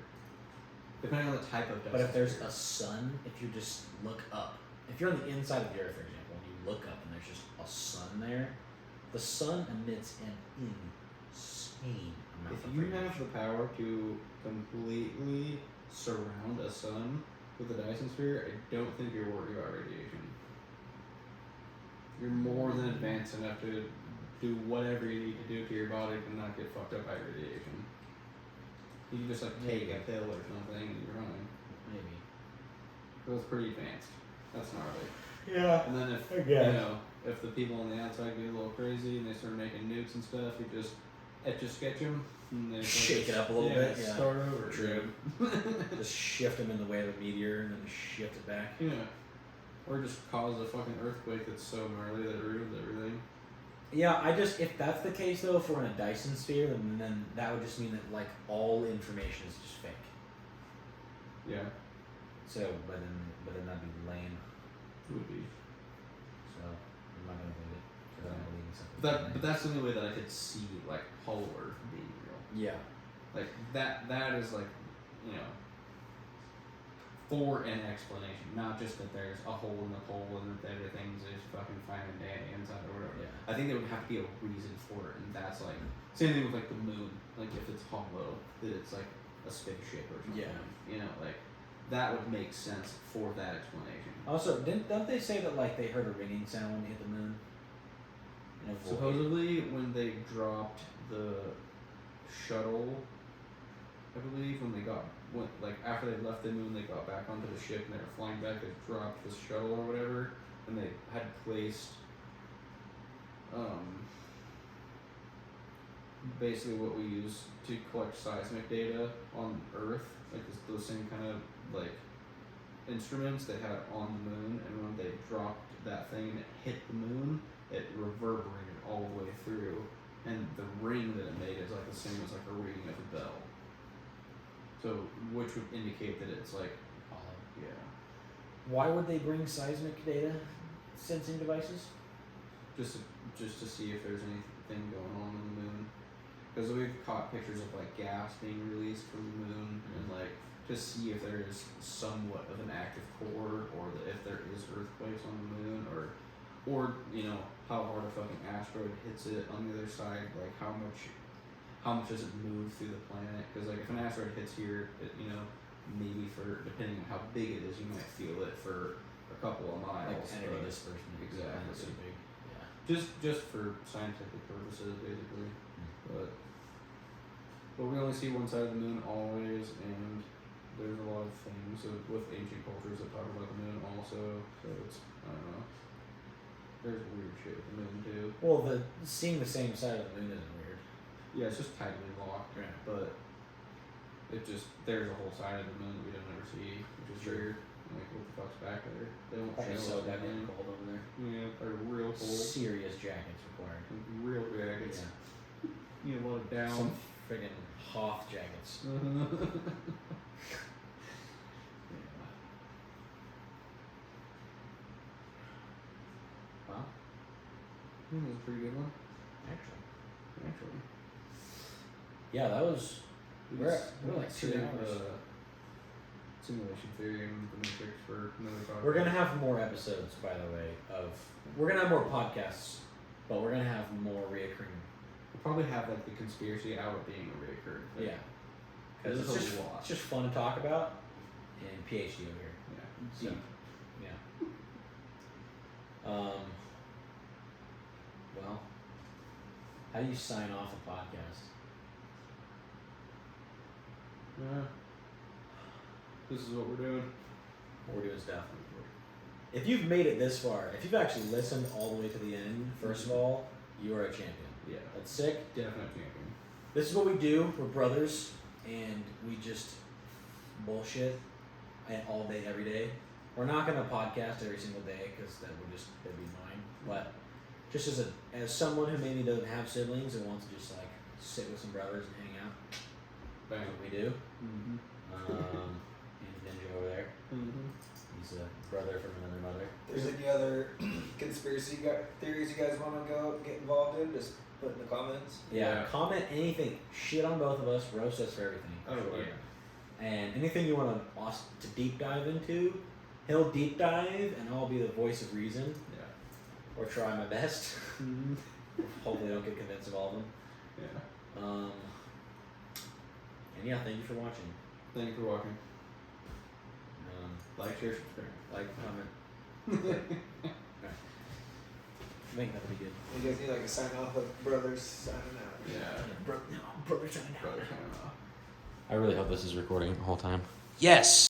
Depending on the type of Dyson But if there's sphere. a sun, if you just look up, if you're on the inside of the Earth, for example, and you look up and there's just a sun there, the sun emits an insane amount If of you radiation. have the power to completely surround a sun with a Dyson sphere, I don't think you're worried about radiation. You're more than advanced enough to do whatever you need to do to your body to not get fucked up by radiation. You can just like take a pill or something and you're fine. Maybe. That's pretty advanced. That's gnarly. Yeah. And then if I guess. you know, if the people on the outside get a little crazy and they start making nukes and stuff, you just etch a sketch them and they Shake it up a little bit, yeah. Start over. True. Just shift them in the way of a meteor and then shift it back. Yeah. Or just cause a fucking earthquake that's so gnarly that it ruins everything. Yeah, if that's the case though, if we're in a Dyson sphere, then that would just mean that like all information is just fake. Yeah, So, but then that'd be lame. it would be. So I'm not gonna believe it because I don't believe in something. But that's the only way that I could see like Hollow Earth being real. Yeah. Like that is like, you know, for an explanation, not just that there's a hole in the pole and that everything's just fucking fine and dandy inside or whatever. Yeah. I think there would have to be a reason for it, and that's like same thing with like the moon. Like if it's hollow, that it's like a spaceship or something. Yeah. You know, like that would make sense for that explanation. Also, don't they say that like they heard a ringing sound when they hit the moon? In a void? Supposedly, when they dropped the shuttle, I believe like after they left the moon, they got back onto the ship and they were flying back. They dropped the shuttle or whatever, and they had placed, basically what we use to collect seismic data on Earth, like those same kind of like instruments they had on the moon, and when they dropped that thing and it hit the moon, it reverberated all the way through, and the ring that it made is like the same as like a ringing of a bell. So, which would indicate that it's like, Hollow. yeah, Why would they bring seismic data sensing devices? just to see if there's anything going on the moon, because we've caught pictures of like gas being released from the moon, and like to see if there is somewhat of an active core, or if there is earthquakes on the moon, or you know how hard a fucking asteroid hits it on the other side, like how much does it move through the planet? Because like if an asteroid hits here, it, you know, maybe for depending on how big it is, you might feel it for a couple of miles. Like energy but dispersion. Exactly. That's so big. Yeah. just for scientific purposes, basically. But we only see one side of the moon always, and there's a lot of things with ancient cultures that talk about the moon also. So it's, I don't know. There's weird shit with the moon too. Well, seeing the same side of the moon isn't weird. Yeah, it's just tightly locked. Right. But it just, there's a whole side of the moon that we don't ever see, which is Sure. weird. Like, what the fuck's back there? They don't Probably show so us goddamn anything. cold over there. Yeah, they're real cold. Serious jackets required. Real jackets. Yeah. You know, a lot of down. Some friggin' Hoth jackets. Wow. That was a pretty good one, Actually. actually. Yeah, that was. We're like 2 save, hours. Simulation theory and the Matrix for another podcast. We're gonna have more episodes, by the way. We're gonna have more podcasts, but we're gonna have more reoccurring. We'll probably have like the conspiracy hour being a reoccurring thing. Yeah, because There's it's a lot. just fun to talk about, and PhD over here. Yeah. So, Deep. yeah. Well, how do you sign off a podcast? Yeah. This is what we're doing. We're doing stuff. If you've made it this far, if you've actually listened all the way to the end, first of all, you are a champion. Yeah. That's sick. Definite champion. This is what we do. We're brothers, and we just bullshit all day, every day. We're not gonna podcast every single day because that'd be mine. But just as someone who maybe doesn't have siblings and wants to just like sit with some brothers and hang out, Bang. that's what we do. Mm-hmm. And Ninja over there, Mm-hmm. he's a brother from another mother. There's any other conspiracy theories you guys want to get involved in? Just put in the comments. Yeah, Yeah. comment anything. Shit on both of us. Roast us for everything. Oh, Sure. yeah. And anything you want us to deep dive into, he'll deep dive, and I'll be the voice of reason, Yeah. or try my best. Mm-hmm. Hopefully, I don't get convinced of all of them. Yeah. And yeah, thank you for watching. Thank you for watching. Like, share, subscribe. Like, comment. I think that'll be good. You guys need like a sign off of brothers signing out. Yeah. Brother signing out. Brother, signing off. I really hope this is recording the whole time. Yes.